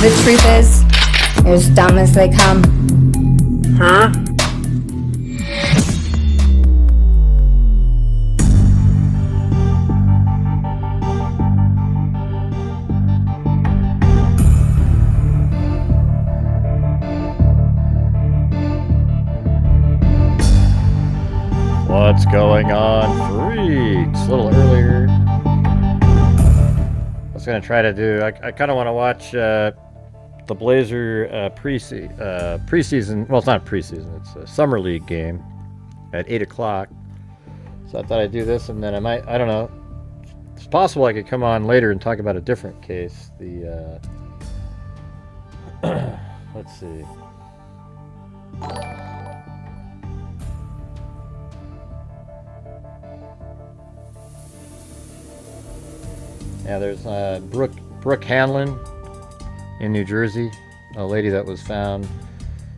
The truth is, you're as dumb as they come. Huh? What's going on, freaks? A little earlier. I was going to try to do, I kind of want to watch the Blazer preseason, well, it's not preseason, it's a summer league game at 8 o'clock. So I thought I'd do this, and then I don't know, it's possible I could come on later and talk about a different case. The, let's see. Yeah, there's Brooke Hanlon in New Jersey, a lady that was found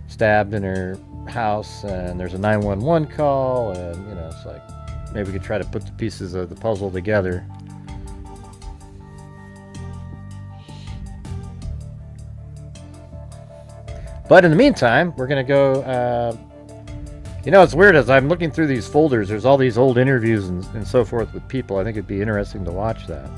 stabbed in her house, and there's a 911 call, and you know, it's like maybe we could try to put the pieces of the puzzle together. But in the meantime, we're gonna go. You know, it's weird as I'm looking through these folders. There's all these old interviews and so forth with people. I think it'd be interesting to watch that.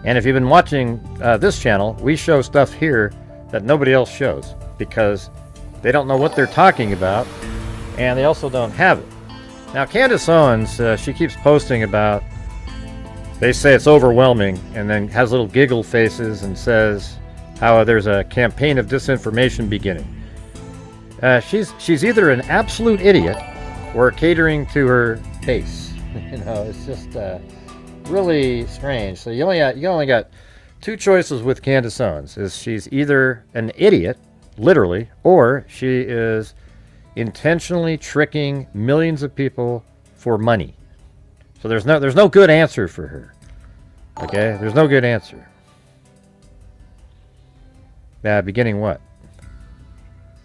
And if you've been watching this channel, we show stuff here that nobody else shows because they don't know what they're talking about, and they also don't have it. Now, Candace Owens, she keeps posting about, they say it's overwhelming, and then has little giggle faces and says how there's a campaign of disinformation beginning. She's either an absolute idiot or catering to her base. You know, it's just really strange. So you only got two choices with Candace Owens: is she's either an idiot, literally, or she is intentionally tricking millions of people for money. So there's no good answer for her. Okay, there's no good answer. Beginning what?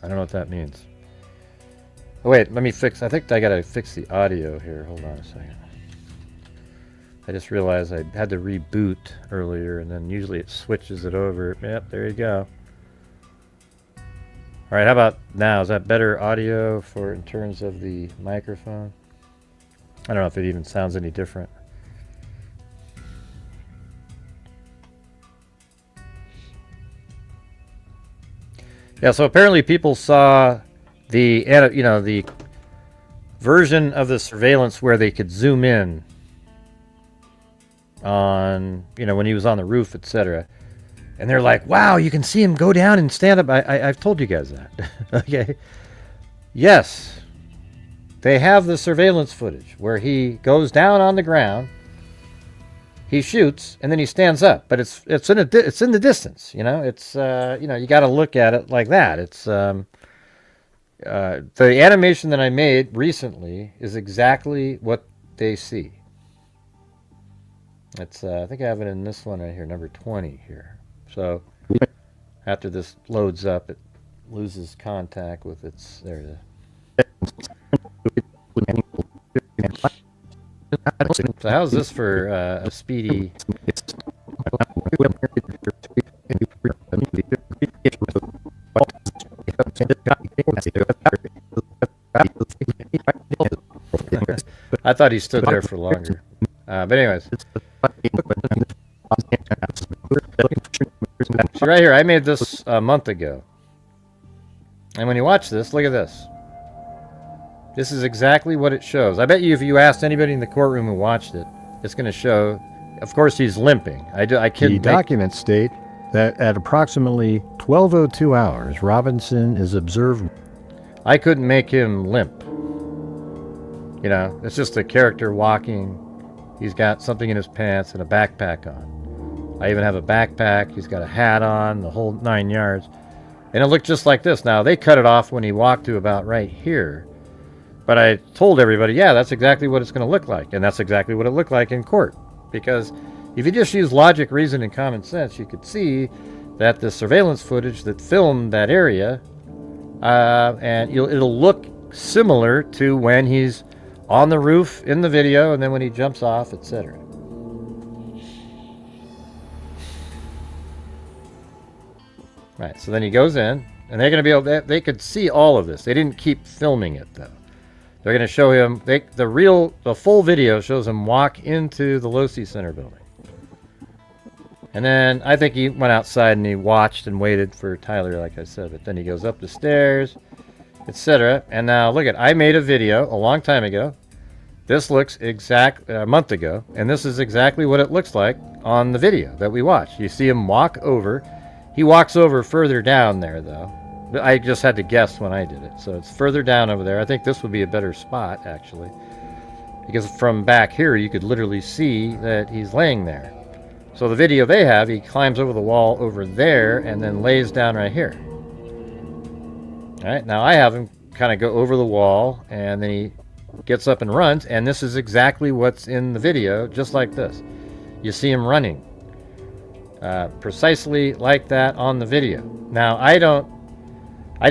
I don't know what that means. Oh, wait, let me fix. I think I gotta fix the audio here. Hold on a second. I just realized I had to reboot earlier, and then usually it switches it over. Yep, there you go. All right, how about now? Is that better audio for in terms of the microphone? I don't know if it even sounds any different. Yeah, so apparently people saw the, you know, the version of the surveillance where they could zoom in on, you know, when he was on the roof, etc. And they're like, wow, you can see him go down and stand up. I've told you guys that. Okay. Yes. They have the surveillance footage where he goes down on the ground, he shoots, and then he stands up. But it's in the distance, you know. It's you know, you got to look at it like that. It's the animation that I made recently is exactly what they see. It's I think I have it in this one right here, number 20 here. So after this loads up, it loses contact with its. There it is. So how's this for a speedy? I thought he stood there for longer. But anyways. So right here, I made this a month ago. And when you watch this, look at this. This is exactly what it shows. I bet you if you asked anybody in the courtroom who watched it, it's going to show, of course, he's limping. The documents state that at approximately 12:02 hours, Robinson is observed. I couldn't make him limp. You know, it's just a character walking. He's got something in his pants and a backpack on. I even have a backpack. He's got a hat on, the whole 9 yards. And it looked just like this. Now, they cut it off when he walked to about right here. But I told everybody, yeah, that's exactly what it's going to look like. And that's exactly what it looked like in court. Because if you just use logic, reason, and common sense, you could see that the surveillance footage that filmed that area, and it'll look similar to when he's on the roof in the video, and then when he jumps off, etc. Right, so then he goes in, and they're going to be able. They could see all of this. They didn't keep filming it though. They're going to show him. The full video shows him walk into the Losi Center building, and then I think he went outside and he watched and waited for Tyler, like I said. But then he goes up the stairs, etc. And now look at. I made a video a long time ago. This looks a month ago, and this is exactly what it looks like on the video that we watched. You see him walk over. He walks over further down there, though. I just had to guess when I did it, so it's further down over there. I think this would be a better spot, actually, because from back here you could literally see that he's laying there. So the video they have, he climbs over the wall over there and then lays down right here. All right, now I have him kind of go over the wall, and then he gets up and runs, and this is exactly what's in the video, just like this. You see him running. Precisely like that on the video. Now I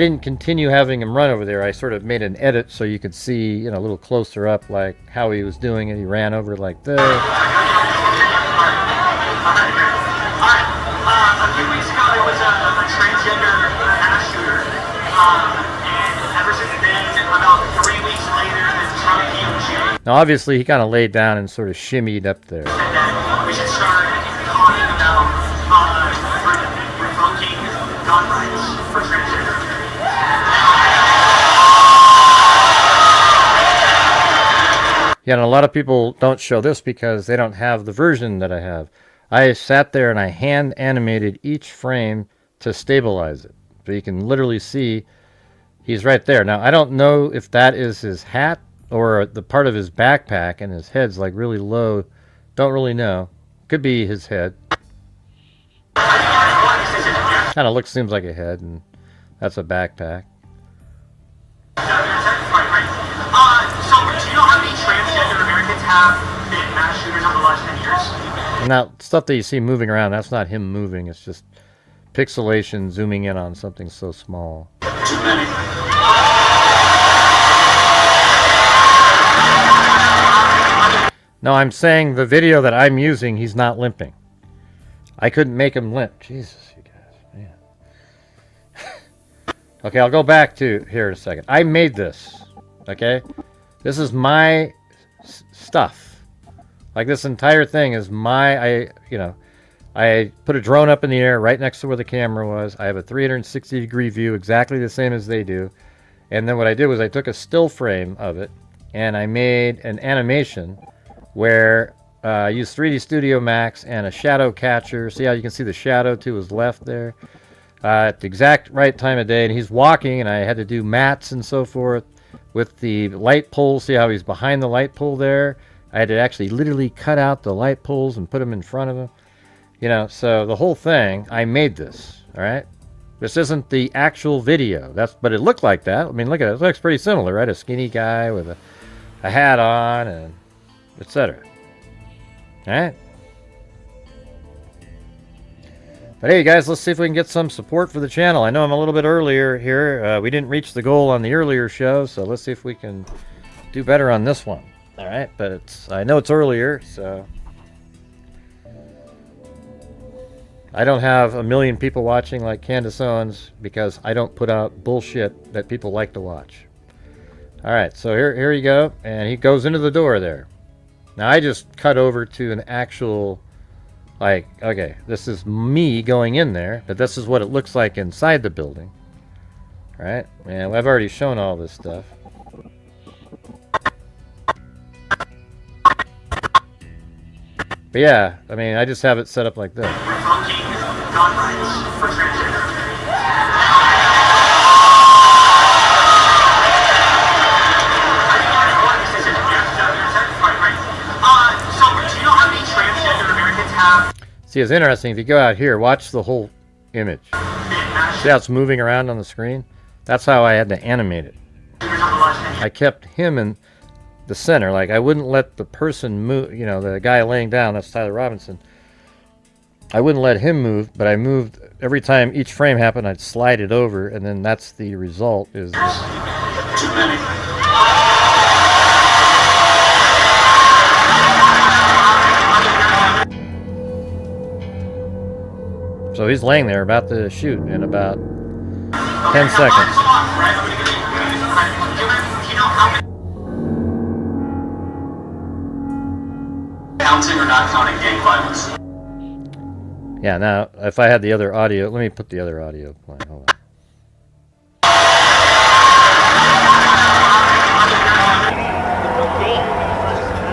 didn't continue having him run over there. I sort of made an edit so you could see, you know, a little closer up, like how he was doing it. He ran over like this. A few weeks ago there was a transgender mass shooter, and ever since then, about 3 weeks later, the Trump shooting. Now obviously he kind of laid down and sort of shimmied up there. And that we should start talking about revoking gun rights for transgender. Yeah, and a lot of people don't show this because they don't have the version that I have. I sat there and I hand animated each frame to stabilize it. So you can literally see he's right there. Now, I don't know if that is his hat or the part of his backpack, and his head's like really low. Don't really know. Could be his head. Kind of seems like a head, and that's a backpack. So, do you know how many transgender Americans have been mass shooters over the last 10 years? And that stuff that you see moving around, that's not him moving. It's just pixelation zooming in on something so small. Too many. No, I'm saying the video that I'm using, he's not limping. I couldn't make him limp. Jesus, you guys, man. Okay, I'll go back to here in a second. I made this, okay? This is my stuff. Like, this entire thing is I put a drone up in the air right next to where the camera was. I have a 360-degree view, exactly the same as they do. And then what I did was I took a still frame of it, and I made an animation where I used 3D Studio Max and a shadow catcher. See how you can see the shadow to his left there? At the exact right time of day, and he's walking, and I had to do mats and so forth with the light pole. See how he's behind the light pole there? I had to actually literally cut out the light poles and put them in front of him. You know, so the whole thing, I made this, all right? This isn't the actual video. But it looked like that. I mean, look at it. It looks pretty similar, right? A skinny guy with a hat on and etc. All right? But hey, guys, let's see if we can get some support for the channel. I know I'm a little bit earlier here. We didn't reach the goal on the earlier show, so let's see if we can do better on this one. All right, but I know it's earlier, so I don't have 1 million people watching like Candace Owens because I don't put out bullshit that people like to watch. All right, so here you go, and he goes into the door there. Now I just cut over to an actual, like, okay, this is me going in there, but this is what it looks like inside the building. All right, and I've already shown all this stuff. But yeah, I mean, I just have it set up like this. Revoking gun rights for transgender. So, do you know how many transgender Americans have? See, it's interesting. If you go out here, watch the whole image. See how it's moving around on the screen? That's how I had to animate it. I kept him in the center. Like, I wouldn't let the person move, you know, the guy laying down, that's Tyler Robinson. I wouldn't let him move, but I moved every time each frame happened. I'd slide it over, and then that's the result. Is this. Too many. So he's laying there about to shoot in about 10 seconds. Counting or not counting gang violence? Yeah, now, if I had the other audio, let me put the other audio playing. Hold on.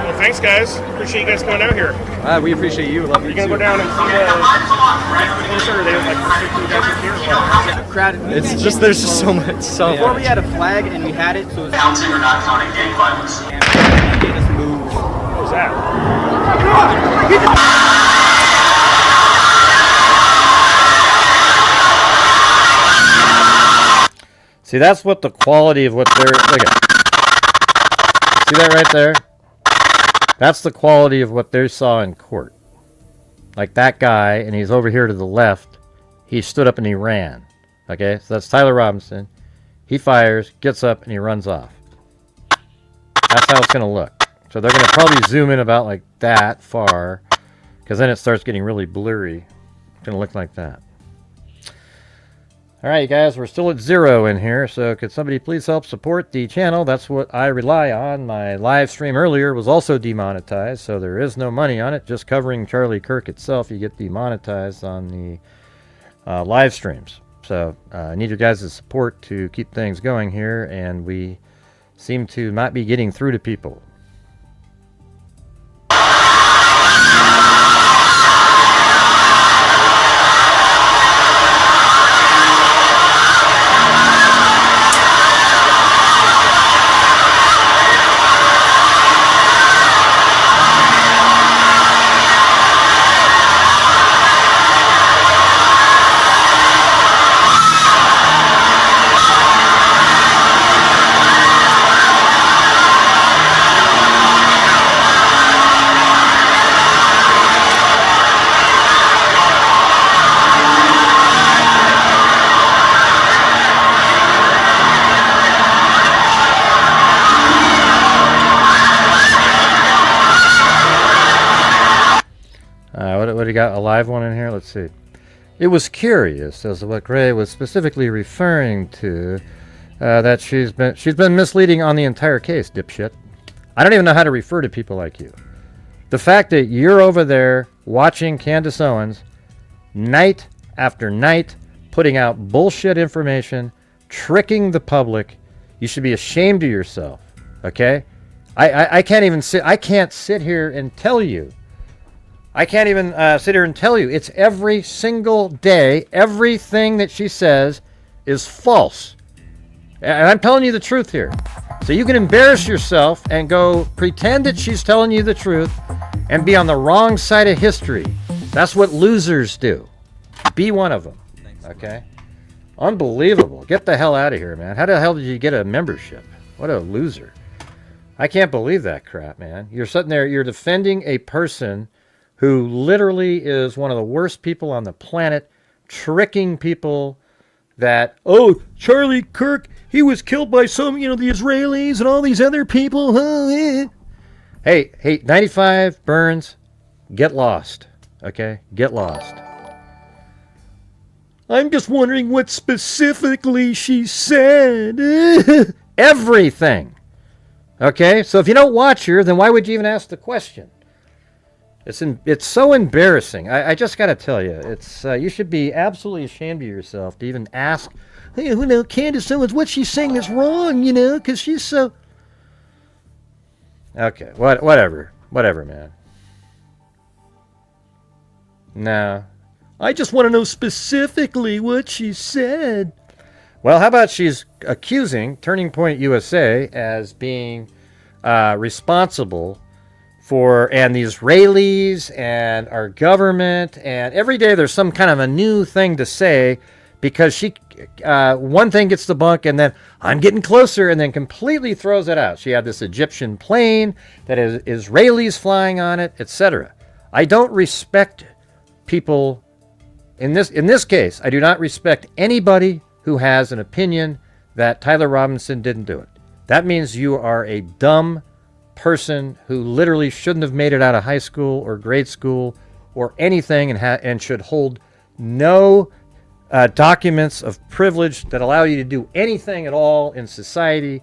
Well, thanks, guys. Appreciate you guys coming out here. We appreciate you. Love you. You're gonna go down and see closer. They like restricting you guys here. Crowded. It's just there's just so much. So Before we had a flag and we had it, so it was Counting or not counting gang violence? made us move. What was that? See, that's what the quality of what they're... Look at. See that right there? That's the quality of what they saw in court. Like that guy, and he's over here to the left. He stood up and he ran. Okay, so that's Tyler Robinson. He fires, gets up, and he runs off. That's how it's going to look. So they're going to probably zoom in about like that far, because then it starts getting really blurry. It's going to look like that. All right, you guys, we're still at 0 in here, so could somebody please help support the channel? That's what I rely on. My live stream earlier was also demonetized, so there is no money on it. Just covering Charlie Kirk itself, you get demonetized on the live streams. So I need your guys' support to keep things going here, and we seem to not be getting through to people. What do you got? A live one in here? Let's see. It was curious as to what Gray was specifically referring to. That she's been misleading on the entire case, dipshit. I don't even know how to refer to people like you. The fact that you're over there watching Candace Owens night after night, putting out bullshit information, tricking the public, you should be ashamed of yourself. Okay? I can't even sit. I can't sit here and tell you. I can't even sit here and tell you. It's every single day. Everything that she says is false. And I'm telling you the truth here. So you can embarrass yourself and go pretend that she's telling you the truth and be on the wrong side of history. That's what losers do. Be one of them. Okay? Unbelievable. Get the hell out of here, man. How the hell did you get a membership? What a loser. I can't believe that crap, man. You're sitting there, you're defending a person who literally is one of the worst people on the planet, tricking people that, oh, Charlie Kirk, he was killed by some, the Israelis and all these other people. Hey, 95, Burns, get lost, okay? Get lost. I'm just wondering what specifically she said. Everything. Okay, so if you don't watch her, then why would you even ask the question? It's so embarrassing. I just got to tell you, it's you should be absolutely ashamed of yourself to even ask, hey, Candace Owens, what she's saying is wrong, because she's so... Okay, whatever, man. No. I just want to know specifically what she said. Well, how about she's accusing Turning Point USA as being responsible and the Israelis and our government, and every day there's some kind of a new thing to say because she one thing gets debunked and then I'm getting closer and then completely throws it out. She had this Egyptian plane that has Israelis flying on it, etc. I don't respect people in this case. I do not respect anybody who has an opinion that Tyler Robinson didn't do it. That means you are a dumb person who literally shouldn't have made it out of high school or grade school or anything, and should hold no documents of privilege that allow you to do anything at all in society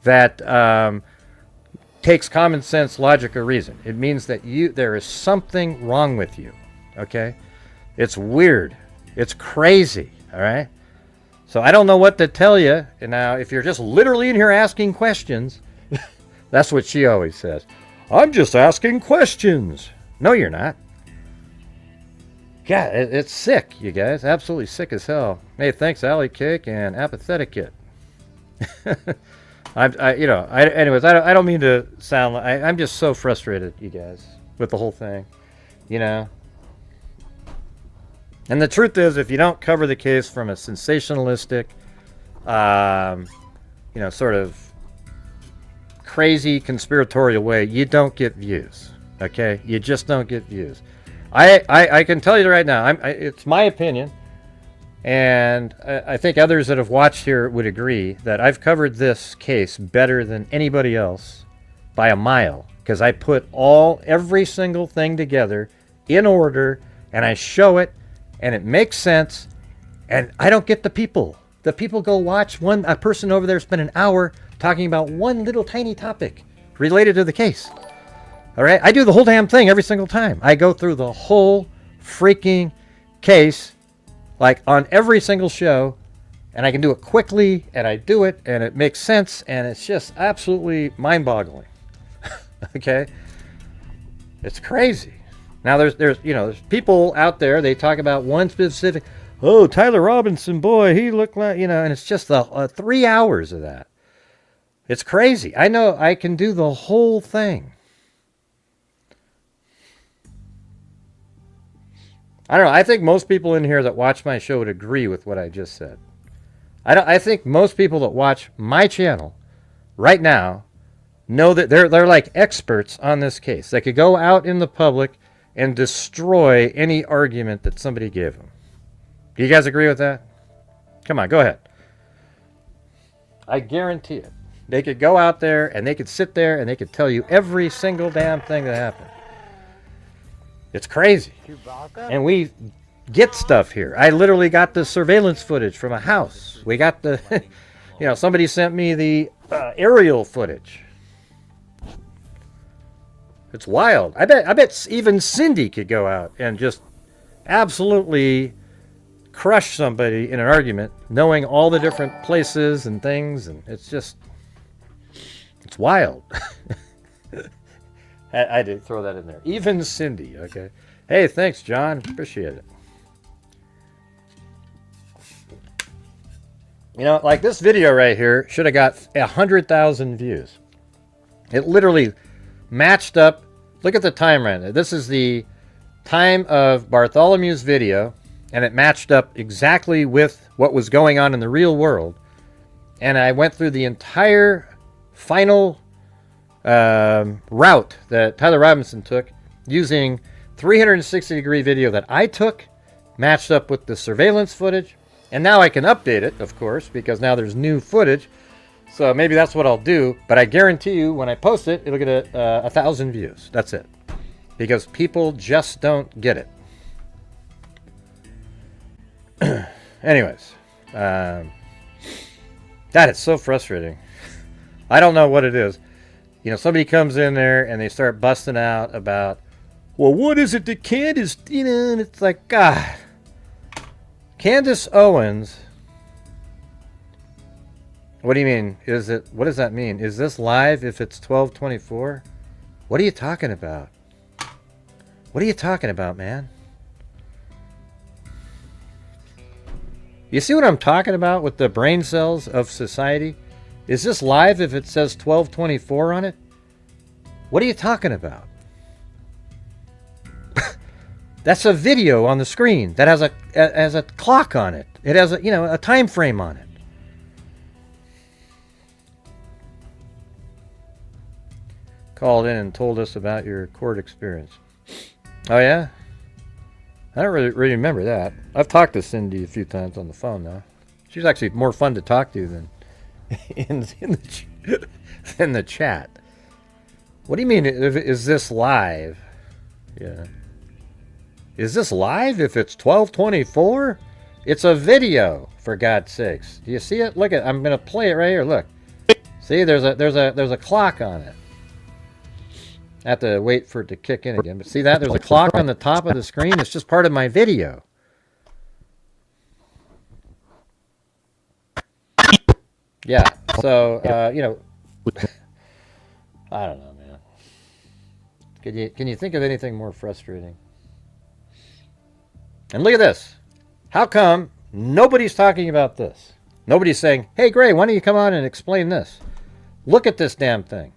that takes common sense, logic, or reason. It means that there is something wrong with you. Okay? It's weird. It's crazy. All right? So I don't know what to tell you. And now, if you're just literally in here asking questions, that's what she always says. I'm just asking questions. No, you're not. God, it's sick, you guys. Absolutely sick as hell. Hey, thanks, Alley Cake and Apathetic Kit. Anyways, I don't mean to sound like... I'm just so frustrated, you guys, with the whole thing. You know? And the truth is, if you don't cover the case from a sensationalistic, sort of crazy conspiratorial way, you don't get views. Okay? You just don't get views. I can tell you right now, it's my opinion, and I think others that have watched here would agree that I've covered this case better than anybody else by a mile, because I put every single thing together in order, and I show it, and it makes sense, and I don't get the people. The people go watch a person over there spend an hour talking about one little tiny topic related to the case. All right? I do the whole damn thing every single time. I go through the whole freaking case, like on every single show, and I can do it quickly, and I do it, and it makes sense, and it's just absolutely mind-boggling. Okay? It's crazy. Now, there's people out there, they talk about one specific, oh, Tyler Robinson, boy, he looked like, and it's just 3 hours of that. It's crazy. I know I can do the whole thing. I don't know. I think most people in here that watch my show would agree with what I just said. I think most people that watch my channel right now know that they're like experts on this case. They could go out in the public and destroy any argument that somebody gave them. Do you guys agree with that? Come on, go ahead. I guarantee it. They could go out there and they could sit there and they could tell you every single damn thing that happened. It's crazy. And we get stuff here. I literally got the surveillance footage from a house. We got the, somebody sent me the aerial footage. It's wild. I bet even Cindy could go out and just absolutely crush somebody in an argument, knowing all the different places and things, and it's wild. I did throw that in there. Even Cindy, okay. Hey, thanks, John. Appreciate it. Like this video right here should have got 100,000 views. It literally matched up. Look at the time right there. This is the time of Bartholomew's video, and it matched up exactly with what was going on in the real world. And I went through the entire final route that Tyler Robinson took using 360-degree video that I took, matched up with the surveillance footage, and now I can update it, of course, because now there's new footage. So maybe that's what I'll do, but I guarantee you when I post it, it'll get 1,000 views. That's it. Because people just don't get it. Anyways, that is so frustrating. I don't know what it is. Somebody comes in there and they start busting out about, well, what is it that Candace, and it's like, God. Candace Owens, what do you mean? What does that mean? Is this live if it's 12:24? What are you talking about? What are you talking about, man? You see what I'm talking about with the brain cells of society? Is this live if it says 12:24 on it? What are you talking about? That's a video on the screen that has a clock on it. It has a time frame on it. Called in and told us about your court experience. Oh yeah? I don't really remember that. I've talked to Cindy a few times on the phone now. She's actually more fun to talk to than in the chat. What do you mean? Is this live? Yeah. Is this live? If it's 12:24, it's a video. For God's sakes, do you see it? Look at. I'm gonna play it right here. Look. See, there's a clock on it. I have to wait for it to kick in again. But see that? There's a clock on the top of the screen. It's just part of my video. Yeah. So you know, I don't know, man. Can you think of anything more frustrating? And look at this. How come nobody's talking about this? Nobody's saying, "Hey, Gray, why don't you come on and explain this?" Look at this damn thing.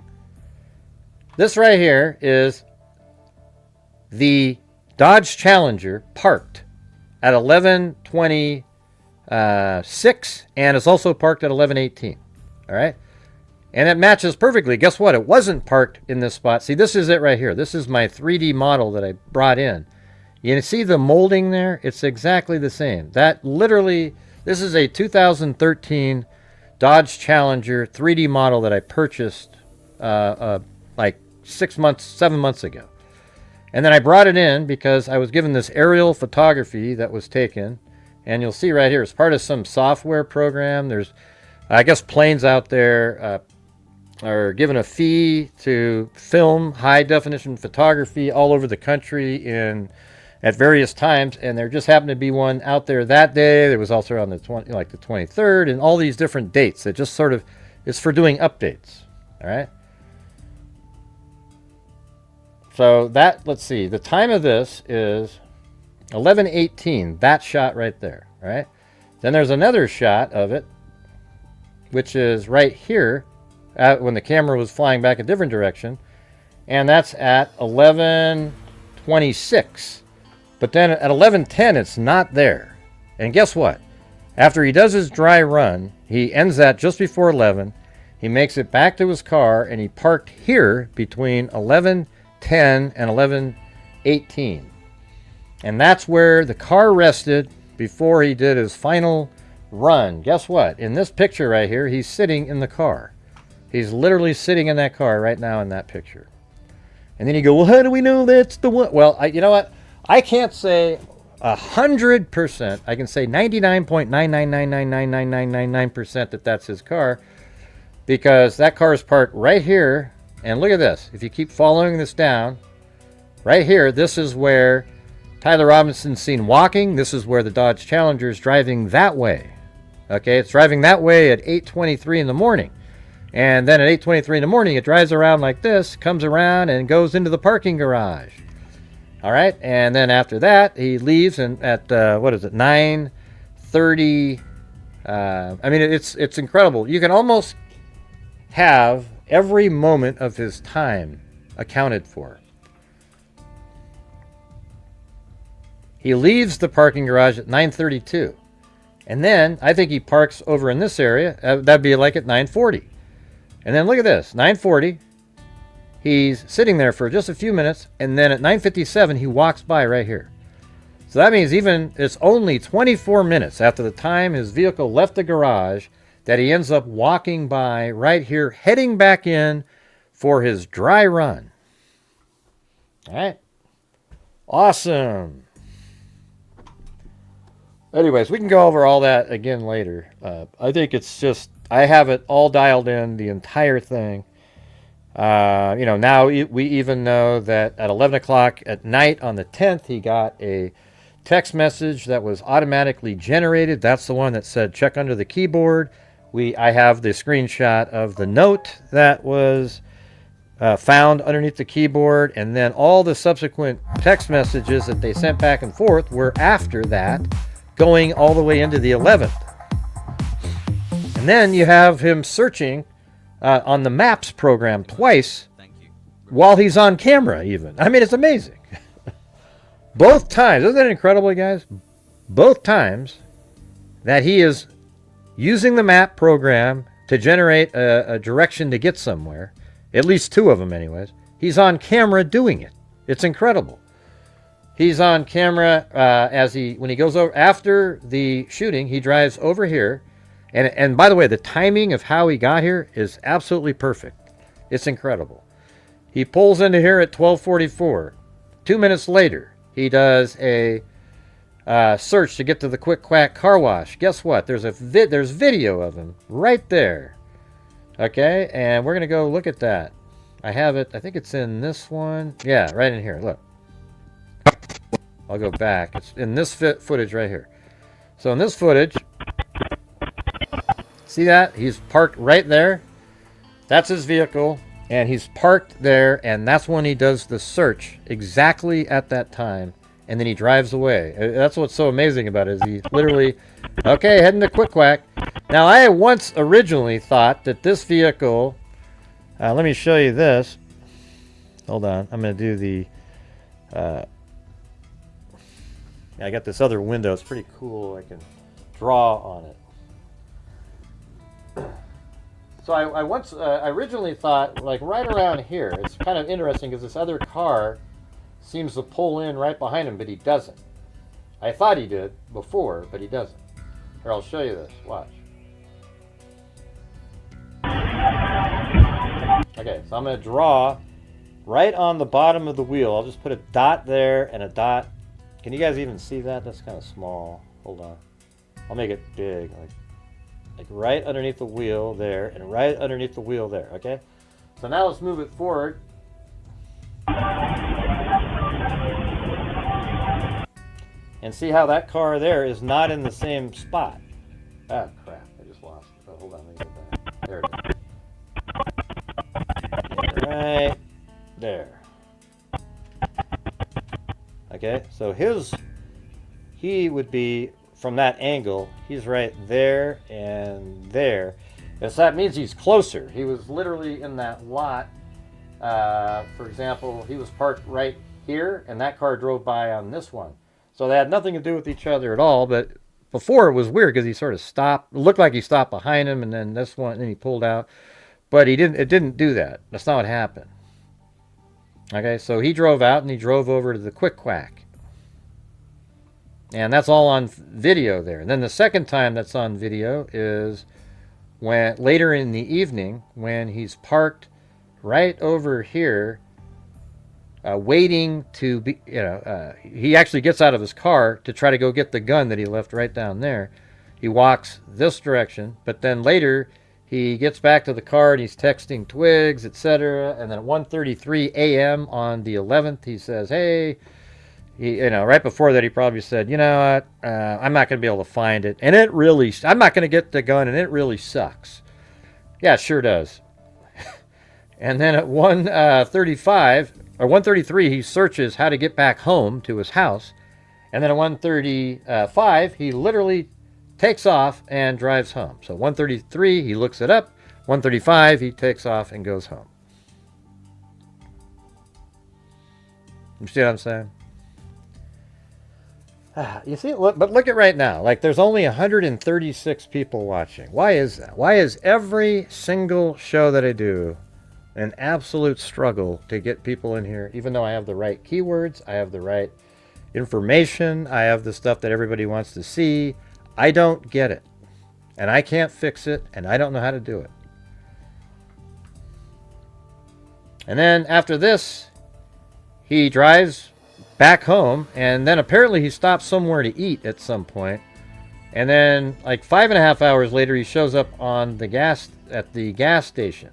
This right here is the Dodge Challenger parked at 11:26, and it's also parked at 11:18. All right? And it matches perfectly. Guess what? It wasn't parked in this spot. See, this is it right here. This is my 3D model that I brought in. You see the molding there? It's exactly the same. That literally, this is a 2013 Dodge Challenger 3D model that I purchased like 7 months ago. And then I brought it in because I was given this aerial photography that was taken. And you'll see right here, it's part of some software program. There's, I guess, planes out there are given a fee to film high-definition photography all over the country at various times, and there just happened to be one out there that day. There was also on the 23rd, and all these different dates. It just sort of is for doing updates. All right. So that, let's see, the time of this is 11:18. That shot right there. All right. Then there's another shot of it, which is right here, when the camera was flying back a different direction, and that's at 11:26. But then at 11:10, it's not there. And guess what? After he does his dry run, he ends that just before 11. He makes it back to his car, and he parked here between 11:10 and 11:18. And that's where the car rested before he did his final run. Guess what? In this picture right here, he's sitting in the car. He's literally sitting in that car right now in that picture. And then you go, well, how do we know that's the one? Well, you know what? I can't say 100%. I can say 99.999999999% that that's his car, because that car is parked right here. And look at this. If you keep following this down, right here, this is where Tyler Robinson's seen walking. This is where the Dodge Challenger is driving that way. Okay, it's driving that way at 8:23 in the morning. And then at 8:23 in the morning, it drives around like this, comes around, and goes into the parking garage. All right, and then after that, he leaves, and at 9:30. I mean, it's incredible. You can almost have every moment of his time accounted for. He leaves the parking garage at 9:32, and then I think he parks over in this area. That'd be like at 9:40, and then look at this, 9:40. He's sitting there for just a few minutes, and then at 9:57, he walks by right here. So that means it's only 24 minutes after the time his vehicle left the garage that he ends up walking by right here, heading back in for his dry run. All right. Awesome. Anyways, we can go over all that again later. I think it's just, I have it all dialed in, the entire thing. Now we even know that at 11 o'clock at night on the 10th, he got a text message that was automatically generated. That's the one that said, check under the keyboard. I have the screenshot of the note that was found underneath the keyboard. And then all the subsequent text messages that they sent back and forth were after that, going all the way into the 11th. And then you have him searching on the Maps program twice while he's on camera even. I mean, it's amazing. Both times. Isn't that incredible, guys? Both times that he is using the map program to generate a direction to get somewhere, at least two of them anyways, he's on camera doing it. It's incredible. He's on camera when he goes over after the shooting. He drives over here, And by the way, the timing of how he got here is absolutely perfect. It's incredible. He pulls into here at 12:44. 2 minutes later, he does a search to get to the Quick Quack car wash. Guess what? There's video of him right there. Okay, and we're gonna go look at that. I have it. I think it's in this one. Yeah, right in here. Look. I'll go back. It's in this footage right here. So in this footage, see that? He's parked right there. That's his vehicle. And he's parked there. And that's when he does the search exactly at that time. And then he drives away. That's what's so amazing about it. Is he literally, okay, heading to Quick Quack. Now, I once originally thought that this vehicle, let me show you this. Hold on. I'm going to do the, I got this other window. It's pretty cool. I can draw on it. So I originally thought, like right around here, it's kind of interesting because this other car seems to pull in right behind him, but he doesn't. I thought he did before, but he doesn't. Here, I'll show you this. Watch. Okay, so I'm going to draw right on the bottom of the wheel. I'll just put a dot there and a dot. Can you guys even see that? That's kind of small. Hold on. I'll make it big. Like right underneath the wheel there and right underneath the wheel there. Okay? So now let's move it forward. And see how that car there is not in the same spot. Ah, crap. I just lost it. Oh, hold on. Let me get that. There it is. Right there. Okay, so he would be from that angle. He's right there and there. And so that means he's closer. He was literally in that lot. For example, he was parked right here, and that car drove by on this one. So they had nothing to do with each other at all. But before it was weird because he sort of stopped. It looked like he stopped behind him, and then this one, and then he pulled out. But he didn't. It didn't do that. That's not what happened. Okay, so he drove out and he drove over to the Quick Quack. And that's all on video there. And then the second time that's on video is when later in the evening when he's parked right over here waiting to be, he actually gets out of his car to try to go get the gun that he left right down there. He walks this direction, but then later he gets back to the car and he's texting Twigs, etc. And then at 1:33 a.m. on the 11th, he says, hey, right before that, he probably said, you know what, I'm not going to be able to find it. And I'm not going to get the gun, and it really sucks. Yeah, it sure does. And then at 1:35 or 1:33, he searches how to get back home to his house. And then at 1:35, he literally takes off and drives home. So 1:33, he looks it up. 1:35, he takes off and goes home. You see what I'm saying? You see, but look at right now. Like, there's only 136 people watching. Why is that? Why is every single show that I do an absolute struggle to get people in here, even though I have the right keywords, I have the right information, I have the stuff that everybody wants to see? I don't get it. And I can't fix it, and I don't know how to do it. And then after this, he drives back home, and then apparently he stops somewhere to eat at some point. And then like 5.5 hours later, he shows up at the gas station,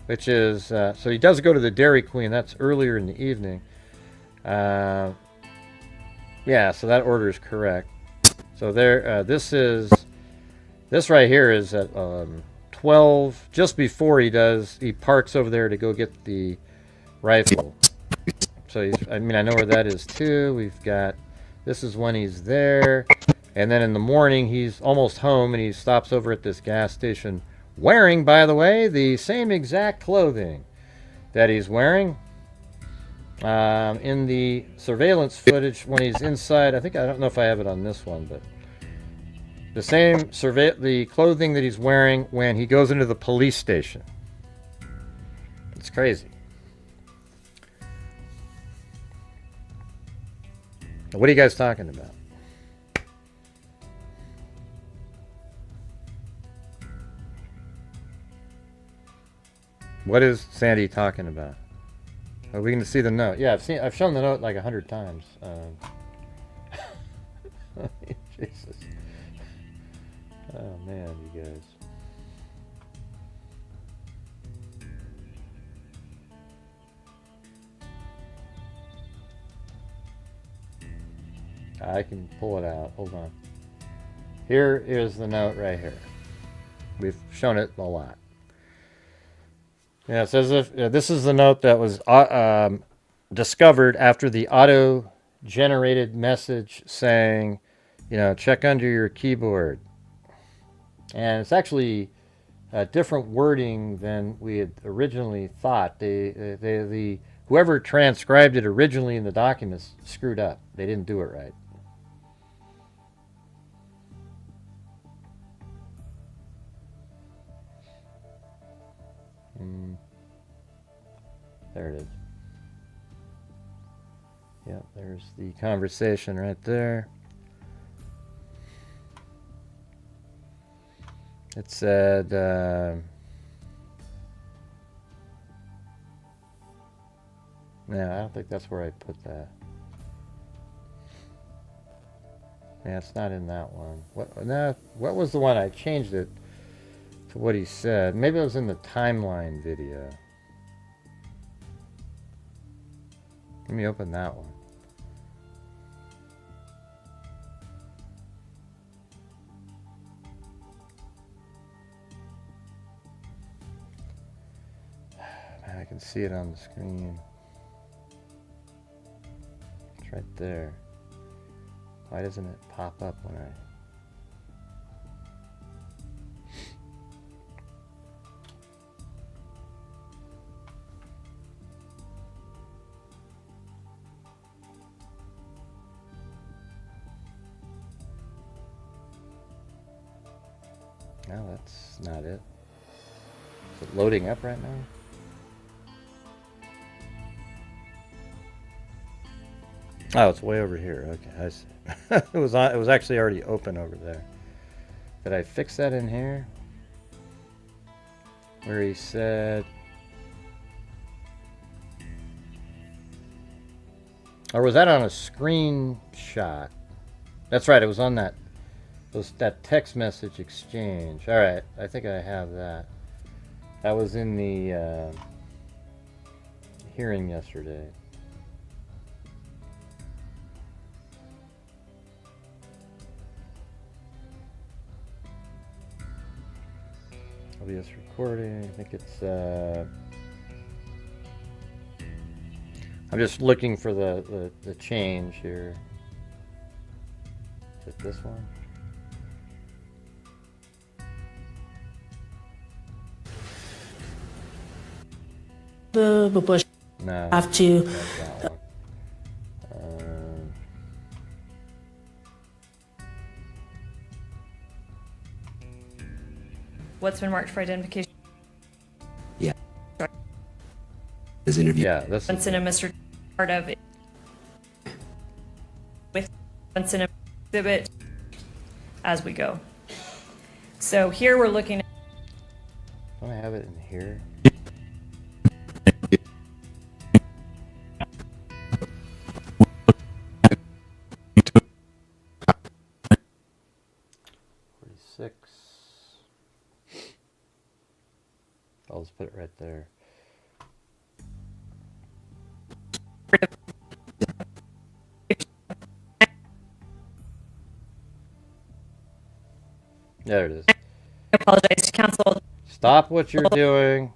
which is, so he does go to the Dairy Queen. That's earlier in the evening. Yeah, so that order is correct. So there, this right here is at 12, just before he parks over there to go get the rifle. So I know where that is too. This is when he's there. And then in the morning, he's almost home and he stops over at this gas station wearing, by the way, the same exact clothing that he's wearing in the surveillance footage when he's inside. I don't know if I have it on this one, but the same the clothing that he's wearing when he goes into the police station. It's crazy. What are you guys talking about? What is Sandy talking about? Are we going to see the note? Yeah, I've shown the note like 100 times. Jesus. Oh man, you guys. I can pull it out. Hold on. Here is the note right here. We've shown it a lot. Yeah, it says if this is the note that was discovered after the auto-generated message saying, you know, check under your keyboard. And it's actually different wording than we had originally thought. Whoever transcribed it originally in the documents screwed up. They didn't do it right. There it is. Yep, there's the conversation right there. It said, no, I don't think that's where I put that. Yeah, it's not in that one. What was the one? I changed it to what he said. Maybe it was in the timeline video. Let me open that one. Man, I can see it on the screen. It's right there. Why doesn't it pop up when I... No, that's not it. Is it loading up right now? Oh, it's way over here. Okay, I see. It was actually already open over there. Did I fix that in here? Where he said, or was that on a screenshot? That's right, it was on that text message exchange. All right, I think I have that. That was in the hearing yesterday. OBS recording. I think it's. I'm just looking for the change here. Is it this one? The bush No. have to. Not that one. What's been marked for identification? Yeah. His interview. Yeah, this is Bunsen and Mr. part of it. With Bunsen and exhibit as we go. So here we're looking at. Don't I have it in here? I'll just put it right there. There it is. I apologize to council. Stop what you're doing.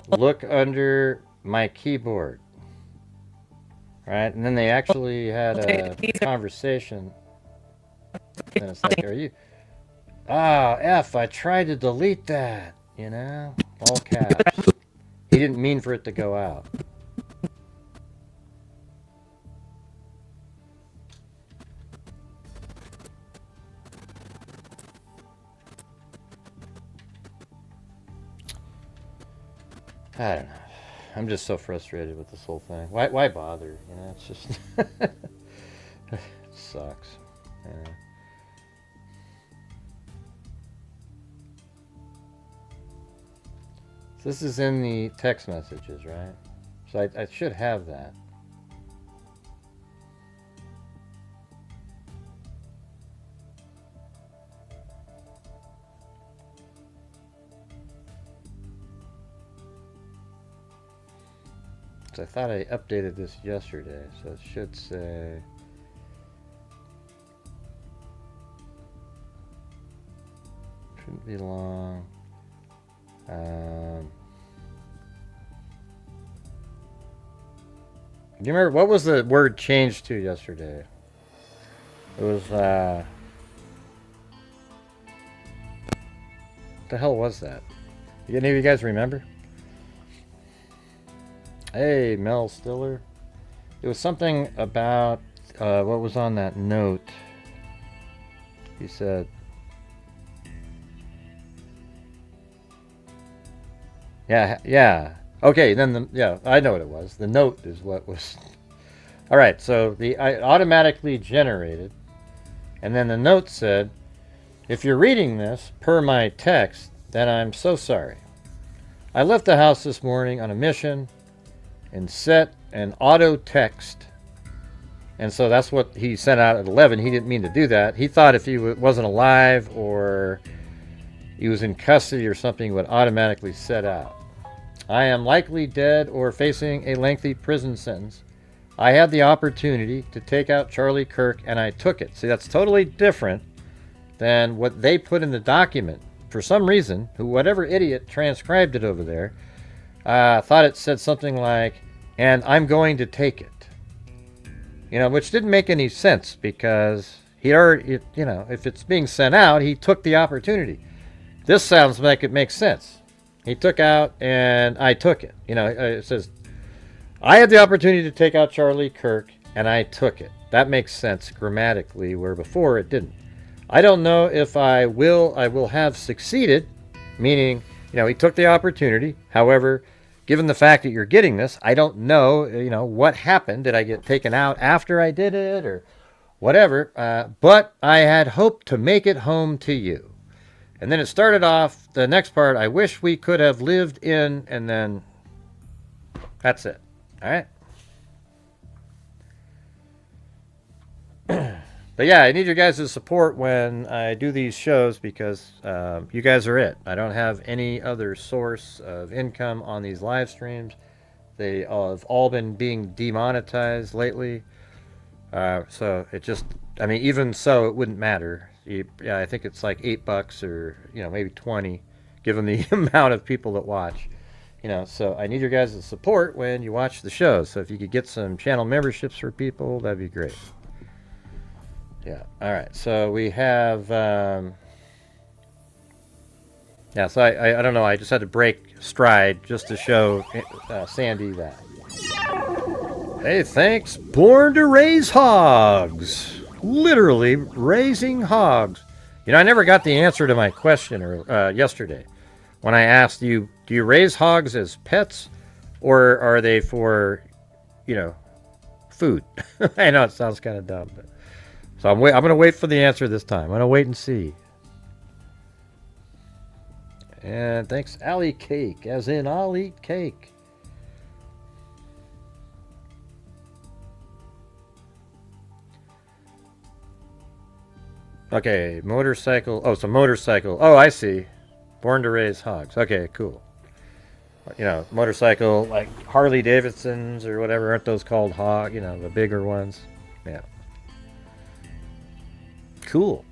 Look under my keyboard. Right? And then they actually had a conversation. And it's like, are you... Ah, F, I tried to delete that. You know? All caps. He didn't mean for it to go out. I don't know. I'm just so frustrated with this whole thing. Why bother? You know, it's just... it sucks. Yeah. This is in the text messages, right? So I should have that. So I thought I updated this yesterday, so it should say... Shouldn't be long. Do you remember what was the word changed to yesterday? It was what the hell was that? Any of you guys remember? Hey, Mel Stiller. It was something about what was on that note. He said, yeah. Okay, then I know what it was. The note is what was. All right, so I automatically generated, and then the note said, if you're reading this per my text, then I'm so sorry. I left the house this morning on a mission and set an auto text. And so that's what he sent out at 11. He didn't mean to do that. He thought if he wasn't alive or he was in custody or something, it would automatically set out. I am likely dead or facing a lengthy prison sentence. I had the opportunity to take out Charlie Kirk and I took it. See, that's totally different than what they put in the document. For some reason, whatever idiot transcribed it over there, thought it said something like, and I'm going to take it. You know, which didn't make any sense because he already, if it's being sent out, he took the opportunity. This sounds like it makes sense. He took out and I took it. It says, I had the opportunity to take out Charlie Kirk and I took it. That makes sense grammatically, where before it didn't. I don't know if I will have succeeded, meaning, he took the opportunity. However, given the fact that you're getting this, I don't know, what happened. Did I get taken out after I did it or whatever? But I had hoped to make it home to you. And then it started off, the next part, I wish we could have lived in, and then that's it. All right? But yeah, I need your guys' support when I do these shows because you guys are it. I don't have any other source of income on these live streams. They have all been being demonetized lately. So it just, even so, it wouldn't matter. I think it's like $8 or, maybe 20, given the amount of people that watch. So I need your guys' support when you watch the show. So if you could get some channel memberships for people, that'd be great. Yeah. All right. So we have, so I don't know. I just had to break stride just to show Sandy that. Hey, thanks. Born to raise hogs. Literally raising hogs. I never got the answer to my question yesterday when I asked you, do you raise hogs as pets or are they for, food? I know it sounds kind of dumb, but so I'm going to wait for the answer this time. I'm going to wait and see. And thanks, I'll eat cake, as in I'll eat cake. Okay, motorcycle. Oh, so motorcycle. Oh, I see. Born to raise hogs. Okay, cool. Motorcycle like Harley Davidsons or whatever. Aren't those called hog? The bigger ones. Yeah. Cool.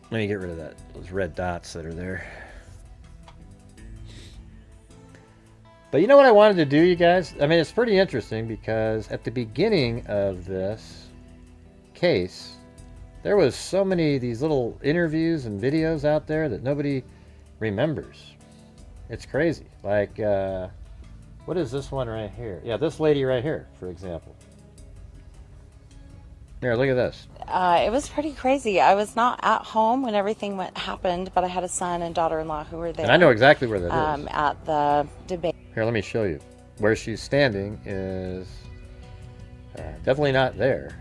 Let me get rid of those red dots that are there. But you know what I wanted to do, you guys? It's pretty interesting because at the beginning of this case, there was so many of these little interviews and videos out there that nobody remembers. It's crazy. Like, what is this one right here? Yeah, this lady right here, for example. Here, look at this. It was pretty crazy. I was not at home when everything happened, but I had a son and daughter-in-law who were there. And I know exactly where that is. At the debate. Here, let me show you. Where she's standing is definitely not there.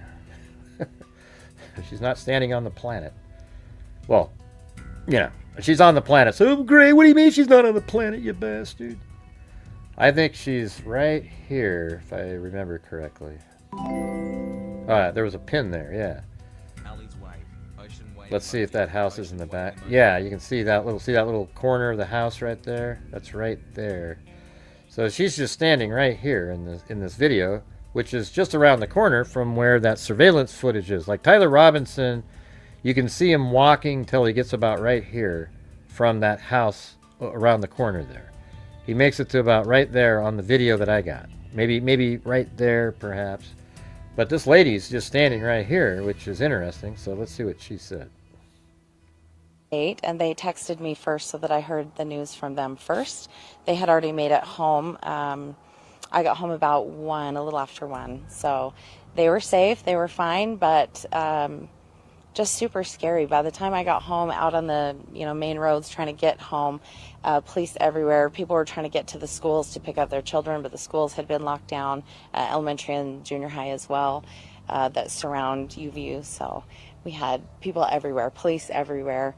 She's not standing on the planet. Well, she's on the planet. So great. What do you mean she's not on the planet, you bastard? I think she's right here, if I remember correctly. Alright, there was a pin there, yeah. Let's see if that house is in the back. Yeah, you can see that little corner of the house right there. That's right there. So she's just standing right here in this video, which is just around the corner from where that surveillance footage is. Like Tyler Robinson, you can see him walking till he gets about right here from that house around the corner there. He makes it to about right there on the video that I got. Maybe right there, perhaps. But this lady's just standing right here, which is interesting. So let's see what she said. And they texted me first so that I heard the news from them first. They had already made it home. I got home about 1, a little after 1. So they were safe, they were fine, but just super scary. By the time I got home, out on the main roads trying to get home, police everywhere. People were trying to get to the schools to pick up their children, but the schools had been locked down, elementary and junior high as well, that surround UVU. So we had people everywhere, police everywhere.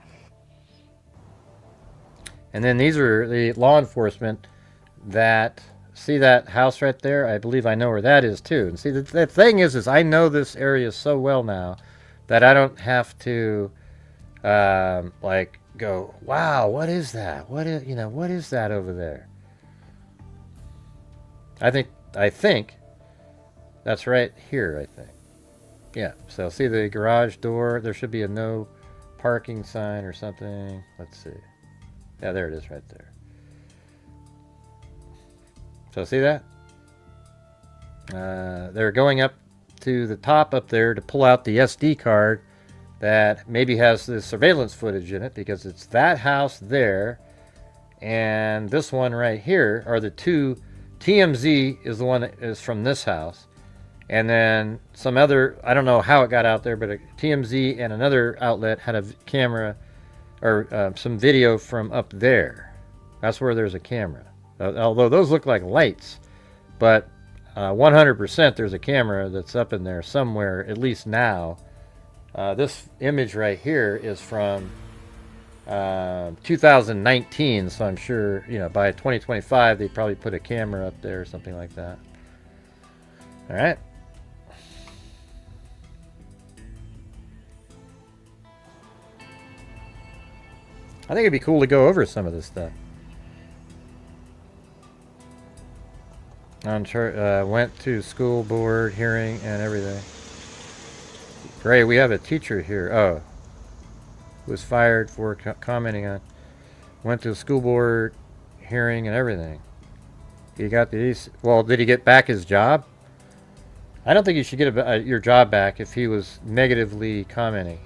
And then these are the law enforcement that see that house right there. I believe I know where that is too. And see, the thing is I know this area so well now that I don't have to like go, wow, what is that? What is that over there? I think that's right here, I think. Yeah, so see the garage door? There should be a no parking sign or something. Let's see. Yeah, there it is right there. So see that? They're going up to the top up there to pull out the SD card that maybe has the surveillance footage in it, because it's that house there and this one right here are the two. TMZ is the one that is from this house, and then some other, I don't know how it got out there, but a TMZ and another outlet had a camera or some video from up there. That's where there's a camera. Although those look like lights, but 100% there's a camera that's up in there somewhere, at least now. This image right here is from 2019, so I'm sure, by 2025 they probably put a camera up there or something like that. All right. I think it'd be cool to go over some of this stuff. Went to school board hearing and everything. Great, we have a teacher here. Oh, was fired for commenting on. Went to a school board hearing and everything. He got these. Well, did he get back his job? I don't think you should get your job back if he was negatively commenting.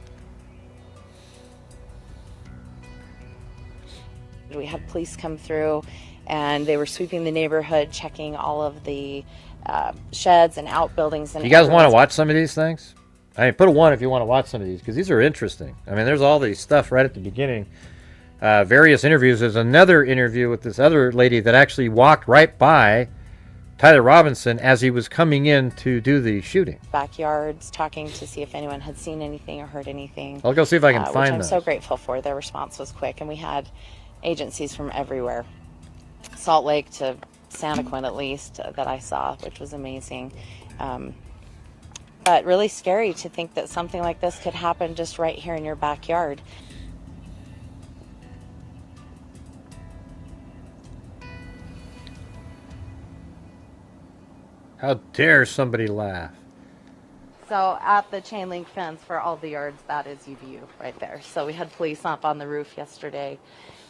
We had police come through, and they were sweeping the neighborhood, checking all of the sheds and outbuildings. And you guys want to watch some of these things? I mean, put a 1 if you want to watch some of these, because these are interesting. I mean, there's all these stuff right at the beginning. Various interviews. There's another interview with this other lady that actually walked right by Tyler Robinson as he was coming in to do the shooting. Backyards, talking to see if anyone had seen anything or heard anything. I'll go see if I can find them. those. I'm so grateful for. Their response was quick, and we had agencies from everywhere. Salt Lake to Santa Quinn, at least, that I saw, which was amazing. But really scary to think that something like this could happen just right here in your backyard. How dare somebody laugh? So at the chain link fence for all the yards, that is UVU right there. So we had police up on the roof yesterday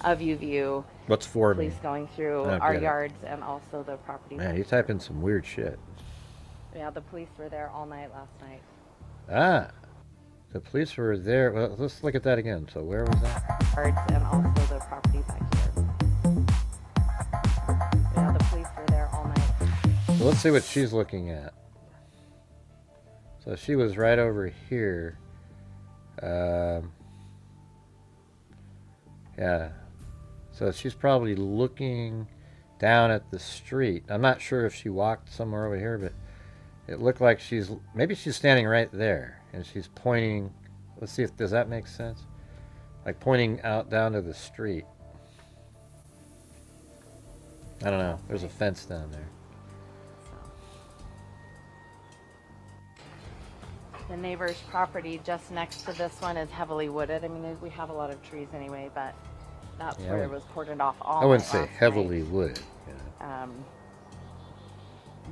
of UVU. What's for police me? Going through our yards and also the property. Man, you type in some weird shit. Yeah, the police were there all night last night. Ah, the police were there. Well, let's look at that again. So where was that? Yards and also the property back here. Yeah, the police were there all night. So let's see what she's looking at. So she was right over here. Yeah. So she's probably looking down at the street. I'm not sure if she walked somewhere over here, but it looked like maybe she's standing right there and she's pointing. Let's see does that make sense? Like pointing out down to the street. I don't know. There's a fence down there. The neighbor's property just next to this one is heavily wooded. I mean, we have a lot of trees anyway, but that's where it was cordoned off all I wouldn't night say last heavily night. wooded.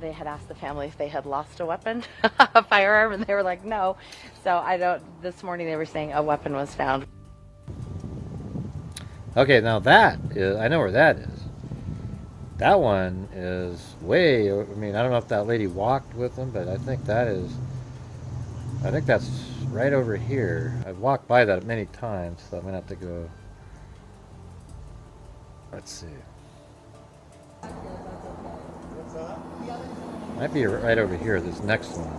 They had asked the family if they had lost a weapon, a firearm, and they were like, no. So I don't, this morning they were saying a weapon was found. Okay, now that is, I know where that is. That one is way, I mean, I don't know if that lady walked with them, but I think that is, I think that's right over here. I've walked by that many times, so I'm going to have to go, let's see. Might be right over here, this next one.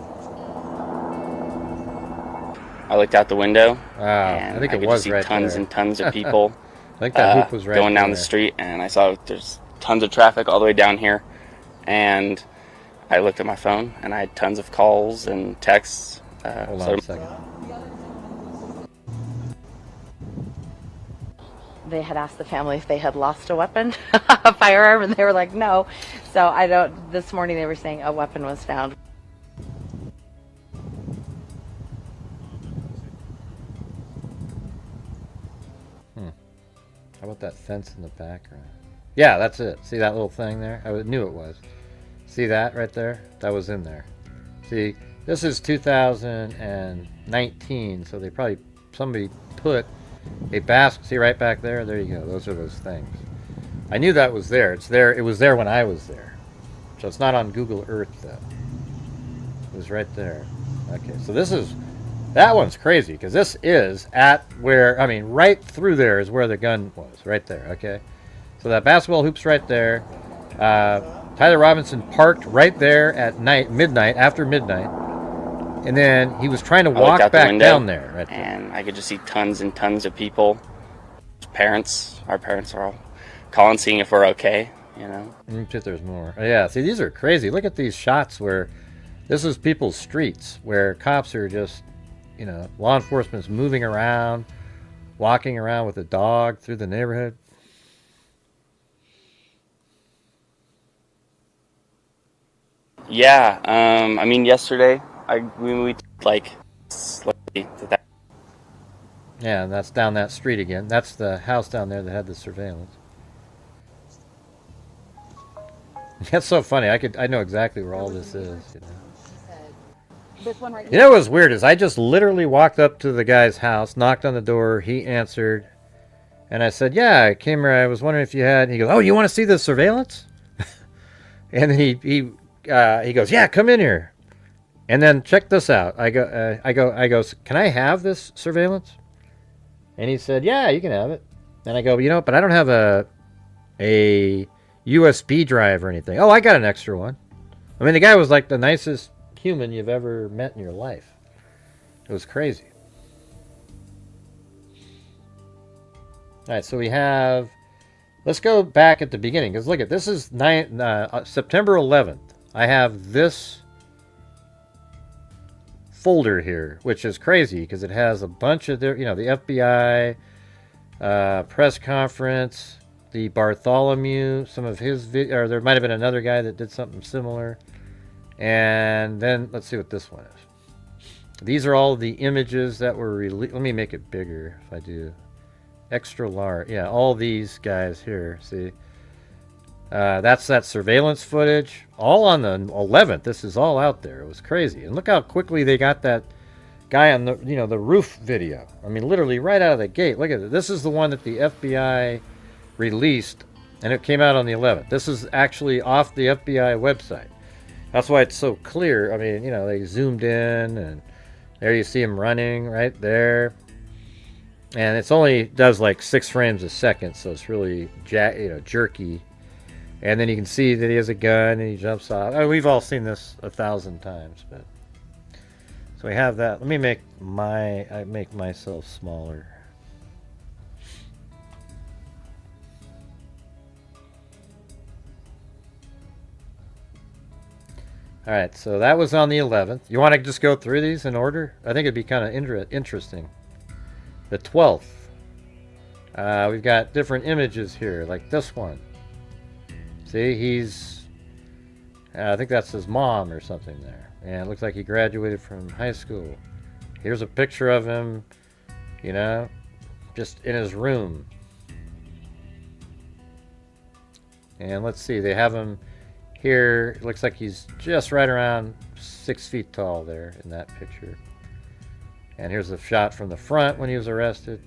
I looked out the window, and I think I it could was see right tons there. and tons of people I think that hoop was right going down there. the street, and I saw there's tons of traffic all the way down here. And I looked at my phone, and I had tons of calls and texts. Hold on a second. They had asked the family if they had lost a weapon, a firearm, and they were like, no. So I don't, this morning they were saying a weapon was found. How about that fence in the background? Yeah, that's it. See that little thing there? I knew it was. See that right there? That was in there. See, this is 2019, so they probably, somebody put a basket. See right back there? There you go. Those are those things. I knew that was there. It's there. It was there when I was there. So it's not on Google Earth, though. It was right there. Okay, so this is, that one's crazy, because this is at where, I mean, right through there is where the gun was, right there, okay? So that basketball hoop's right there. Tyler Robinson parked right there at midnight, after midnight, and then he was trying to walk back down there, right there. And I could just see tons and tons of people. Parents, our parents are all calling, seeing if we're okay, you know? Let me see if there's more. Oh, yeah, see, these are crazy. Look at these shots where this is people's streets, where cops are just, you know, law enforcement's moving around, walking around with a dog through the neighborhood. Yeah, I mean, yesterday, we like, Yeah, that's down that street again. That's the house down there that had the surveillance. That's so funny. I know exactly where all this is, you know. This one right You know what's weird is I just literally walked up to the guy's house, knocked on the door, he answered, and I said, yeah, I came here, I was wondering if you had, he goes, oh, you want to see the surveillance? And then he goes, yeah, come in here. And then check this out. I go, can I have this surveillance? And he said, yeah, you can have it. And I go, you know, but I don't have a USB drive or anything. Oh, I got an extra one. I mean, the guy was like the nicest human you've ever met in your life. It was crazy. All right, so we have, let's go back at the beginning, because look at, this is September 11th. I have this folder here, which is crazy because it has a bunch of their, you know, the FBI press conference, the Bartholomew, some of his or there might have been another guy that did something similar. And then let's see what this one is. These are all the images that were released. Let me make it bigger if I do. Extra large. Yeah, all these guys here. See? That's that surveillance footage. All on the 11th. This is all out there. It was crazy. And look how quickly they got that guy on the, you know, the roof video. I mean, literally right out of the gate. Look at it. This is the one that the FBI released, and it came out on the 11th. This is actually off the FBI website. That's why it's so clear. I mean, you know, they zoomed in, and there you see him running right there. And it's only does like 6 frames a second, so it's really jerky. And then you can see that he has a gun and he jumps off. Oh, we've all seen this 1,000 times, but so we have that. Let me make I make myself smaller. All right, so that was on the 11th. You want to just go through these in order? I think it'd be kind of interesting. The 12th. We've got different images here, like this one. See, he's, I think that's his mom or something there. And it looks like he graduated from high school. Here's a picture of him, you know, just in his room. And let's see, they have him here. It looks like he's just right around 6 feet tall there in that picture. And here's a shot from the front when he was arrested.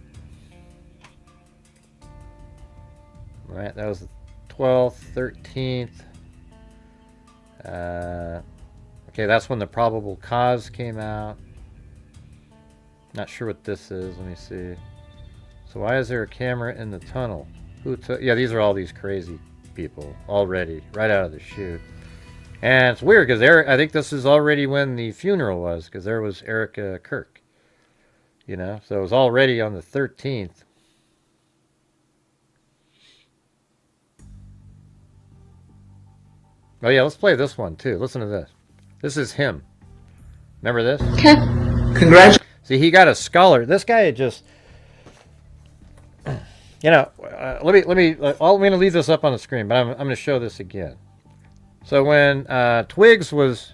All right, that was the 12th, 13th. Okay, that's when the probable cause came out. Not sure what this is. Let me see. So why is there a camera in the tunnel? Who took? Yeah, these are all these crazy people already, right out of the chute. And it's weird because I think this is already when the funeral was, because there was Erica Kirk. You know, so it was already on the 13th. Oh yeah, let's play this one too. Listen to this. This is him. Remember this? Congrats. See, he got a scholar. This guy had just, you know, I'm going to leave this up on the screen, but I'm going to show this again. So when Twiggs was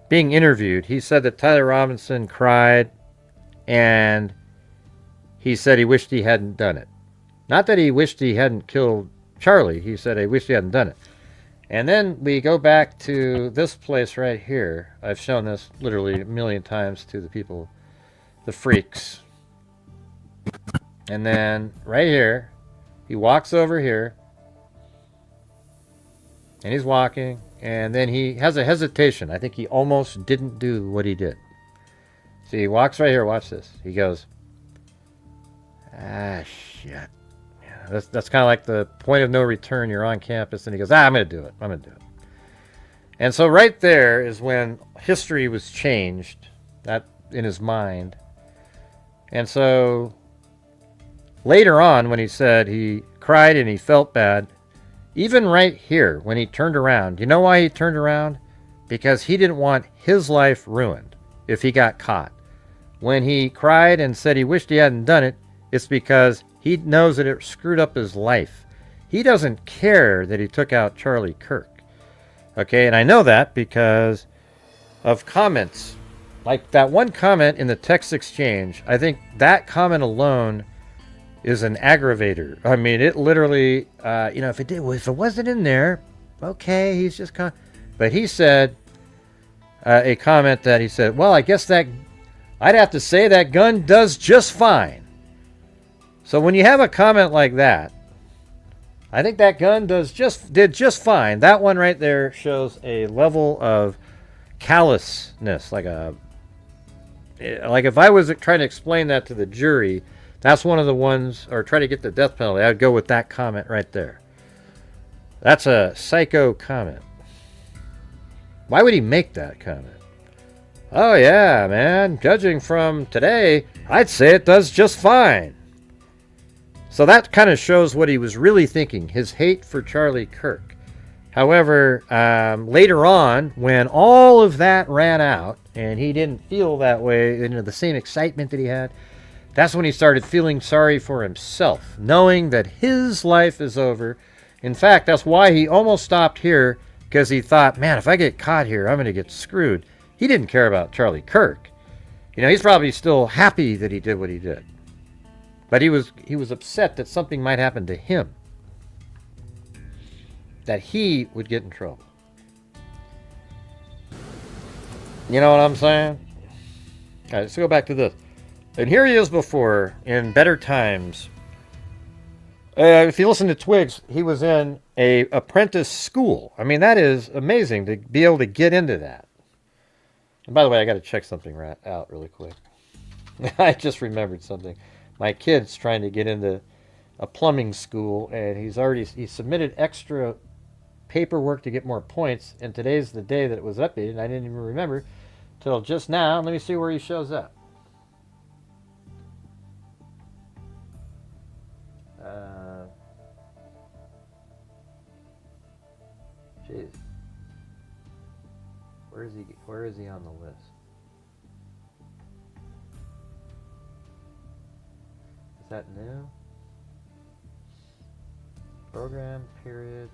being interviewed, he said that Tyler Robinson cried, and he said he wished he hadn't done it. Not that he wished he hadn't killed Charlie. He said he wished he hadn't done it. And then we go back to this place right here. I've shown this literally a million times to the people, the freaks. And then right here, he walks over here. And he's walking. And then he has a hesitation. I think he almost didn't do what he did. See, he walks right here. Watch this. He goes, ah, shit. That's kind of like the point of no return. You're on campus, and he goes, I'm going to do it. I'm going to do it. And so right there is when history was changed, that in his mind. And so later on, when he said he cried and he felt bad, even right here, when he turned around, you know why he turned around? Because he didn't want his life ruined if he got caught. When he cried and said he wished he hadn't done it, it's because he knows that it screwed up his life. He doesn't care that he took out Charlie Kirk. Okay, and I know that because of comments. Like that one comment in the text exchange, I think that comment alone is an aggravator. I mean, it literally, if it wasn't in there, okay, he's just but he said a comment that he said, well, I guess that I'd have to say that gun does just fine. So when you have a comment like that, I think that gun did just fine. That one right there shows a level of callousness, like if I was trying to explain that to the jury, that's one of the ones, or try to get the death penalty, I'd go with that comment right there. That's a psycho comment. Why would he make that comment? Oh yeah, man, judging from today, I'd say it does just fine. So that kind of shows what he was really thinking, his hate for Charlie Kirk. However, later on, when all of that ran out, and he didn't feel that way, the same excitement that he had, that's when he started feeling sorry for himself, knowing that his life is over. In fact, that's why he almost stopped here, because he thought, man, if I get caught here, I'm going to get screwed. He didn't care about Charlie Kirk. He's probably still happy that he did what he did. But he was upset that something might happen to him. That he would get in trouble. You know what I'm saying? All right, let's go back to this. And here he is before, in better times. If you listen to Twiggs, he was in a apprentice school. I mean, that is amazing to be able to get into that. And by the way, I got to check something out really quick. I just remembered something. My kid's trying to get into a plumbing school, and he submitted extra paperwork to get more points, and today's the day that it was updated. I didn't even remember till just now. Let me see where he shows up. Jeez. Where is he on the list? Is that new? Program, period.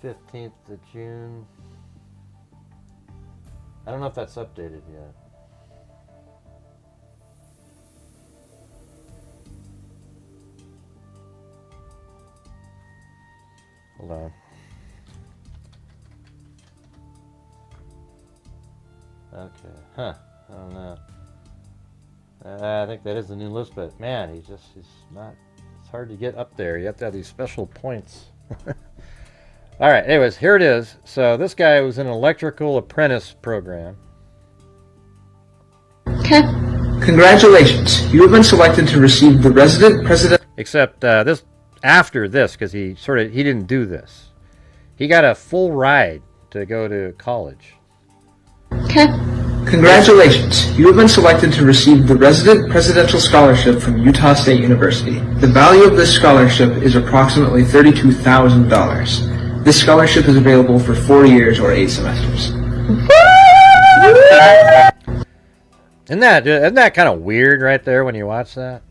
15th of June. I don't know if that's updated yet. Hold on. Okay. Huh. I don't know. I think that is the new list, but man, he's not. It's hard to get up there. You have to have these special points. All right. Anyways, here it is. So this guy was in an electrical apprentice program. Okay. Congratulations. You have been selected to receive the resident president. Except this after this, because he didn't do this. He got a full ride to go to college. Okay. Congratulations. You have been selected to receive the Resident Presidential Scholarship from Utah State University. The value of this scholarship is approximately $32,000. This scholarship is available for 4 years or 8 semesters. Isn't that kind of weird right there when you watch that?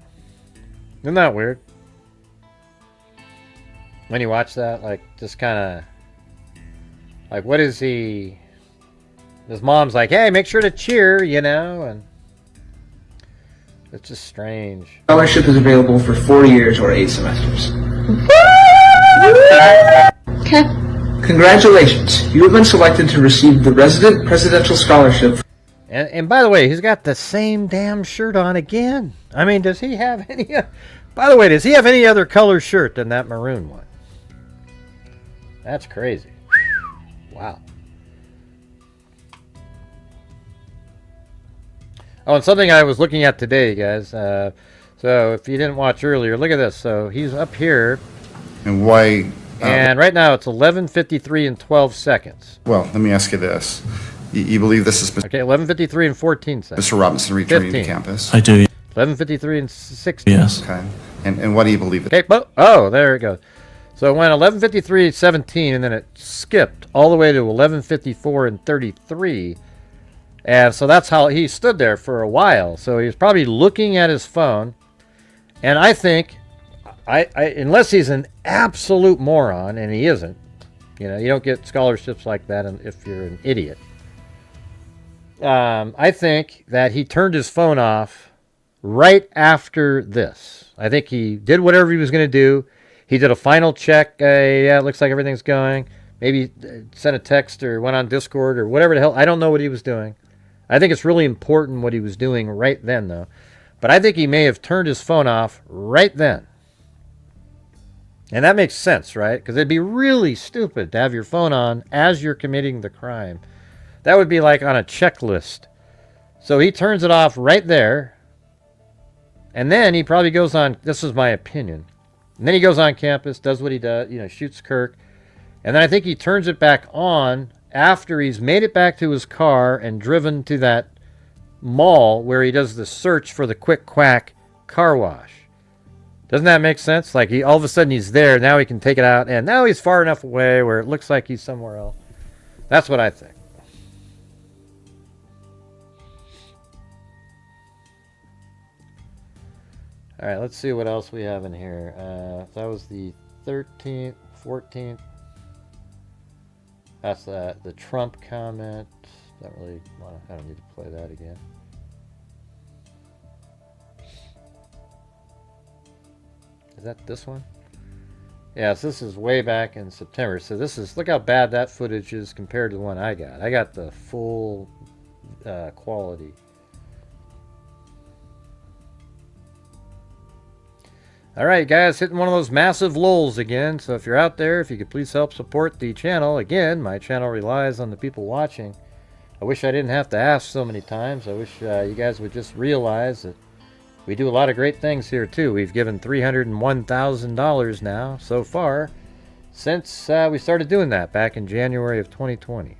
Isn't that weird? When you watch that, like, just kind of, like, what is he? His mom's like, hey, make sure to cheer, you know, and it's just strange. Scholarship is available for 4 years or 8 semesters. Okay. Congratulations. You have been selected to receive the Resident Presidential Scholarship. And by the way, he's got the same damn shirt on again. I mean, does he have any... By the way, does he have any other color shirt than that maroon one? That's crazy. Wow. Oh, and something I was looking at today, guys. So if you didn't watch earlier, look at this. So he's up here. And why... and right now it's 11:53 and 12 seconds. Well, let me ask you this. You believe this is... Okay, 11:53 and 14 seconds. Mr. Robinson returning to campus? I do. 11:53 and 16. Yes. Okay. And what do you believe? Okay, oh, there it goes. So it went 11:53:17, and then it skipped all the way to 11:54 and 33. And so that's how he stood there for a while. So he was probably looking at his phone. And I think, unless he's an absolute moron, and he isn't, you know, you don't get scholarships like that if you're an idiot. I think that he turned his phone off right after this. I think he did whatever he was going to do. He did a final check. Yeah, it looks like everything's going. Maybe sent a text or went on Discord or whatever the hell. I don't know what he was doing. I think it's really important what he was doing right then, though. But I think he may have turned his phone off right then. And that makes sense, right? Because it'd be really stupid to have your phone on as you're committing the crime. That would be like on a checklist. So he turns it off right there. And then he probably goes on, this is my opinion. And then he goes on campus, does what he does, you know, shoots Kirk. And then I think he turns it back on after he's made it back to his car and driven to that mall where he does the search for the Quick Quack car wash. Doesn't that make sense? Like, all of a sudden he's there, now he can take it out, and now he's far enough away where it looks like he's somewhere else. That's what I think. All right, let's see what else we have in here. That was the 13th, 14th. That's the Trump comment. I don't need to play that again. Is that this one? Yes, this is way back in September. So this is, look how bad that footage is compared to the one I got. I got the full quality. All right, guys, hitting one of those massive lulls again. So if you're out there, if you could please help support the channel. Again, my channel relies on the people watching. I wish I didn't have to ask so many times. I wish you guys would just realize that we do a lot of great things here, too. We've given $301,000 now so far since we started doing that back in January of 2020.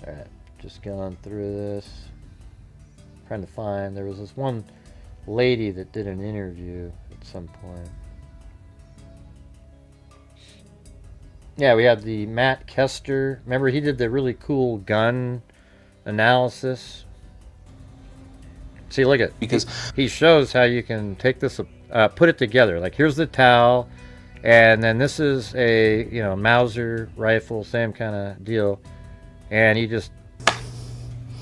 Alright, just going through this. Trying to find, there was this one lady that did an interview at some point. Yeah, we had the Matt Kester. Remember, he did the really cool gun analysis. See, look at because he shows how you can take this, put it together. Like here's the towel, and then this is a Mauser rifle, same kind of deal, and you just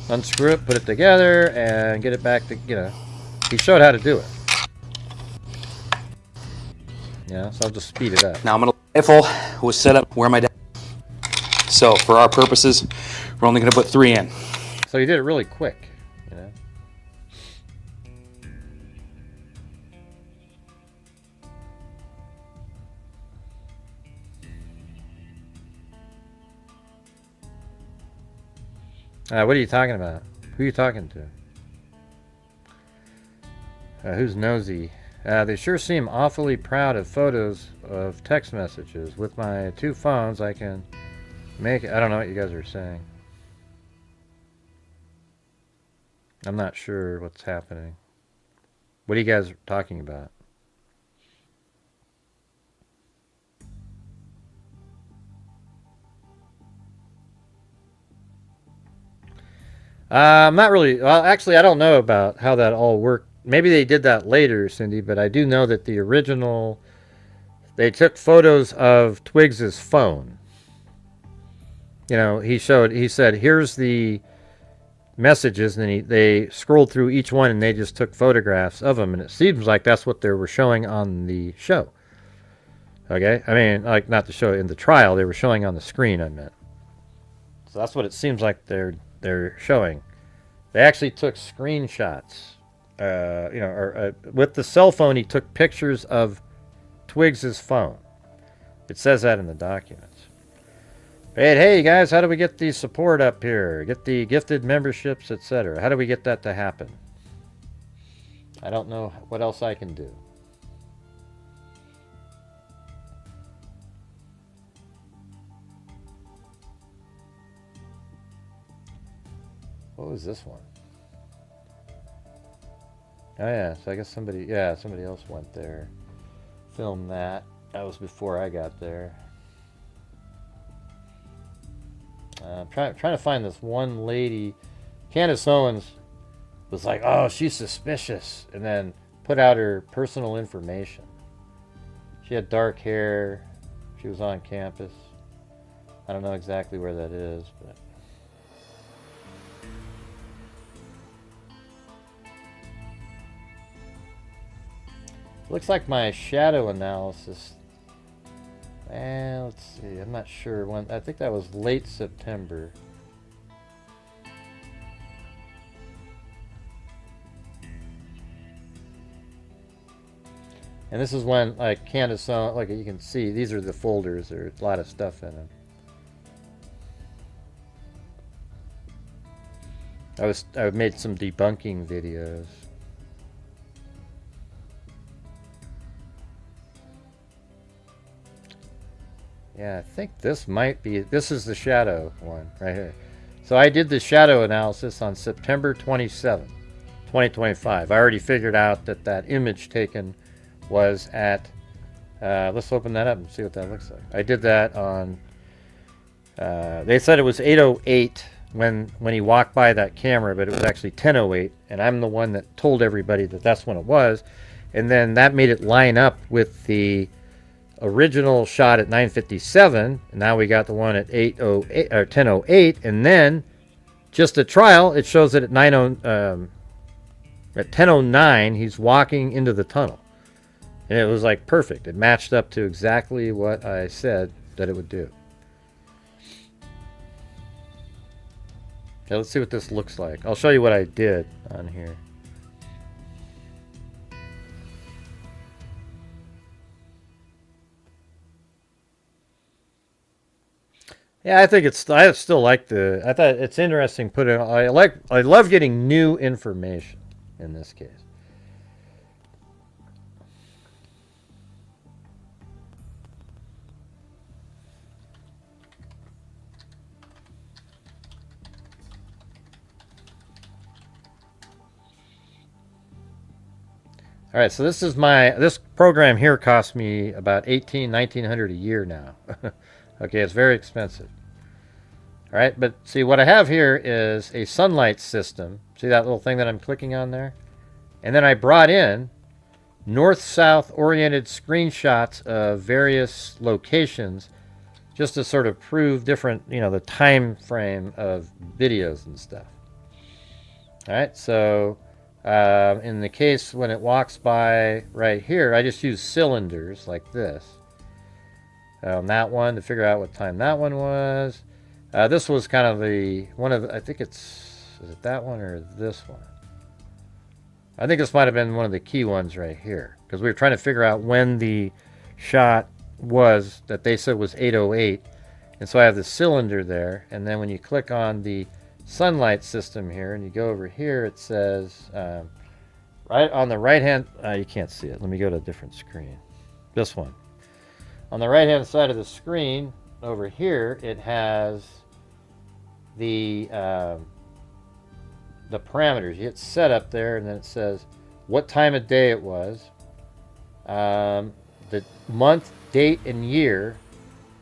unscrew it, put it together, and get it back to He showed how to do it. Yeah, so I'll just speed it up. Now I'm gonna rifle was set up where my dad. So for our purposes, we're only gonna put 3 in. So he did it really quick, What are you talking about? Who are you talking to? Who's nosy? They sure seem awfully proud of photos of text messages. With my 2 phones, I can make it. I don't know what you guys are saying. I'm not sure what's happening. What are you guys talking about? I'm not really. Well, actually, I don't know about how that all worked. Maybe they did that later, Cindy, but I do know that the original, they took photos of Twiggs's phone. He said, here's the messages, and then they scrolled through each one, and they just took photographs of them, and it seems like that's what they were showing on the show. Okay? I mean, like, not the show, in the trial, they were showing on the screen, I meant. So that's what it seems like they're showing. They actually took screenshots. With the cell phone, he took pictures of Twiggs's phone. It says that in the documents. But hey, you guys, how do we get the support up here? Get the gifted memberships, etc. How do we get that to happen? I don't know what else I can do. What was this one? Oh yeah, so I guess somebody else went there, filmed that. That was before I got there. Trying to find this one lady. Candace Owens was like, oh, she's suspicious, and then put out her personal information. She had dark hair. She was on campus. I don't know exactly where that is, but looks like my shadow analysis. Let's see. I'm not sure when. I think that was late September. And this is when, like, Candace, like you can see, these are the folders. There's a lot of stuff in them. I made some debunking videos. Yeah, I think this might be, this is the shadow one right here. So I did the shadow analysis on September 27, 2025. I already figured out that that image taken was at, let's open that up and see what that looks like. I did that on, they said it was 8:08 when he walked by that camera, but it was actually 10:08, and I'm the one that told everybody that that's when it was. And then that made it line up with the original shot at 9:57, and now we got the one at 8:08 or 10:08, and then just a trial, it shows that at 10:09 he's walking into the tunnel, and it was like perfect. It matched up to exactly what I said that it would do. Okay, let's see what this looks like. I'll show you what I did on here. Yeah, I think it's. I still like the. I thought it's interesting. I love getting new information in this case. All right, so this is this program here cost me about $1,900 a year now. Okay, it's very expensive. All right, but see what I have here is a sunlight system. See that little thing that I'm clicking on there? And then I brought in north-south oriented screenshots of various locations just to sort of prove different, the time frame of videos and stuff. All right, so in the case when it walks by right here, I just use cylinders like this. On that one to figure out what time that one was. This was kind of I think is it that one or this one? I think this might have been one of the key ones right here, because we were trying to figure out when the shot was that they said was 8:08, and so I have the cylinder there, and then when you click on the sunlight system here and you go over here, it says right on the right hand, you can't see it, let me go to a different screen, this one. On the right hand side of the screen over here, it has the parameters. You hit setup there, and then it says what time of day it was, the month, date, and year,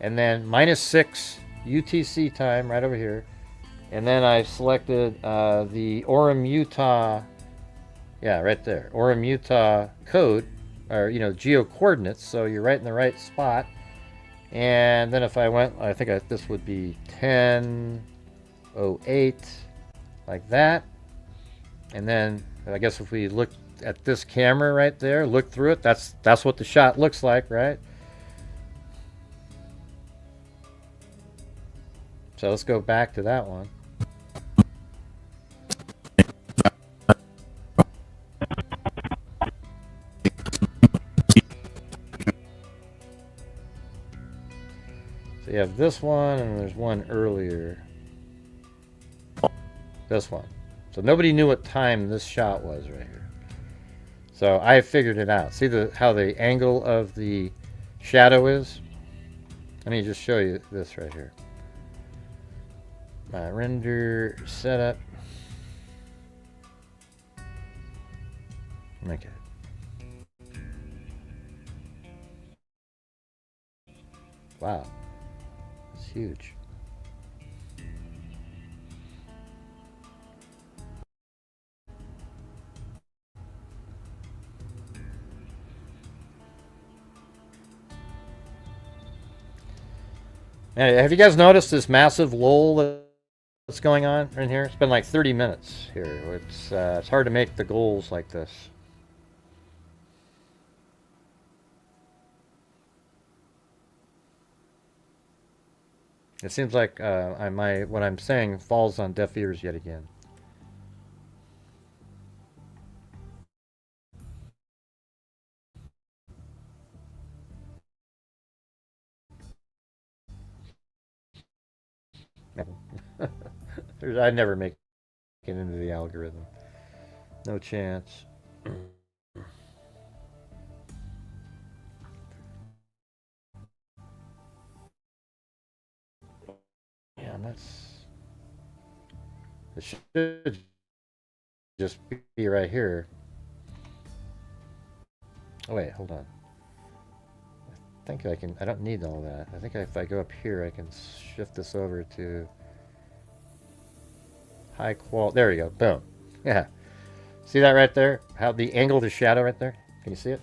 and then -6 UTC time right over here. And then I selected the Orem, Utah, right there, Orem, Utah code, or geo coordinates, so you're right in the right spot. And then if I went, I think this would be 10:08, like that. And then I guess if we look at this camera right there, look through it, that's what the shot looks like, right? So let's go back to that one. So you have this one, and there's one earlier. This one. So nobody knew what time this shot was right here. So I figured it out. See how the angle of the shadow is? Let me just show you this right here. My render setup. Okay. Wow. It's huge. Have you guys noticed this massive lull that's going on in here? It's been like 30 minutes here. It's hard to make the goals like this. It seems like what I'm saying falls on deaf ears yet again. I'd never make it into the algorithm. No chance. Yeah, and it should just be right here. Oh wait, hold on. I think I don't need all that. I think if I go up here, I can shift this over to high quality. There we go. Boom. Yeah. See that right there? How the angle of the shadow right there? Can you see it?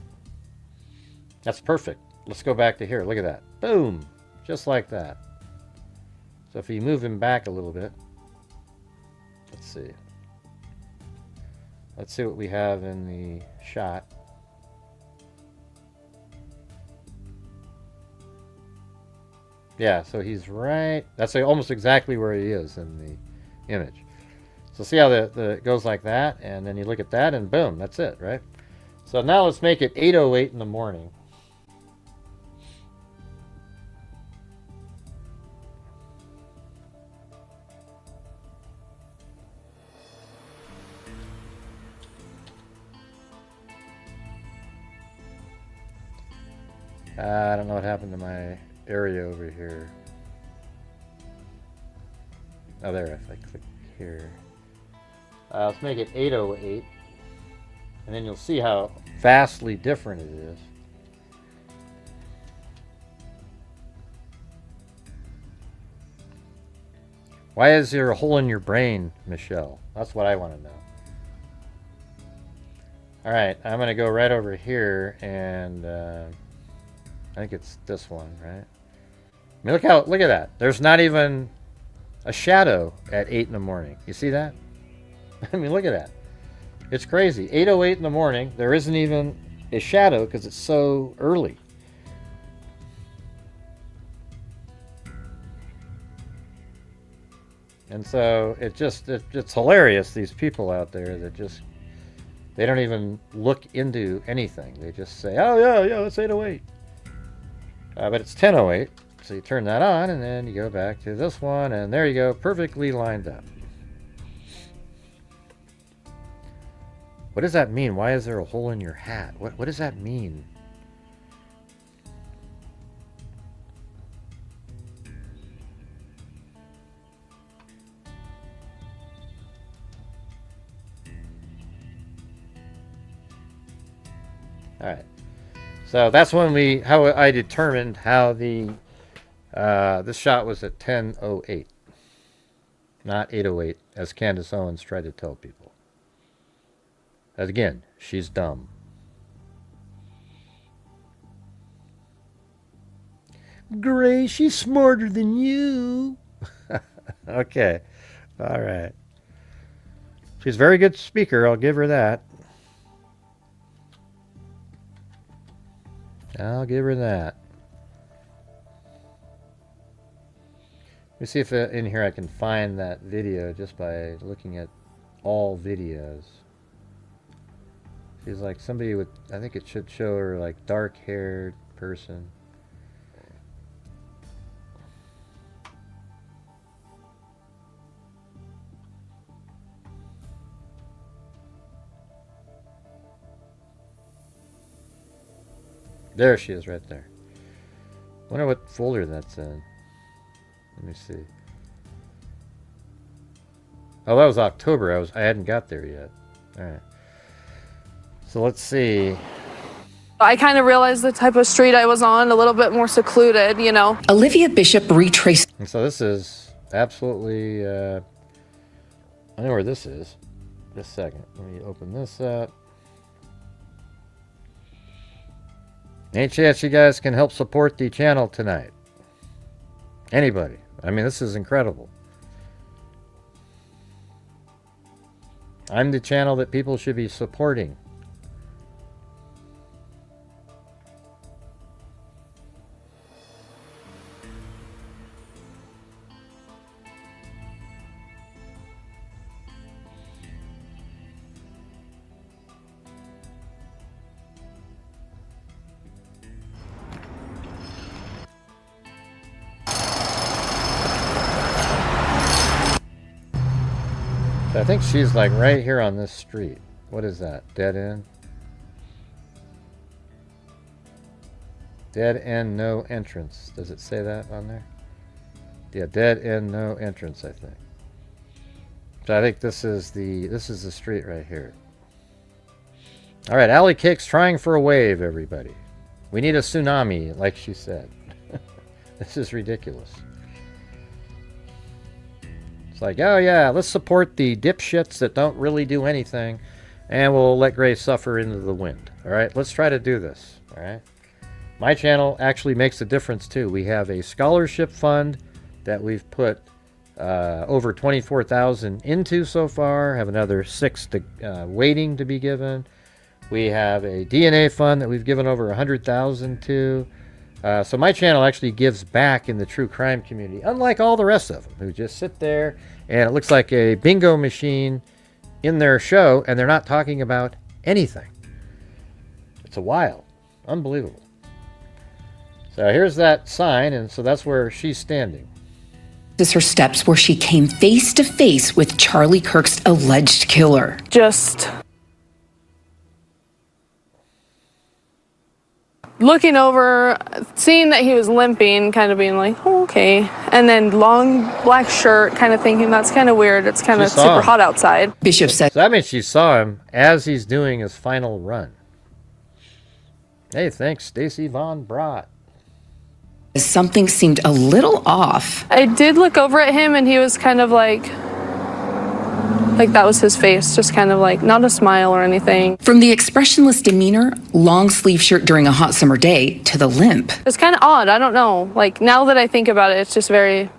That's perfect. Let's go back to here. Look at that. Boom. Just like that. So if you move him back a little bit, let's see. Let's see what we have in the shot. Yeah, so he's right. That's almost exactly where he is in the image. So see how it goes like that, and then you look at that, and boom, that's it, right? So now let's make it 8:08 in the morning. I don't know what happened to my area over here. Oh, there, if I click here. Let's make it 8:08, and then you'll see how vastly different it is. Why is there a hole in your brain, Michelle? That's what I want to know. All right, I'm going to go right over here, and I think it's this one, right? I mean, look at that. There's not even a shadow at 8 in the morning. You see that? I mean, look at that. It's crazy. 8:08 in the morning. There isn't even a shadow because it's so early. And so it's hilarious, these people out there that just, they don't even look into anything. They just say, oh yeah, it's 8:08. But it's 10:08. So you turn that on, and then you go back to this one, and there you go, perfectly lined up. What does that mean? Why is there a hole in your hat? What does that mean? All right. So that's when how I determined how the this shot was at 10:08, not 8:08, as Candace Owens tried to tell people. Again, she's dumb. Gray, she's smarter than you. Okay. All right. She's a very good speaker, I'll give her that. I'll give her that. Let me see if in here I can find that video just by looking at all videos. She's like somebody with, I think it should show her like dark-haired person. There she is right there. Wonder what folder that's in. Let me see. Oh, that was October. I hadn't got there yet. All right. So let's see. I kind of realized the type of street I was on, a little bit more secluded, you know. Olivia Bishop retraced. And so this is absolutely, I know where this is. Just a second. Let me open this up. Any chance you guys can help support the channel tonight? Anybody? I mean, this is incredible. I'm the channel that people should be supporting. I think she's like right here on this street. What is that? Dead end? Dead end, no entrance. Does it say that on there? Yeah, dead end, no entrance, I think. So I think this is the street right here. All right, Alley Cake's trying for a wave, everybody. We need a tsunami, like she said. This is ridiculous. It's like, oh yeah, let's support the dipshits that don't really do anything, and we'll let Gray suffer into the wind. All right, let's try to do this. All right, my channel actually makes a difference too. We have a scholarship fund that we've put over 24,000 into so far. Have another 6 waiting to be given. We have a DNA fund that we've given over 100,000 to. So my channel actually gives back in the true crime community, unlike all the rest of them who just sit there and it looks like a bingo machine in their show and they're not talking about anything. It's a wild, unbelievable. So here's that sign, and so that's where she's standing. This is her steps where she came face to face with Charlie Kirk's alleged killer. Just looking over, seeing that he was limping, kind of being like, oh, okay. And then long black shirt, kind of thinking that's kind of weird. It's kind of super hot outside. Bishop said. So that means she saw him as he's doing his final run. Hey, thanks, Stacy Von Brott. Something seemed a little off. I did look over at him and he was kind of like Like that was his face, just kind of like not a smile or anything. From the expressionless demeanor, long sleeve shirt during a hot summer day, to the limp. It's kind of odd. I don't know. Like now that I think about it, it's just very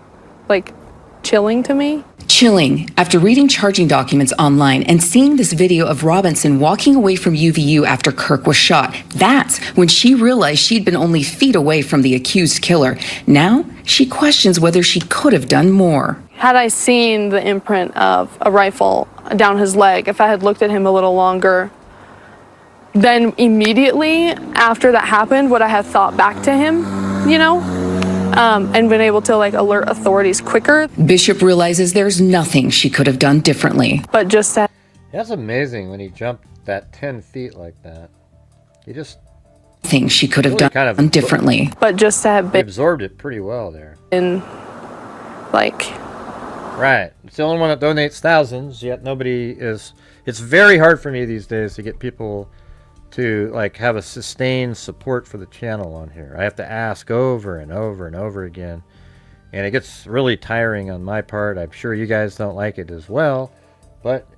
like chilling to me. Chilling after reading charging documents online and seeing this video of Robinson walking away from UVU after Kirk was shot. That's when she realized she'd been only feet away from the accused killer. Now she questions whether she could have done more. Had I seen the imprint of a rifle down his leg, if I had looked at him a little longer, then immediately after that happened, would I have thought back to him, you know? And been able to like alert authorities quicker. Bishop realizes there's nothing she could have done differently. But just that. That's amazing when he jumped that 10 feet like that. He just. Things she could have really done kind of differently. But just to have been. Absorbed it pretty well there. In like. Right. It's the only one that donates thousands, yet nobody is. It's very hard for me these days to get people to like have a sustained support for the channel on here. I have to ask over and over and over again, and it gets really tiring on my part. I'm sure you guys don't like it as well, but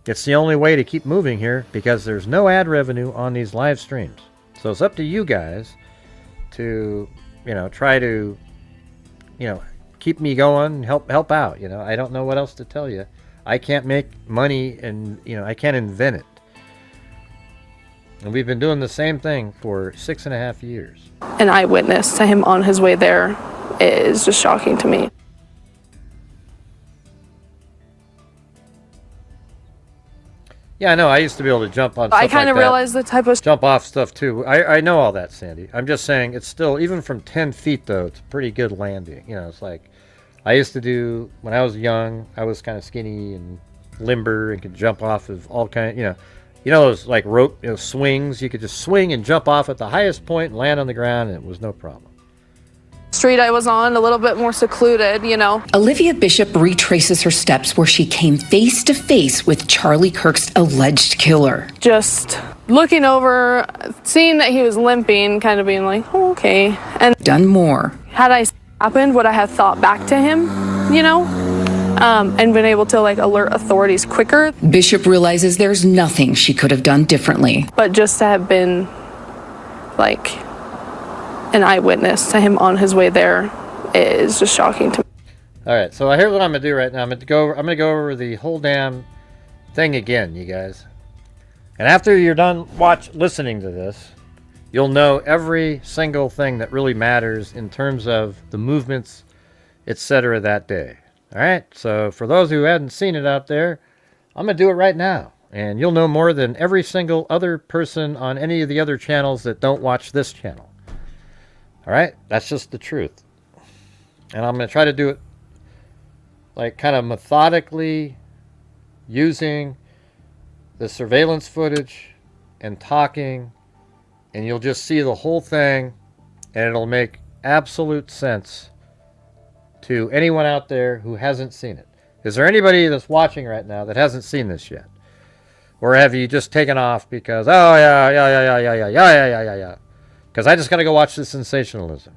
it's the only way to keep moving here because there's no ad revenue on these live streams. So it's up to you guys to, you know, try to, you know, keep me going, help out. You know, I don't know what else to tell you. I can't make money, and you know, I can't invent it. And we've been doing the same thing for 6.5 years. An eyewitness to him on his way there is just shocking to me. Yeah, I know. I used to be able to jump on stuff I kind of like realized the type of jump off stuff too. I know all that, Sandy. I'm just saying it's still, even from 10 feet though, it's a pretty good landing. You know, it's like I used to do when I was young. I was kind of skinny and limber and could jump off of all kind. You know those like rope swings. You could just swing and jump off at the highest point and land on the ground, and it was no problem. Street I was on, a little bit more secluded, you know. Olivia Bishop retraces her steps where she came face to face with Charlie Kirk's alleged killer. Just looking over, seeing that he was limping, kind of being like, oh, okay. And done more. Had I happened, would I have thought back to him, you know? And been able to like alert authorities quicker. Bishop realizes there's nothing she could have done differently. But just to have been like an eyewitness to him on his way there is just shocking to me. All right, so here's what I'm gonna do right now. I'm gonna go over the whole damn thing again, you guys. And after you're done listening to this, you'll know every single thing that really matters in terms of the movements, etc. that day. All right, so for those who hadn't seen it out there, I'm going to do it right now. And you'll know more than every single other person on any of the other channels that don't watch this channel. All right, that's just the truth. And I'm going to try to do it like kind of methodically using the surveillance footage and talking. And you'll just see the whole thing, and it'll make absolute sense to anyone out there who hasn't seen it. Is there anybody that's watching right now that hasn't seen this yet? Or have you just taken off because, oh, yeah. Because I just got to go watch the sensationalism.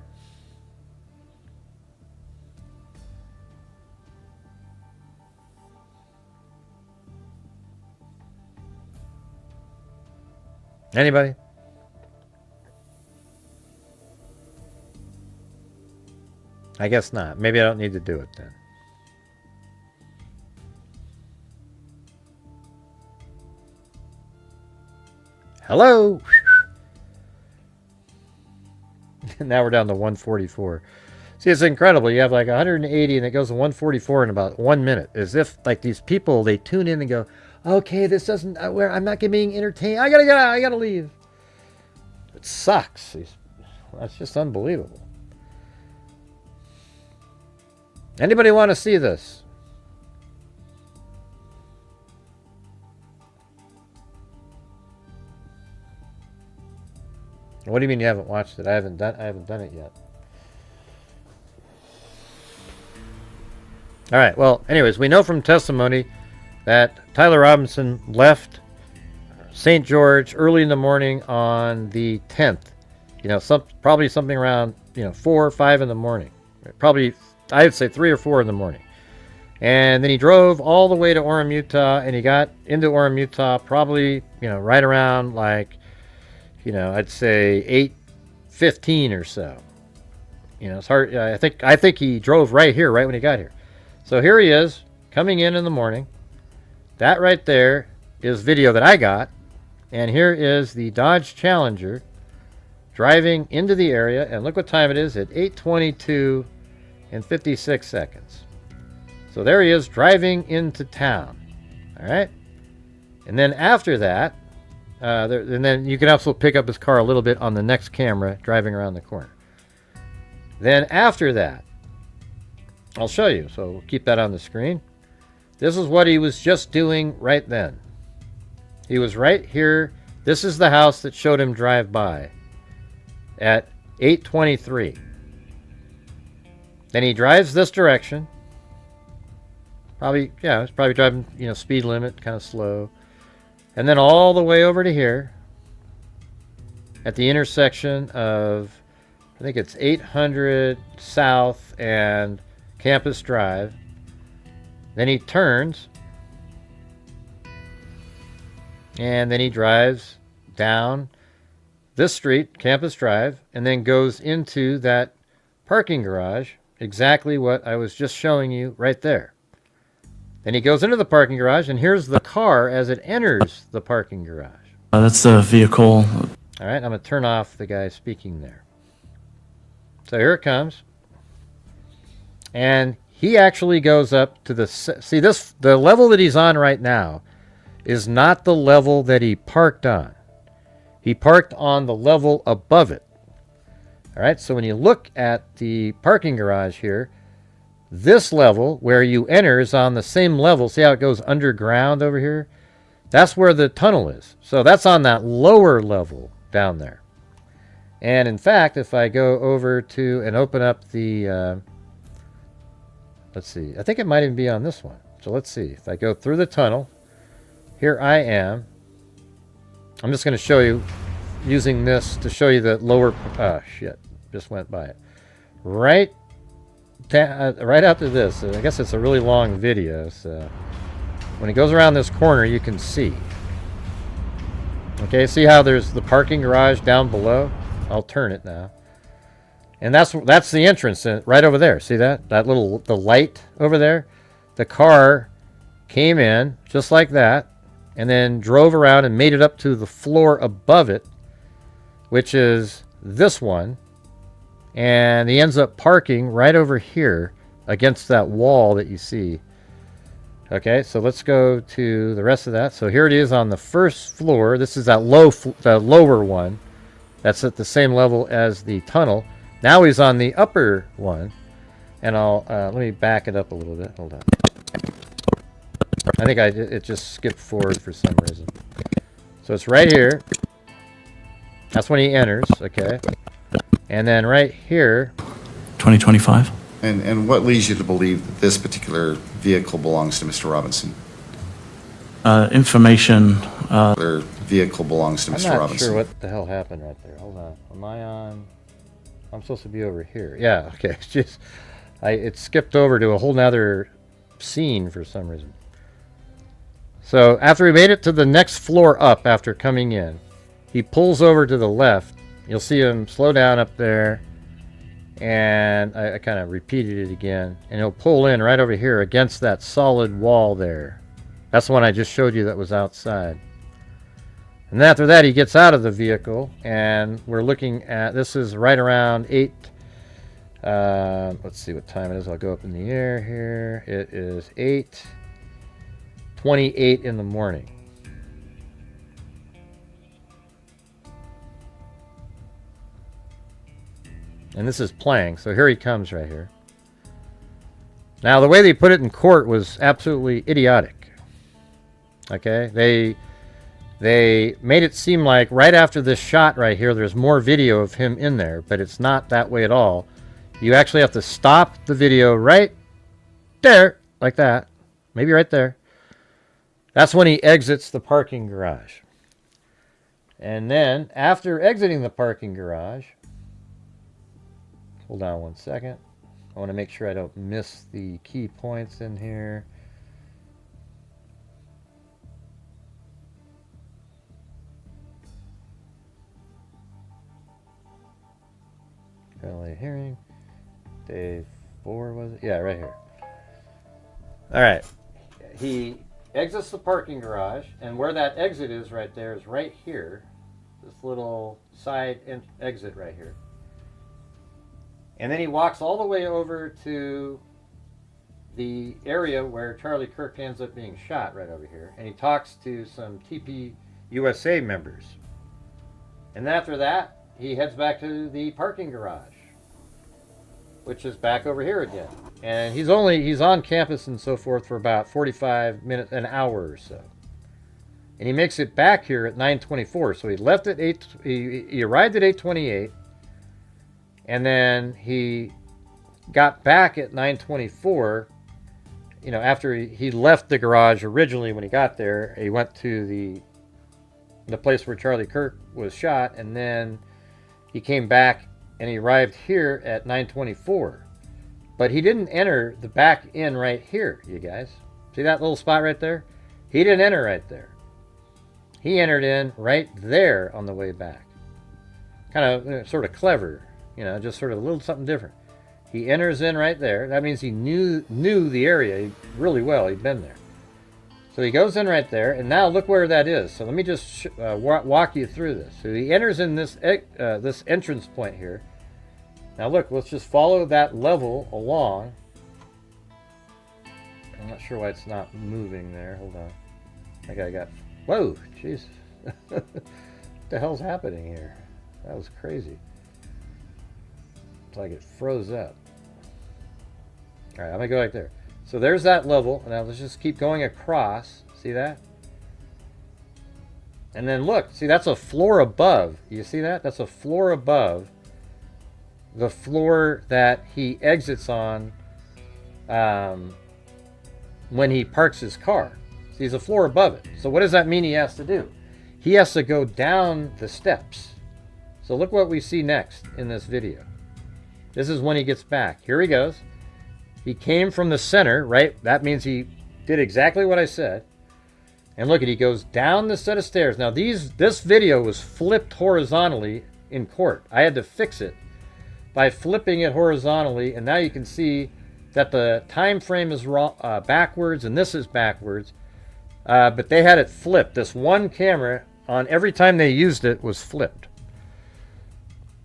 Anybody? I guess not. Maybe I don't need to do it then. Hello? Now we're down to 144. See, it's incredible. You have like 180 and it goes to 144 in about 1 minute. As if like these people, they tune in and go, okay, this doesn't, I'm not being entertained. I gotta get out. I gotta leave. It sucks. That's just unbelievable. Anybody want to see this? What do you mean you haven't watched it? I haven't done it yet. All right. Well, anyways, we know from testimony that Tyler Robinson left St. George early in the morning on the 10th. You know, probably something around 4 or 5 in the morning. Probably, I would say 3 or 4 in the morning. And then he drove all the way to Orem, Utah, and he got into Orem, Utah probably, right around like, I'd say 8:15 or so. It's hard. I think he drove right here, right when he got here. So here he is coming in the morning. That right there is video that I got. And here is the Dodge Challenger driving into the area. And look what time it is at 8:22 and 56 seconds. So there he is driving into town. All right. And then after that, and then you can also pick up his car a little bit on the next camera driving around the corner. Then after that, I'll show you. So we'll keep that on the screen. This is what he was just doing right then. He was right here. This is the house that showed him drive by at 8:23. Then he drives this direction. He's probably driving, speed limit, kind of slow. And then all the way over to here at the intersection of, I think it's 800 South and Campus Drive. Then he turns and then he drives down this street, Campus Drive, and then goes into that parking garage, exactly what I was just showing you right there. Then he goes into the parking garage, and here's the car as it enters the parking garage. That's the vehicle. All right, I'm going to turn off the guy speaking there. So here it comes. And he actually goes up to the level that he's on right now is not the level that he parked on. He parked on the level above it. All right, so when you look at the parking garage here, this level where you enter is on the same level. See how it goes underground over here? That's where the tunnel is. So that's on that lower level down there. And in fact, if I go over to and open up the, let's see, I think it might even be on this one. So let's see. If I go through the tunnel, here I am. I'm just going to show you using this to show you the lower, shit, just went by it. Right after this, I guess it's a really long video, so when he goes around this corner, you can see. Okay, see how there's the parking garage down below? I'll turn it now. And that's the entrance right over there. See that? The light over there? The car came in just like that and then drove around and made it up to the floor above it, which is this one. And he ends up parking right over here against that wall that you see. Okay, so let's go to the rest of that. So here it is on the first floor. This is that the lower one. That's at the same level as the tunnel. Now he's on the upper one. And I'll let me back it up a little bit. Hold on. I think it just skipped forward for some reason. So it's right here. That's when he enters. Okay. And then right here, 2025. And what leads you to believe that this particular vehicle belongs to Mr. Robinson? Information. Their vehicle belongs to Mr. Robinson. I'm not sure what the hell happened right there. Hold on. Am I on? I'm supposed to be over here. Yeah. Okay. It's just it skipped over to a whole nother scene for some reason. So after he made it to the next floor up after coming in, he pulls over to the left. You'll see him slow down up there, and I kind of repeated it again, and he'll pull in right over here against that solid wall there. That's the one I just showed you that was outside. And after that, he gets out of the vehicle, and we're looking at, this is right around 8, let's see what time it is. I'll go up in the air here. It is 8:28 in the morning. And this is playing, so here he comes right here. Now, the way they put it in court was absolutely idiotic. Okay? They made it seem like right after this shot right here, there's more video of him in there, but it's not that way at all. You actually have to stop the video right there, like that. Maybe right there. That's when he exits the parking garage. And then, after exiting the parking garage, hold on one second. I want to make sure I don't miss the key points in here. Early hearing. Day 4 was it? Yeah, right here. All right. He exits the parking garage, and where that exit is right there is right here. This little side exit right here. And then he walks all the way over to the area where Charlie Kirk ends up being shot right over here. And he talks to some TP USA members. And after that, he heads back to the parking garage, which is back over here again. And he's on campus and so forth for about 45 minutes, an hour or so. And he makes it back here at 9:24. So he left at 8, he arrived at 8:28. And then he got back at 9:24. You know, after he left the garage originally when he got there, he went to the place where Charlie Kirk was shot, and then he came back and he arrived here at 9:24. But he didn't enter the back in right here, you guys. See that little spot right there? He didn't enter right there. He entered in right there on the way back. Kind of sort of clever, you know, just sort of a little something different. He enters in right there. That means he knew the area really well. He'd been there. So he goes in right there, and now look where that is. So let me just walk you through this. So he enters in this this entrance point here. Now look, let's just follow that level along. I'm not sure why it's not moving there. Hold on. I got. Whoa, jeez. What the hell's happening here? That was crazy. It's like it froze up. All right, I'm gonna go right there. So there's that level. Now let's just keep going across. See that? And then look, see that's a floor above. You see that? That's a floor above the floor that he exits on when he parks his car. See, he's a floor above it. So what does that mean he has to do? He has to go down the steps. So look what we see next in this video. This is when he gets back. Here he goes. He came from the center, right? That means he did exactly what I said. And look, he goes down the set of stairs. Now this video was flipped horizontally in court. I had to fix it by flipping it horizontally, and now you can see that the time frame is backwards and this is backwards. But they had it flipped. This one camera, on every time they used it, was flipped.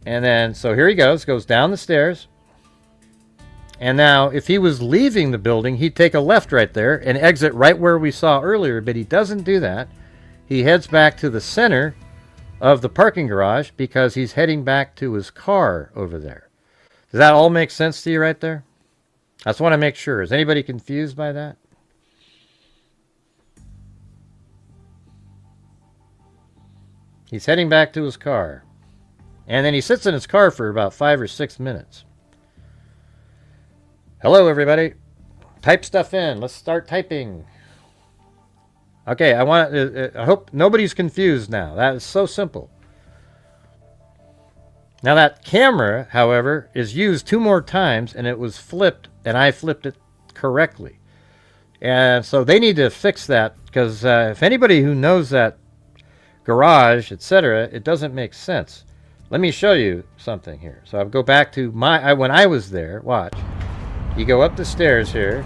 And then, so here he goes down the stairs. And now, if he was leaving the building, he'd take a left right there and exit right where we saw earlier, but he doesn't do that. He heads back to the center of the parking garage because he's heading back to his car over there. Does that all make sense to you right there? I just want to make sure. Is anybody confused by that? He's heading back to his car. And then he sits in his car for about 5 or 6 minutes. Hello, everybody. Type stuff in. Let's start typing. Okay, I hope nobody's confused now. That is so simple. Now that camera, however, is used 2 more times, and it was flipped, and I flipped it correctly. And so they need to fix that, because if anybody who knows that garage, etc., it doesn't make sense. Let me show you something here. So I'll go back to when I was there. Watch. You go up the stairs here.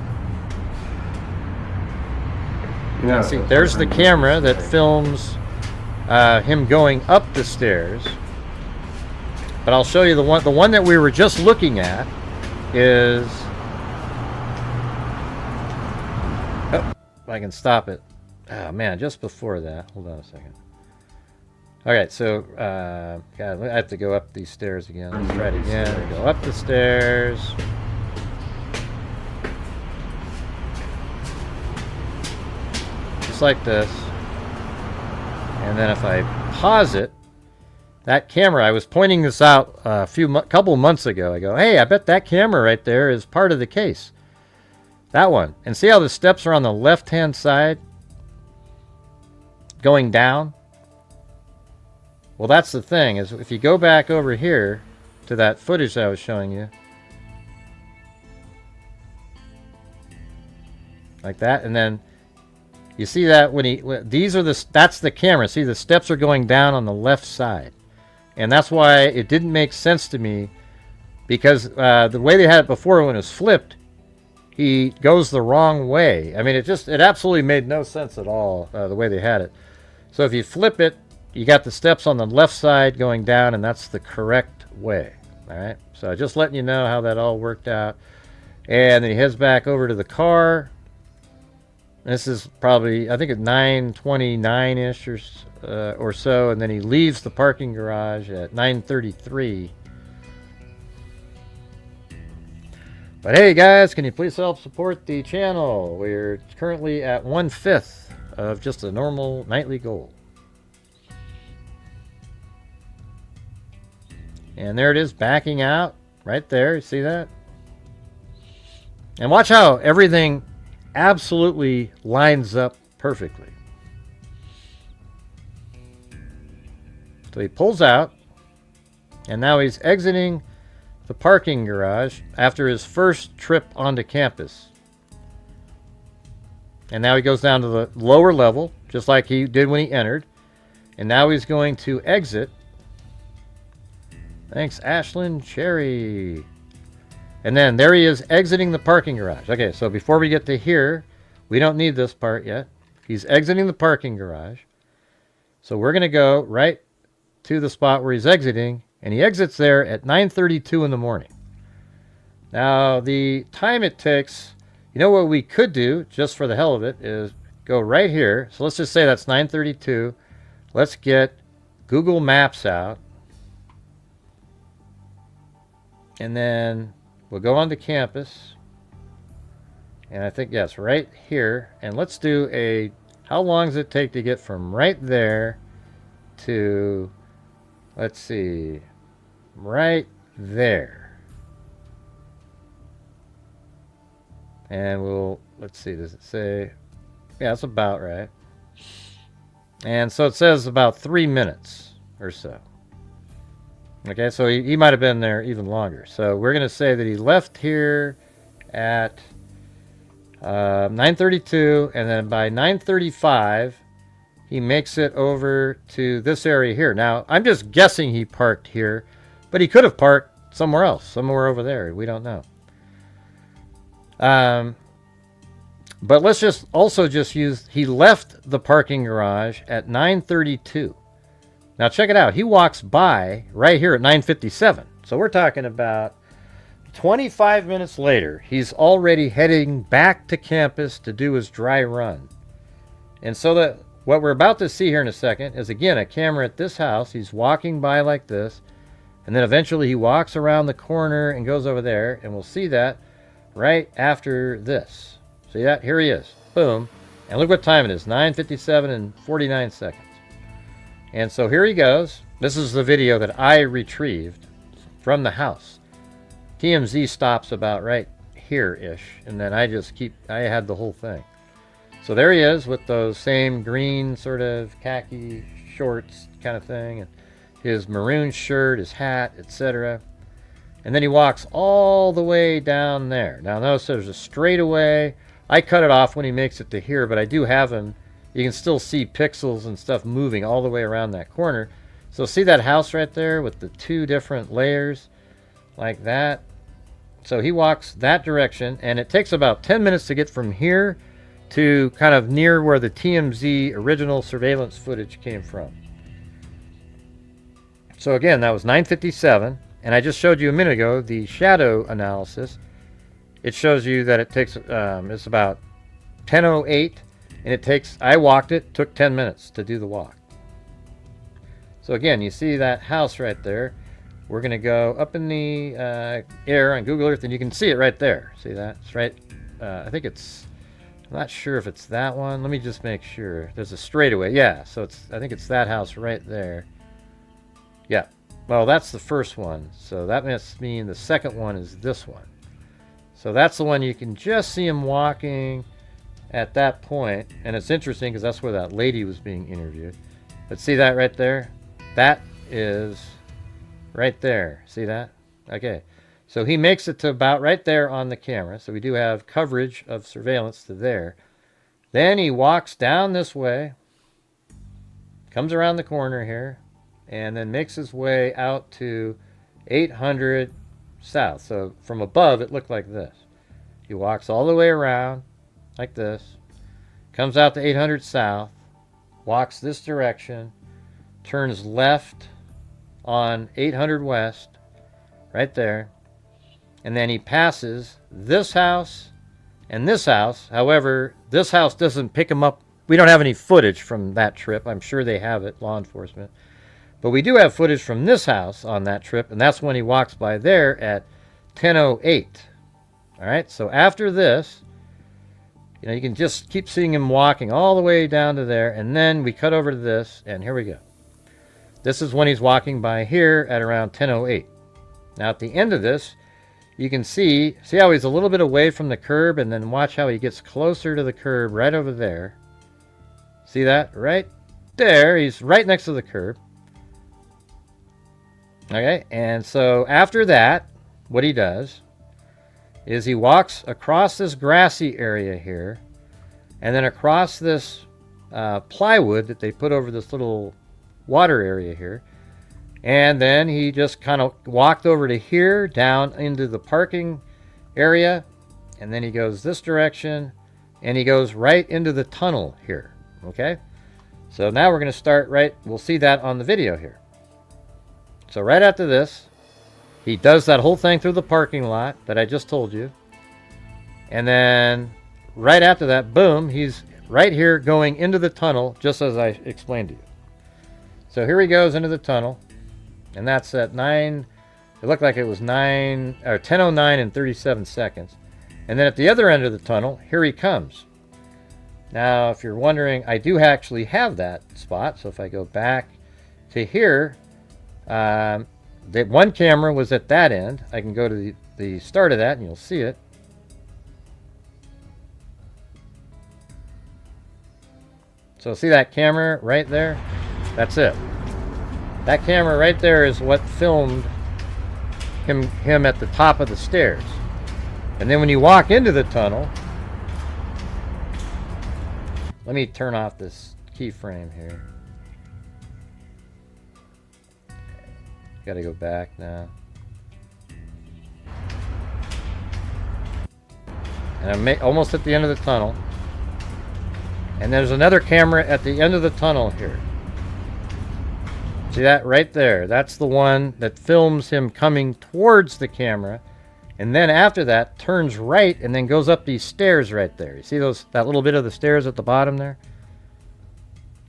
Yeah. See, there's the camera that films him going up the stairs. But I'll show you the one that we were just looking at is. Oh, I can stop it. Oh man, just before that. Hold on a second. Alright, so God, I have to go up these stairs again. Let's try it again. Go up the stairs. Just like this. And then if I pause it, that camera, I was pointing this out a couple months ago. I go, hey, I bet that camera right there is part of the case. That one. And see how the steps are on the left-hand side going down? Well, that's the thing, is if you go back over here to that footage I was showing you, like that, and then you see that that's the camera. See, the steps are going down on the left side, and that's why it didn't make sense to me, because the way they had it before when it was flipped, he goes the wrong way. I mean, it absolutely made no sense at all, the way they had it. So if you flip it, you got the steps on the left side going down, and that's the correct way. All right, so just letting you know how that all worked out. And then he heads back over to the car. This is probably, I think, at 9:29-ish or so, and then he leaves the parking garage at 9:33. But hey guys, can you please help support the channel? We're currently at 1/5 of just a normal nightly goal. And there it is, backing out right there. You see that? And watch how everything absolutely lines up perfectly. So he pulls out, and now he's exiting the parking garage after his first trip onto campus. And now he goes down to the lower level, just like he did when he entered. And now he's going to exit. Thanks, Ashlyn Cherry. And then there he is exiting the parking garage. Okay, so before we get to here, we don't need this part yet. He's exiting the parking garage. So we're going to go right to the spot where he's exiting, and he exits there at 9:32 in the morning. Now, the time it takes, you know what we could do, just for the hell of it, is go right here. So let's just say that's 9:32. Let's get Google Maps out. And then we'll go on to campus. And I think, yes, right here. And let's do how long does it take to get from right there to, let's see, right there. And let's see, does it say, yeah, that's about right. And so it says about 3 minutes or so. Okay, so he might have been there even longer. So we're going to say that he left here at 9:32, and then by 9:35, he makes it over to this area here. Now, I'm just guessing he parked here, but he could have parked somewhere else, somewhere over there. We don't know. But let's just use, he left the parking garage at 9:32. Now check it out. He walks by right here at 9:57. So we're talking about 25 minutes later. He's already heading back to campus to do his dry run. And so what we're about to see here in a second is, again, a camera at this house. He's walking by like this. And then eventually he walks around the corner and goes over there. And we'll see that right after this. See that? Here he is. Boom. And look what time it is. 9:57 and 49 seconds. And so here he goes. This is the video that I retrieved from the house. TMZ stops about right here-ish. And then I had the whole thing. So there he is with those same green sort of khaki shorts kind of thing. And his maroon shirt, his hat, etc. And then he walks all the way down there. Now notice there's a straightaway. I cut it off when he makes it to here, but I do have him. You can still see pixels and stuff moving all the way around that corner. So see that house right there with the two different layers like that? So he walks that direction, and it takes about 10 minutes to get from here to kind of near where the TMZ original surveillance footage came from. So again, that was 9:57, and I just showed you a minute ago the shadow analysis. It shows you that it takes, it's about 10:08. And I walked it, took 10 minutes to do the walk. So again, you see that house right there. We're going to go up in the air on Google Earth, and you can see it right there. See that? It's right, I think it's, I'm not sure if it's that one. Let me just make sure. There's a straightaway. Yeah, so I think it's that house right there. Yeah. Well, that's the first one. So that must mean the second one is this one. So that's the one you can just see him walking at that point. And it's interesting because that's where that lady was being interviewed. But see that right there? That is right there. See that? Okay. So he makes it to about right there on the camera. So we do have coverage of surveillance to there. Then he walks down this way, comes around the corner here, and then makes his way out to 800 south. So from above, it looked like this. He walks all the way around like this, comes out to 800 south, walks this direction, turns left on 800 west, right there, and then he passes this house and this house. However, this house doesn't pick him up. We don't have any footage from that trip. I'm sure they have it, law enforcement. But we do have footage from this house on that trip, and that's when he walks by there at 10:08. All right, so after this, you know, you can just keep seeing him walking all the way down to there, and then we cut over to this, and here we go. This is when he's walking by here at around 10:08. Now at the end of this, you can see how he's a little bit away from the curb, and then watch how he gets closer to the curb right over there. See that? Right there. He's right next to the curb. Okay, and so after that, what he does is he walks across this grassy area here, and then across this plywood that they put over this little water area here. And then he just kind of walked over to here, down into the parking area, and then he goes this direction, and he goes right into the tunnel here. Okay, so now we're going to start right, we'll see that on the video here. So right after this, he does that whole thing through the parking lot that I just told you, and then right after that, boom, he's right here going into the tunnel, just as I explained to you. So here he goes into the tunnel, and that's at 9, it looked like it was 10:09 and 37 seconds. And then at the other end of the tunnel, here he comes. Now, if you're wondering, I do actually have that spot. So if I go back to here, the one camera was at that end. I can go to the start of that, and you'll see it. So see that camera right there? That's it. That camera right there is what filmed him at the top of the stairs. And then when you walk into the tunnel, let me turn off this keyframe here. Got to go back now. And I'm almost at the end of the tunnel. And there's another camera at the end of the tunnel here. See that right there? That's the one that films him coming towards the camera, and then after that turns right and then goes up these stairs right there. You see that little bit of the stairs at the bottom there?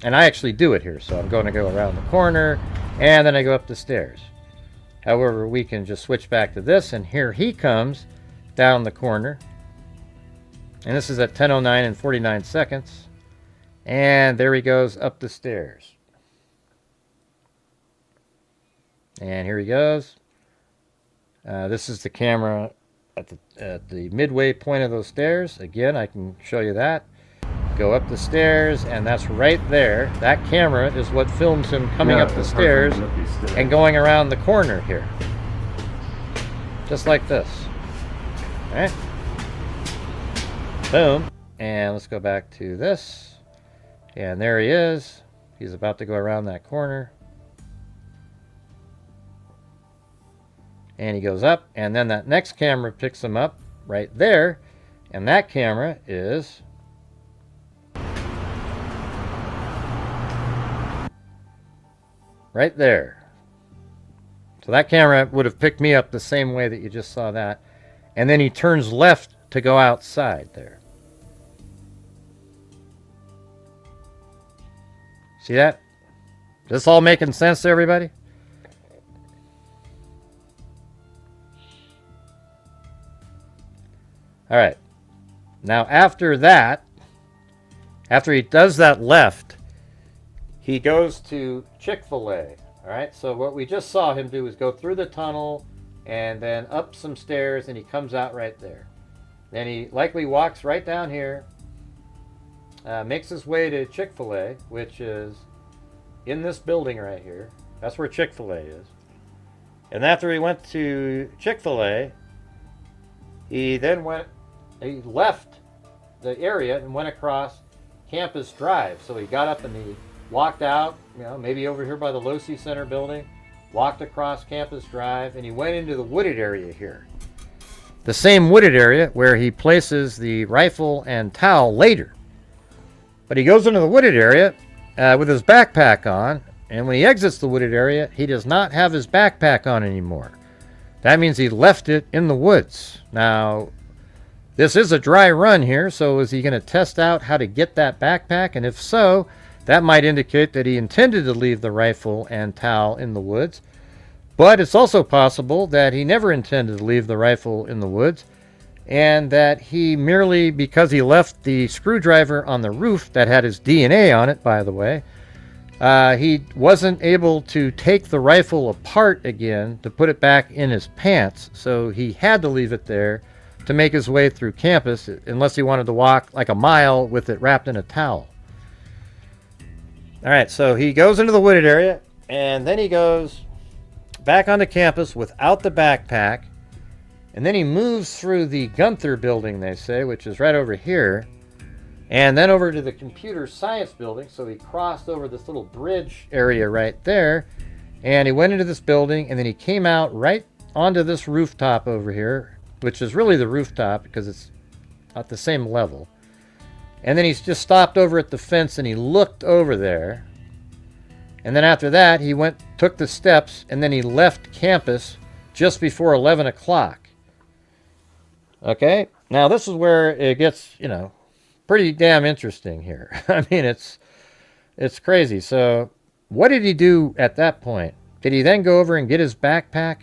And I actually do it here, so I'm going to go around the corner and then I go up the stairs. However, we can just switch back to this, and here he comes down the corner, and this is at 10:09 and 49 seconds, and there he goes up the stairs. And here he goes. This is the camera at the midway point of those stairs. Again, I can show you that. Go up the stairs, and that's right there. That camera is what films him coming up the stairs and going around the corner here. Just like this. All right. Boom. And let's go back to this. And there he is. He's about to go around that corner. And he goes up, and then that next camera picks him up right there, and that camera is right there. So that camera would have picked me up the same way that you just saw that, and then he turns left to go outside there. See that? Is this all making sense to everybody? All right. Now after that, after he does that left, he goes to Chick-fil-A. All right. So what we just saw him do is go through the tunnel and then up some stairs, and he comes out right there. Then he likely walks right down here, makes his way to Chick-fil-A, which is in this building right here. That's where Chick-fil-A is. And after he went to Chick-fil-A, he left the area and went across Campus Drive. So he got up and he walked out, maybe over here by the Losi Center building, walked across Campus Drive, and he went into the wooded area here. The same wooded area where he places the rifle and towel later. But he goes into the wooded area with his backpack on, and when he exits the wooded area, he does not have his backpack on anymore. That means he left it in the woods. Now, this is a dry run here, so is he going to test out how to get that backpack? And if so, that might indicate that he intended to leave the rifle and towel in the woods. But it's also possible that he never intended to leave the rifle in the woods, and that he merely, because he left the screwdriver on the roof that had his DNA on it, by the way, he wasn't able to take the rifle apart again to put it back in his pants, so he had to leave it there to make his way through campus, unless he wanted to walk like a mile with it wrapped in a towel. All right, so he goes into the wooded area, and then he goes back onto campus without the backpack, and then he moves through the Gunther building, they say, which is right over here, and then over to the computer science building. So he crossed over this little bridge area right there, and he went into this building, and then he came out right onto this rooftop over here, which is really the rooftop because it's at the same level. And then he's just stopped over at the fence and he looked over there. And then after that, he took the steps, and then he left campus just before 11 o'clock. Okay? Now, this is where it gets, pretty damn interesting here. I mean, it's crazy. So, what did he do at that point? Did he then go over and get his backpack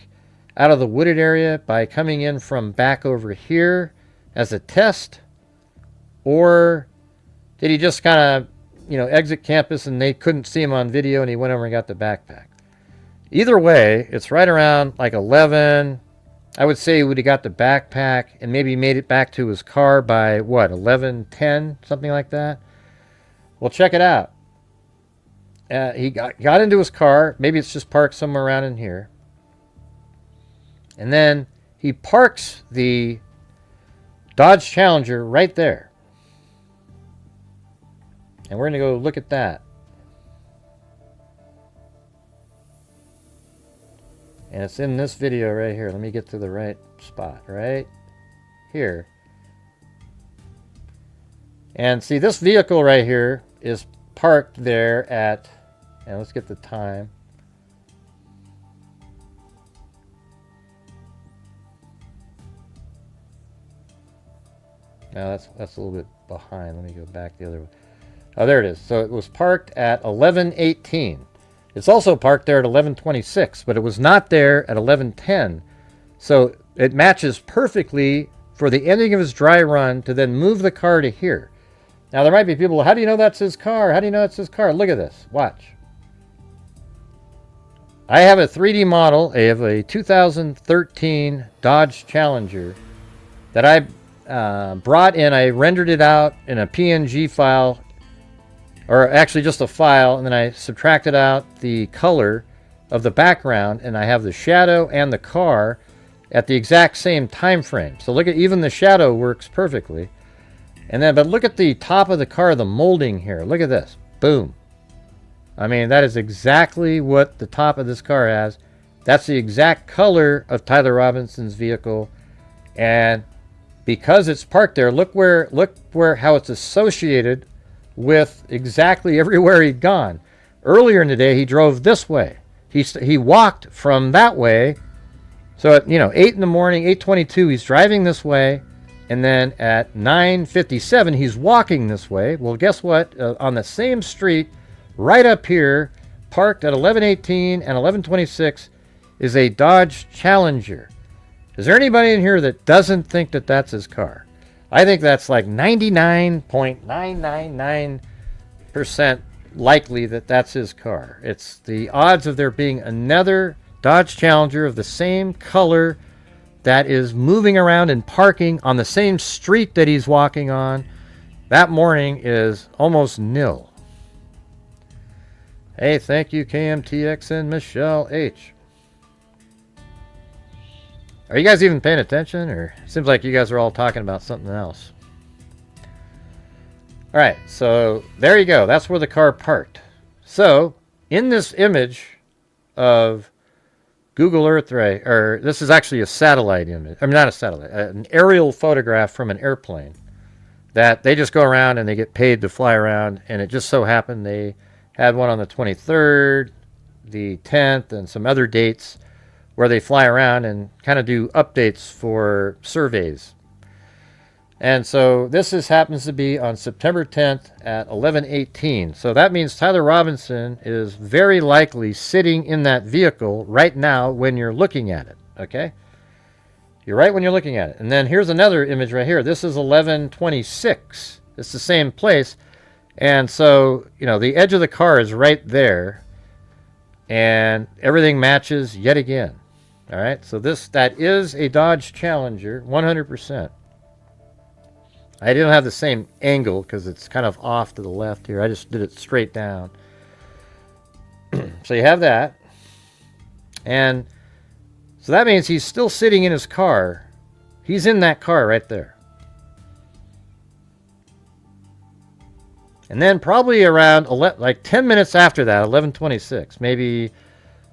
out of the wooded area by coming in from back over here as a test? Or did he just kind of, exit campus and they couldn't see him on video and he went over and got the backpack? Either way, it's right around like 11. I would say he would have got the backpack and maybe made it back to his car by, 11:10, something like that. Well, check it out. He got into his car. Maybe it's just parked somewhere around in here. And then he parks the Dodge Challenger right there. And we're going to go look at that. And it's in this video right here. Let me get to the right spot. Right here. And see, this vehicle right here is parked there at... And let's get the time. Now that's a little bit behind. Let me go back the other way. Oh, there it is. So it was parked at 11:18. It's also parked there at 11:26, but it was not there at 11:10. So it matches perfectly for the ending of his dry run to then move the car to here. Now there might be people, how do you know that's his car? How do you know it's his car? Look at this. Watch. I have a 3D model of a 2013 Dodge Challenger that I brought in. I rendered it out in a PNG file, or actually just a file, and then I subtracted out the color of the background, and I have the shadow and the car at the exact same time frame. So look at, even the shadow works perfectly. And then, but look at the top of the car, the molding here. Look at this. Boom. I mean, that is exactly what the top of this car has. That's the exact color of Tyler Robinson's vehicle. And because it's parked there, look where how it's associated with exactly everywhere he'd gone. Earlier in the day, he drove this way. He walked from that way. So at 8 in the morning, 8:22, he's driving this way, and then at 9:57, he's walking this way. Well, guess what? On the same street, right up here, parked at 11:18 and 11:26, is a Dodge Challenger. Is there anybody in here that doesn't think that that's his car? I think that's like 99.999% likely that that's his car. It's the odds of there being another Dodge Challenger of the same color that is moving around and parking on the same street that he's walking on that morning is almost nil. Hey, thank you, KMTX and Michelle H. Are you guys even paying attention, or seems like you guys are all talking about something else? All right, so there you go. That's where the car parked. So in this image of Google Earth Ray, or this is actually a satellite image. I mean, not a satellite, an aerial photograph from an airplane that they just go around and they get paid to fly around. And it just so happened they had one on the 23rd, the 10th, and some other dates where they fly around and kind of do updates for surveys. And so this happens to be on September 10th at 11:18. So that means Tyler Robinson is very likely sitting in that vehicle right now when you're looking at it. Okay? You're right when you're looking at it. And then here's another image right here. This is 11:26. It's the same place. And so, you know, the edge of the car is right there. And everything matches yet again. All right? So that is a Dodge Challenger, 100%. I didn't have the same angle because it's kind of off to the left here. I just did it straight down. So you have that. And so that means he's still sitting in his car. He's in that car right there. And then probably around like 10 minutes after that, 11:26, maybe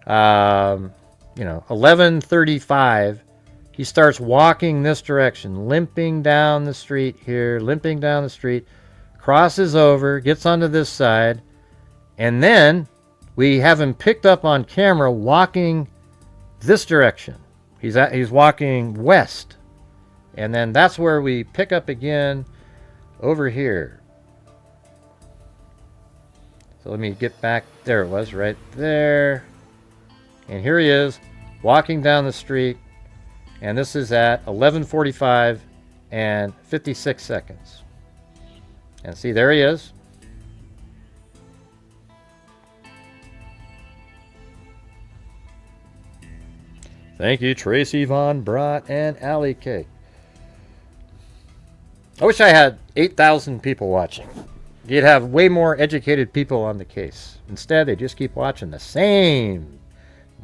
11:35, he starts walking this direction, limping down the street here, limping down the street, crosses over, gets onto this side, and then we have him picked up on camera walking this direction. He's walking west. And then that's where we pick up again over here. So let me get back. There it was, right there. And here he is walking down the street. And this is at 11:45 and 56 seconds. And see, there he is. Thank you, Tracy Von Brott and Allie K. I wish I had 8,000 people watching. You'd have way more educated people on the case. Instead, they just keep watching the same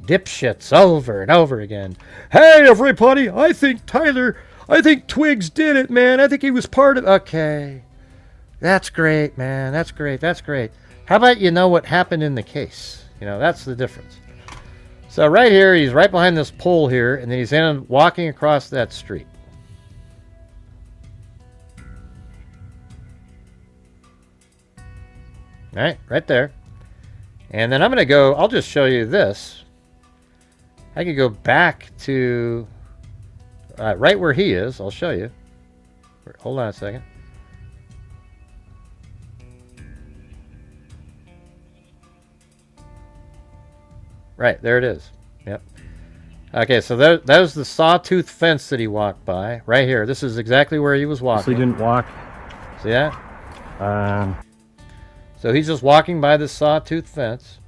dipshits over and over again. Hey, everybody, I think Twiggs did it, man. I think he was part of... Okay. That's great, man. That's great. That's great. How about you know what happened in the case? You know, that's the difference. So right here, he's right behind this pole here, and then he's walking across that street. All right, right there. And then I'm going to go, I'll just show you this. I could go back to right where he is. I'll show you. Hold on a second. Right, there it is. Yep. Okay, so that was the sawtooth fence that he walked by. Right here. This is exactly where he was walking. So he didn't walk. See that? So he's just walking by this sawtooth fence.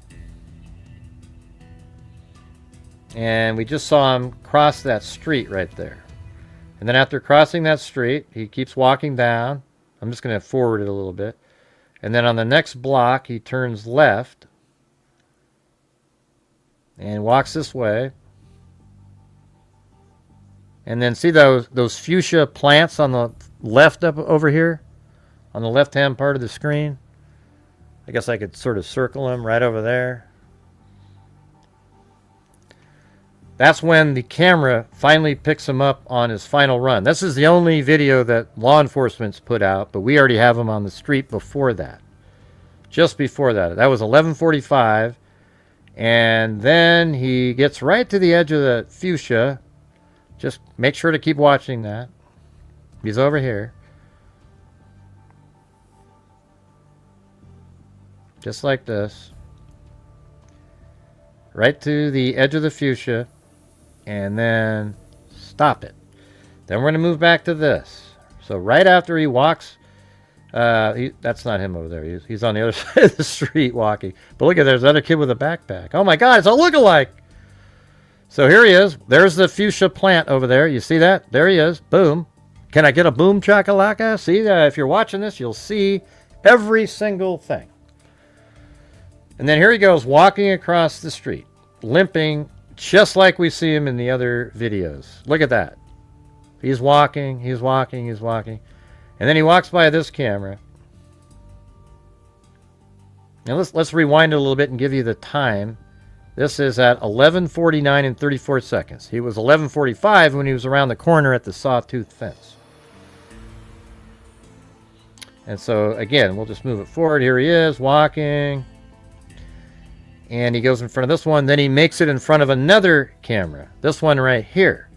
And we just saw him cross that street right there. And then after crossing that street, he keeps walking down. I'm just going to forward it a little bit. And then on the next block, he turns left. And walks this way. And then see those fuchsia plants on the left up over here? On the left-hand part of the screen? I guess I could sort of circle them right over there. That's when the camera finally picks him up on his final run. This is the only video that law enforcement's put out, but we already have him on the street before that. Just before that. That was 11:45. And then he gets right to the edge of the fuchsia. Just make sure to keep watching that. He's over here. Just like this. Right to the edge of the fuchsia. And then stop it. Then we're going to move back to this. So right after he walks, that's not him over there. He's on the other side of the street walking. But look at there's another kid with a backpack. Oh my God, it's a lookalike. So here he is. There's the fuchsia plant over there. You see that? There he is. Boom. Can I get a boom chakalaka? See, if you're watching this, you'll see every single thing. And then here he goes walking across the street, limping just like we see him in the other videos. Look at that. He's walking, he's walking, he's walking. And then he walks by this camera. Now let's rewind it a little bit and give you the time. This is at 11:49 and 34 seconds. He was 11:45 when he was around the corner at the sawtooth fence. And so, again, we'll just move it forward. Here he is, walking. And he goes in front of this one. Then he makes it in front of another camera. This one right here.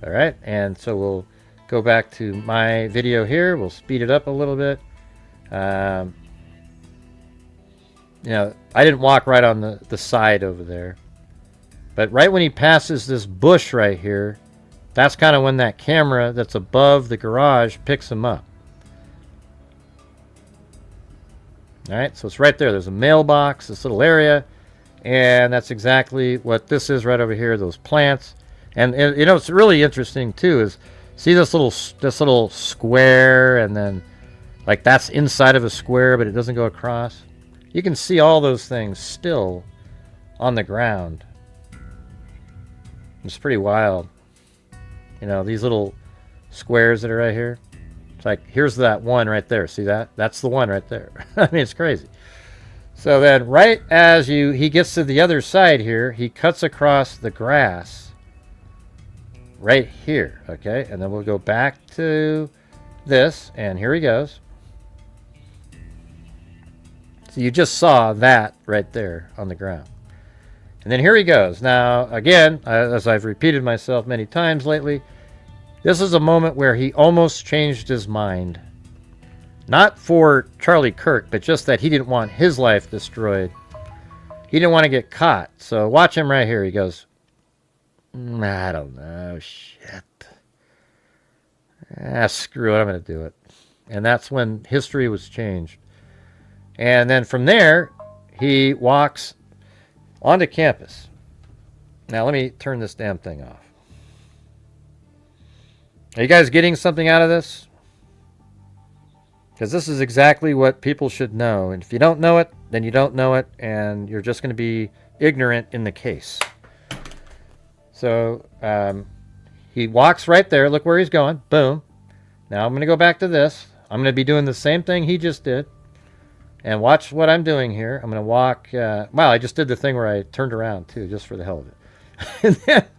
All right? And so we'll go back to my video here. We'll speed it up a little bit. You know, I didn't walk right on the side over there. But right when he passes this bush right here, that's kind of when that camera that's above the garage picks him up. All right, so it's right there. There's a mailbox, this little area, and that's exactly what this is right over here, those plants. And you know, it's really interesting too is see this little square, and then like that's inside of a square, but it doesn't go across. You can see all those things still on the ground. It's pretty wild. You know, these little squares that are right here. It's like, here's that one right there. See that? That's the one right there. I mean, it's crazy. So then right as he gets to the other side here, he cuts across the grass right here. Okay, and then we'll go back to this, and here he goes. So you just saw that right there on the ground. And then here he goes. Now, again, as I've repeated myself many times lately, this is a moment where he almost changed his mind. Not for Charlie Kirk, but just that he didn't want his life destroyed. He didn't want to get caught. So watch him right here. He goes, I don't know, shit. Screw it, I'm going to do it. And that's when history was changed. And then from there, he walks onto campus. Now let me turn this damn thing off. Are you guys getting something out of this? Because this is exactly what people should know. And if you don't know it, then you don't know it, and you're just going to be ignorant in the case. So he walks right there. Look where he's going. Boom. Now I'm going to go back to this. I'm going to be doing the same thing he just did. And watch what I'm doing here. I'm going to walk. Wow, I just did the thing where I turned around too, just for the hell of it.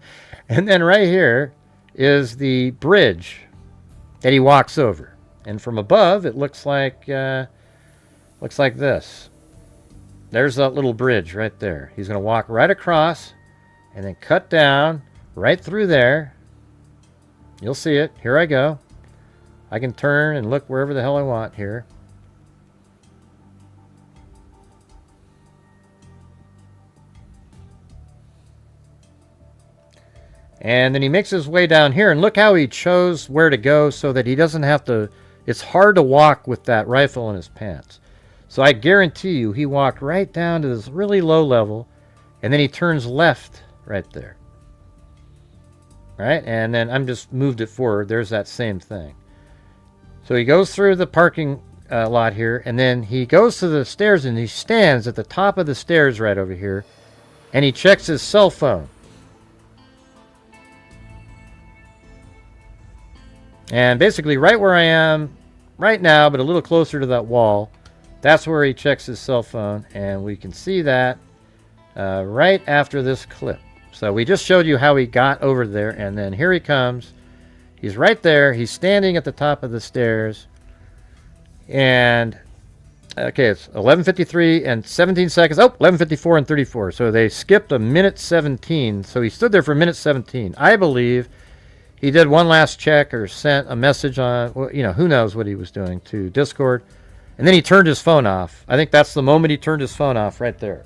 and then right here is the bridge that he walks over. And from above, it looks like this. There's that little bridge right there. He's going to walk right across and then cut down right through there. You'll see it. Here I go. I can turn and look wherever the hell I want here. And then he makes his way down here, and look how he chose where to go so that he doesn't have to. It's hard to walk with that rifle in his pants. So I guarantee you he walked right down to this really low level, and then he turns left right there. Right? And then I'm just moved it forward. There's that same thing. So he goes through the parking lot here, and then he goes to the stairs, and he stands at the top of the stairs right over here, and he checks his cell phone. And basically right where I am right now, but a little closer to that wall, that's where he checks his cell phone. And we can see that right after this clip. So we just showed you how he got over there. And then here he comes. He's right there. He's standing at the top of the stairs. And, okay, it's 11:53 and 17 seconds. Oh, 11:54 and 34. So they skipped a minute 17. So he stood there for a minute 17. I believe he did one last check or sent a message on, well, you know, who knows what he was doing to Discord. And then he turned his phone off. I think that's the moment he turned his phone off right there.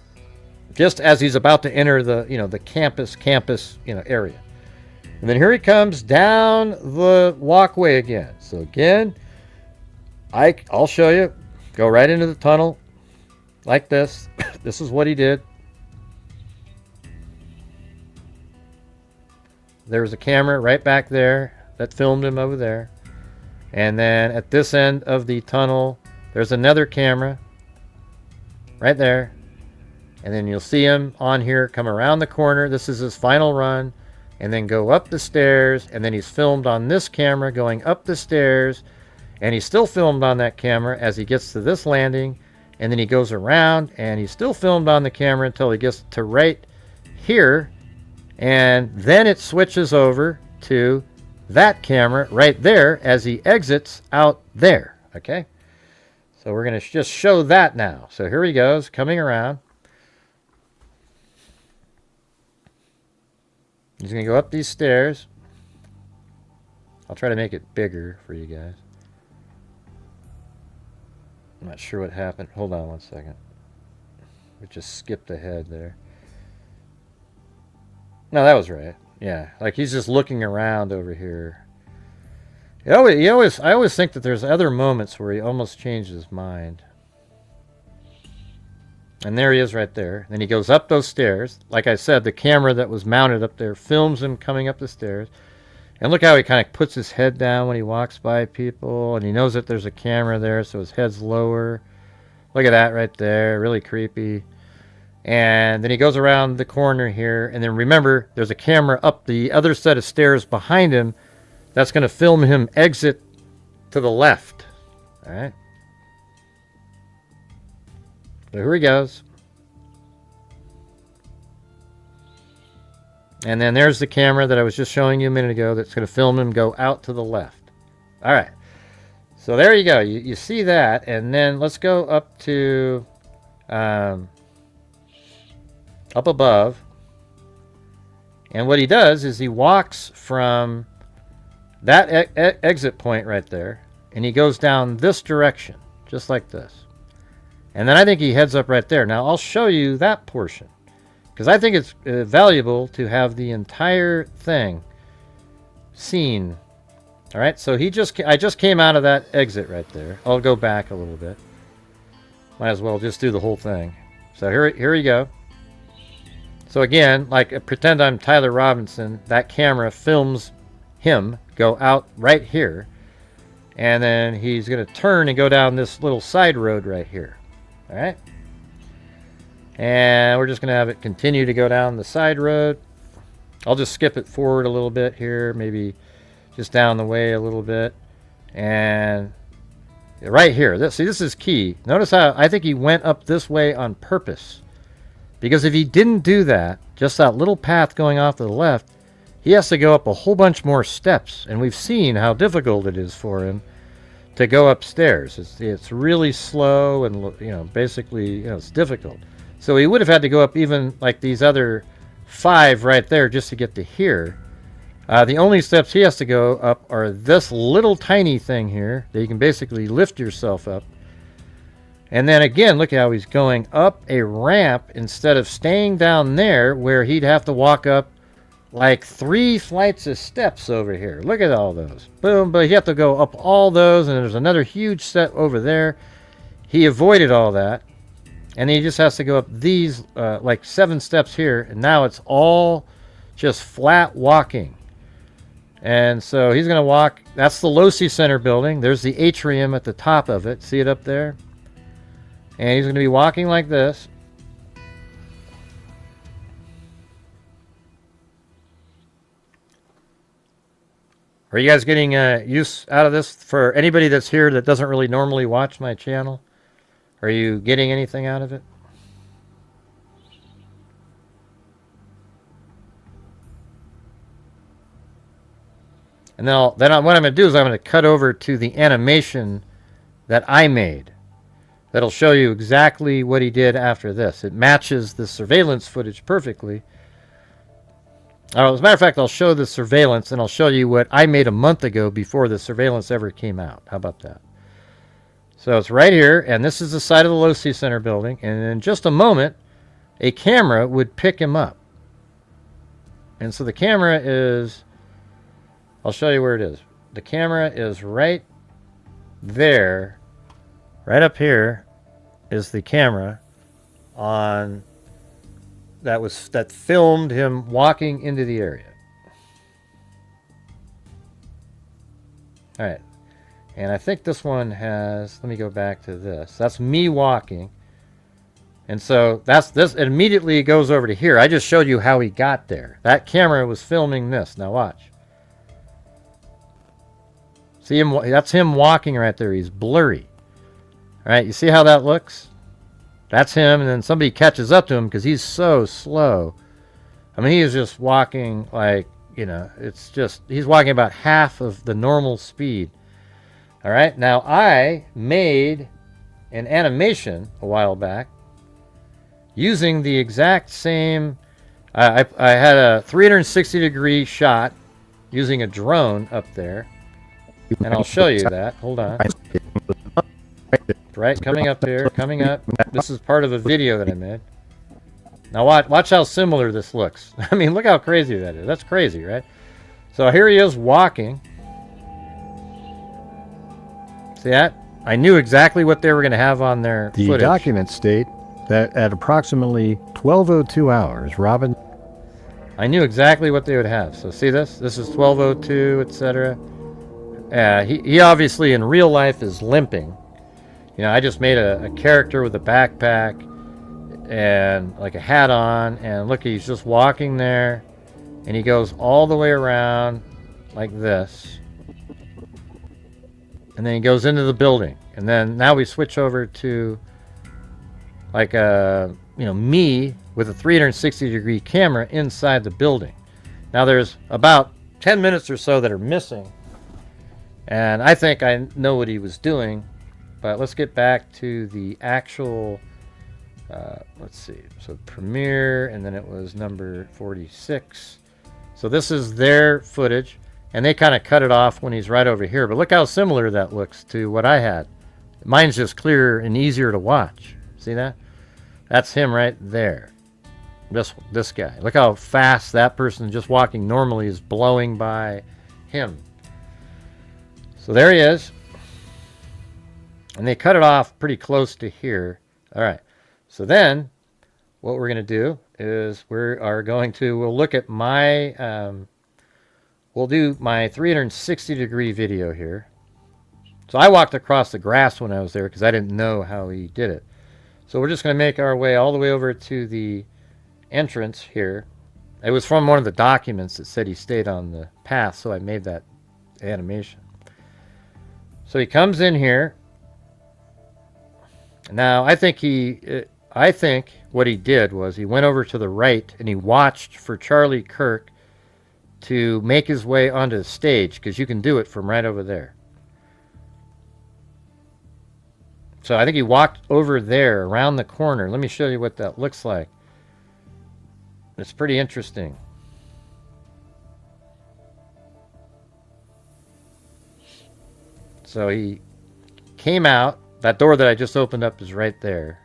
Just as he's about to enter the, you know, the campus, you know, area. And then here he comes down the walkway again. So again, I'll show you. Go right into the tunnel like this. This is what he did. There was a camera right back there that filmed him over there. And then at this end of the tunnel, there's another camera right there. And then you'll see him on here come around the corner. This is his final run. And then go up the stairs. And then he's filmed on this camera going up the stairs. And he's still filmed on that camera as he gets to this landing. And then he goes around and he's still filmed on the camera until he gets to right here. And then it switches over to that camera right there as he exits out there. Okay? So we're going to just show that now. So here he goes, coming around. He's going to go up these stairs. I'll try to make it bigger for you guys. I'm not sure what happened. Hold on one second. We just skipped ahead there. No, that was right. Yeah, like he's just looking around over here. I always think that there's other moments where he almost changed his mind. And there he is right there. Then he goes up those stairs. Like I said, the camera that was mounted up there films him coming up the stairs. And look how he kind of puts his head down when he walks by people. And he knows that there's a camera there, so his head's lower. Look at that right there. Really creepy. And then he goes around the corner here. And then remember, there's a camera up the other set of stairs behind him that's going to film him exit to the left. All right. So here he goes. And then there's the camera that I was just showing you a minute ago that's going to film him go out to the left. All right. So there you go. You see that. And then let's go up to up above. And what he does is he walks from that exit point right there. And he goes down this direction. Just like this. And then I think he heads up right there. Now I'll show you that portion. Because I think it's valuable to have the entire thing seen. All right, so I just came out of that exit right there. I'll go back a little bit. Might as well just do the whole thing. So here you go. So again, like pretend I'm Tyler Robinson. That camera films him go out right here. And then he's going to turn and go down this little side road right here. All right. And we're just going to have it continue to go down the side road. I'll just skip it forward a little bit here. Maybe just down the way a little bit. And right here. This is key. Notice how I think he went up this way on purpose. Because if he didn't do that, just that little path going off to the left, he has to go up a whole bunch more steps. And we've seen how difficult it is for him to go upstairs. It's really slow and, basically, it's difficult. So he would have had to go up even like these other 5 right there just to get to here. The only steps he has to go up are this little tiny thing here that you can basically lift yourself up. And then again, look how he's going up a ramp instead of staying down there where he'd have to walk up like 3 flights of steps over here. Look at all those. Boom, but you have to go up all those, and there's another huge set over there. He avoided all that. And he just has to go up these like 7 steps here, and now it's all just flat walking. And so he's going to walk. That's the Losi Center building. There's the atrium at the top of it. See it up there? And he's going to be walking like this. Are you guys getting use out of this? For anybody that's here that doesn't really normally watch my channel, are you getting anything out of it? And then what I'm going to do is I'm going to cut over to the animation that I made. That'll show you exactly what he did after this. It matches the surveillance footage perfectly. As a matter of fact, I'll show the surveillance, and I'll show you what I made a month ago before the surveillance ever came out. How about that? So it's right here, and this is the side of the Losi Center building, and in just a moment, a camera would pick him up. And so the camera is, I'll show you where it is. The camera is right there. Right up here is the camera on that filmed him walking into the area. All right. And I think this one has, let me go back to this. That's me walking. And so that's this. It immediately goes over to here. I just showed you how he got there. That camera was filming this. Now watch. See him? That's him walking right there. He's blurry. All right, you see how that looks? That's him, and then somebody catches up to him because he's so slow. I mean, he is just walking like, you know, it's just, he's walking about half of the normal speed. All right, now I made an animation a while back using the exact same, I had a 360-degree shot using a drone up there, and I'll show you that. Hold on. Right, coming up here, coming up. This is part of a video that I made. Now watch how similar this looks. I mean, look how crazy that is. That's crazy, right? So here he is walking. See that? I knew exactly what they were going to have on their The footage. documents state that at approximately 12:02 hours, Robin... I knew exactly what they would have. So see this? This is 12:02, etc. He obviously in real life is limping. You know, I just made a character with a backpack and like a hat on, and look, he's just walking there, and he goes all the way around like this, and then he goes into the building, and then now we switch over to like you know, me with a 360-degree camera inside the building. Now there's about 10 minutes or so that are missing, and I think I know what he was doing. But let's get back to the actual, let's see, so premiere, and then it was number 46. So this is their footage, and they kind of cut it off when he's right over here. But look how similar that looks to what I had. Mine's just clearer and easier to watch. See that? That's him right there. This guy. Look how fast that person just walking normally is blowing by him. So there he is. And they cut it off pretty close to here. All right. So then what we're going to do is we'll look at my, we'll do my 360-degree video here. So I walked across the grass when I was there because I didn't know how he did it. So we're just going to make our way all the way over to the entrance here. It was from one of the documents that said he stayed on the path, so I made that animation. So he comes in here. Now, I think what he did was he went over to the right and he watched for Charlie Kirk to make his way onto the stage, because you can do it from right over there. So I think he walked over there around the corner. Let me show you what that looks like. It's pretty interesting. So he came out. That door that I just opened up is right there.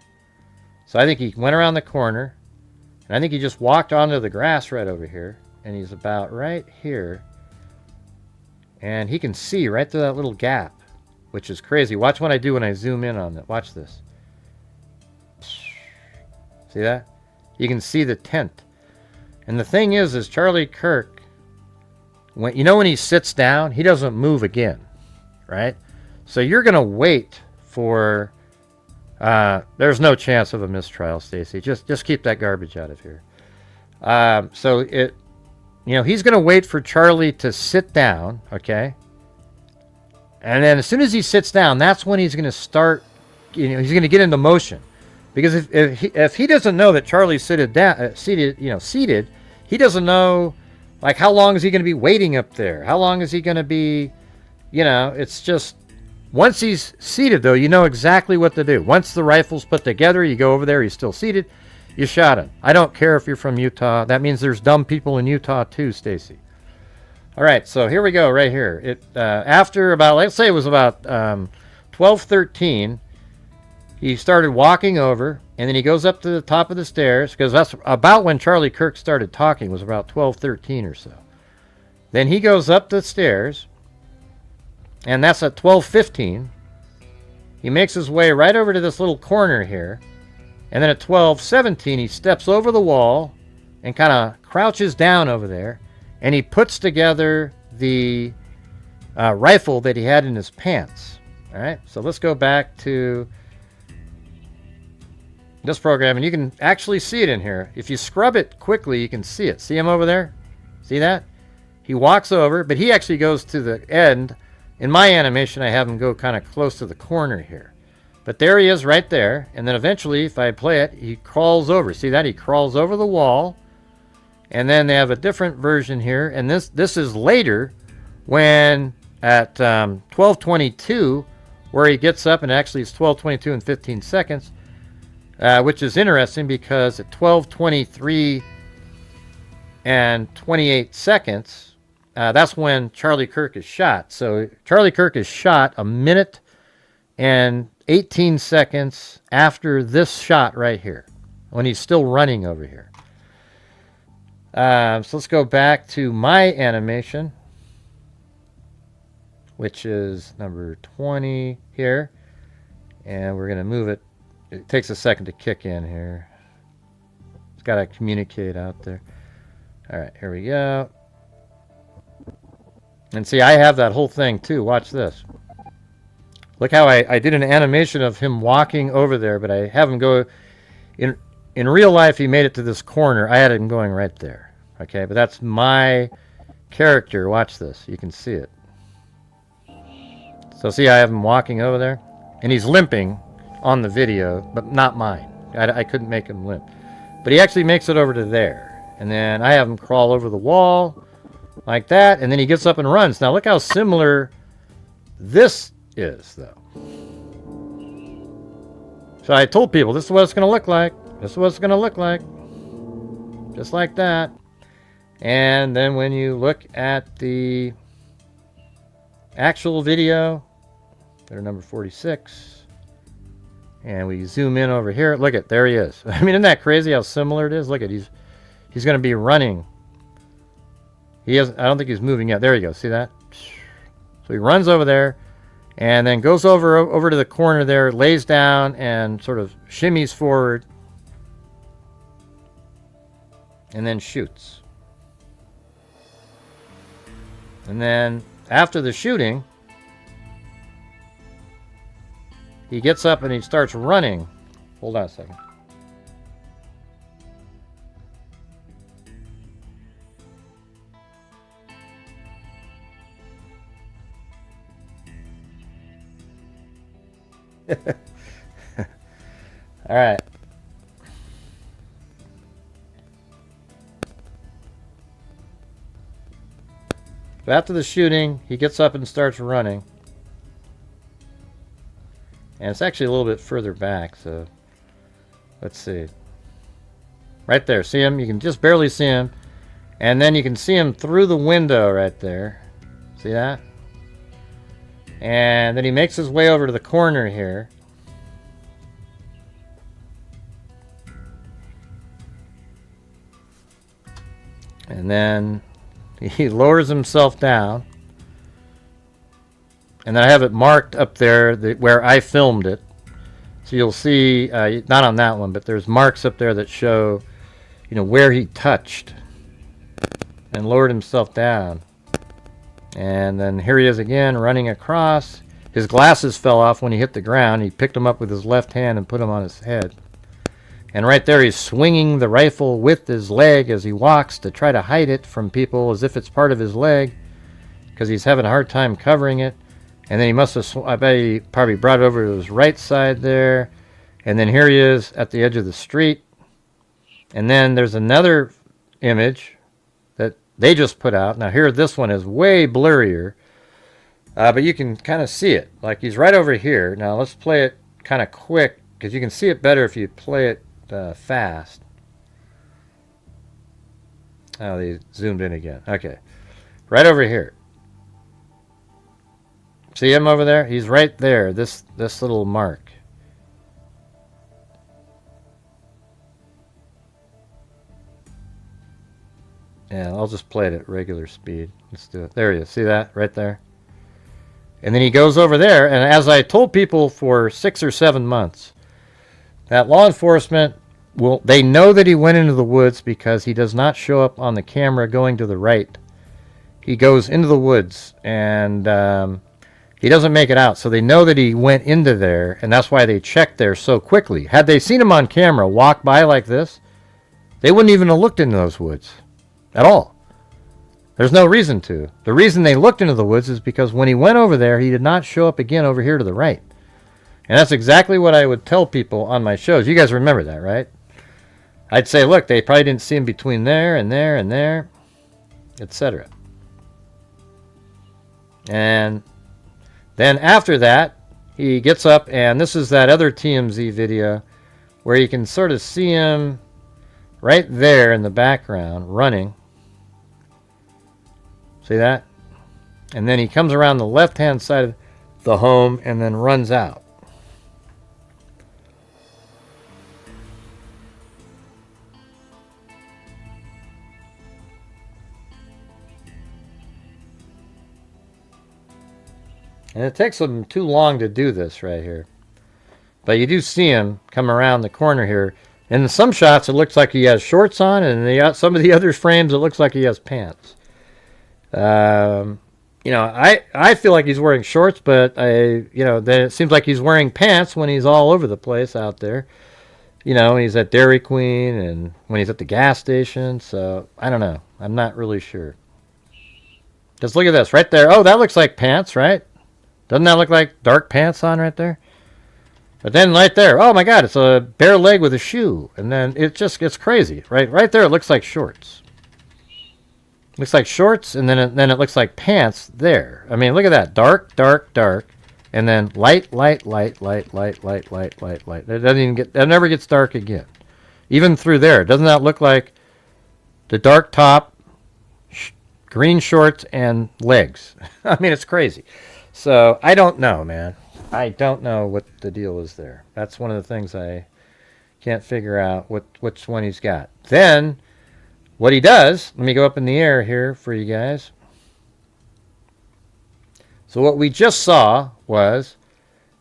So I think he went around the corner, and I think he just walked onto the grass right over here, and he's about right here. And he can see right through that little gap, which is crazy. Watch what I do when I zoom in on it. Watch this. See that? You can see the tent. And the thing is Charlie Kirk, when he sits down, he doesn't move again, right? So you're going to wait for, there's no chance of a mistrial, Stacy. Just keep that garbage out of here. He's going to wait for Charlie to sit down, okay? And then as soon as he sits down, that's when he's going to start, he's going to get into motion. Because if he doesn't know that Charlie's seated, he doesn't know, like, how long is he going to be waiting up there? How long is he going to be, it's just, once he's seated, though, you know exactly what to do. Once the rifle's put together, you go over there, he's still seated, you shot him. I don't care if you're from Utah. That means there's dumb people in Utah too, Stacy. All right, so here we go right here. After about, let's say it was about 12:13, he started walking over, and then he goes up to the top of the stairs, because that's about when Charlie Kirk started talking, was about 12:13 or so. Then he goes up the stairs, and that's at 12:15. He makes his way right over to this little corner here. And then at 12:17, he steps over the wall and kind of crouches down over there. And he puts together the rifle that he had in his pants. All right, so let's go back to, this program, and you can actually see it in here. If you scrub it quickly, you can see it. See him over there? See that? He walks over, but he actually goes to the end. In my animation, I have him go kind of close to the corner here. But there he is right there. And then eventually, if I play it, he crawls over. See that? He crawls over the wall. And then they have a different version here. And this is later when at 12:22, where he gets up, and actually it's 12:22 and 15 seconds, which is interesting because at 12:23 and 28 seconds, that's when Charlie Kirk is shot. So Charlie Kirk is shot 1 minute and 18 seconds after this shot right here, when he's still running over here. So let's go back to my animation, which is number 20 here. And we're going to move it. It takes a second to kick in here. It's got to communicate out there. All right, here we go. And see, I have that whole thing too. Watch this. Look how I did an animation of him walking over there, but I have him go... In real life, he made it to this corner. I had him going right there. Okay, but that's my character. Watch this. You can see it. So see, I have him walking over there, and he's limping on the video, but not mine. I couldn't make him limp. But he actually makes it over to there. And then I have him crawl over the wall like that, and then he gets up and runs. Now look how similar this is, though. So I told people, this is what it's going to look like. This is what it's going to look like. Just like that. And then when you look at the actual video, they're number 46. And we zoom in over here. Look at, there he is. I mean, isn't that crazy how similar it is? Look at, he's going to be running. I don't think he's moving yet. There you go. See that? So he runs over there and then goes over to the corner there, lays down and sort of shimmies forward and then shoots. And then after the shooting, he gets up and he starts running. Hold on a second. All right. So after the shooting, he gets up and starts running. And it's actually a little bit further back, so let's see. Right there, see him? You can just barely see him. And then you can see him through the window right there. See that? And then he makes his way over to the corner here. And then he lowers himself down. And then I have it marked up there where I filmed it. So you'll see, not on that one, but there's marks up there that show, where he touched and lowered himself down. And then here he is again, running across. His glasses fell off when he hit the ground. He picked them up with his left hand and put them on his head. And right there, he's swinging the rifle with his leg as he walks to try to hide it from people as if it's part of his leg, because he's having a hard time covering it. And then he must have, I bet he probably brought it over to his right side there. And then here he is at the edge of the street. And then there's another image that they just put out. Now here, this one is way blurrier. But you can kind of see it. Like he's right over here. Now let's play it kind of quick, because you can see it better if you play it fast. Oh, they zoomed in again. Okay. Right over here. See him over there? He's right there, this little mark. Yeah, I'll just play it at regular speed. Let's do it. There he is. See that? Right there. And then he goes over there, and as I told people for 6 or 7 months, that law enforcement they know that he went into the woods because he does not show up on the camera going to the right. He goes into the woods, and He doesn't make it out, so they know that he went into there, and that's why they checked there so quickly. Had they seen him on camera walk by like this, they wouldn't even have looked into those woods at all. There's no reason to. The reason they looked into the woods is because when he went over there, he did not show up again over here to the right. And that's exactly what I would tell people on my shows. You guys remember that, right? I'd say, look, they probably didn't see him between there and there and there, etc. And then after that, he gets up, and this is that other TMZ video where you can sort of see him right there in the background running. See that? And then he comes around the left-hand side of the home and then runs out. And it takes them too long to do this right here. But you do see him come around the corner here. In some shots, it looks like he has shorts on, and in some of the other frames, it looks like he has pants. You know, I feel like he's wearing shorts, but then it seems like he's wearing pants when he's all over the place out there. You know, he's at Dairy Queen and when he's at the gas station. So I don't know. I'm not really sure. Just look at this right there. Oh, that looks like pants, right? Doesn't that look like dark pants on right there? But then right there, oh my God, it's a bare leg with a shoe. And then it just gets crazy. Right there, it looks like shorts. Looks like shorts, and then it looks like pants there. I mean, look at that. Dark, dark, dark. And then light, light, light, light, light, light, light, light, light. It never gets dark again. Even through there. Doesn't that look like the dark top, green shorts, and legs? I mean, it's crazy. So, I don't know, man. I don't know what the deal is there. That's one of the things I can't figure out which one he's got. Then, what he does, let me go up in the air here for you guys. So what we just saw was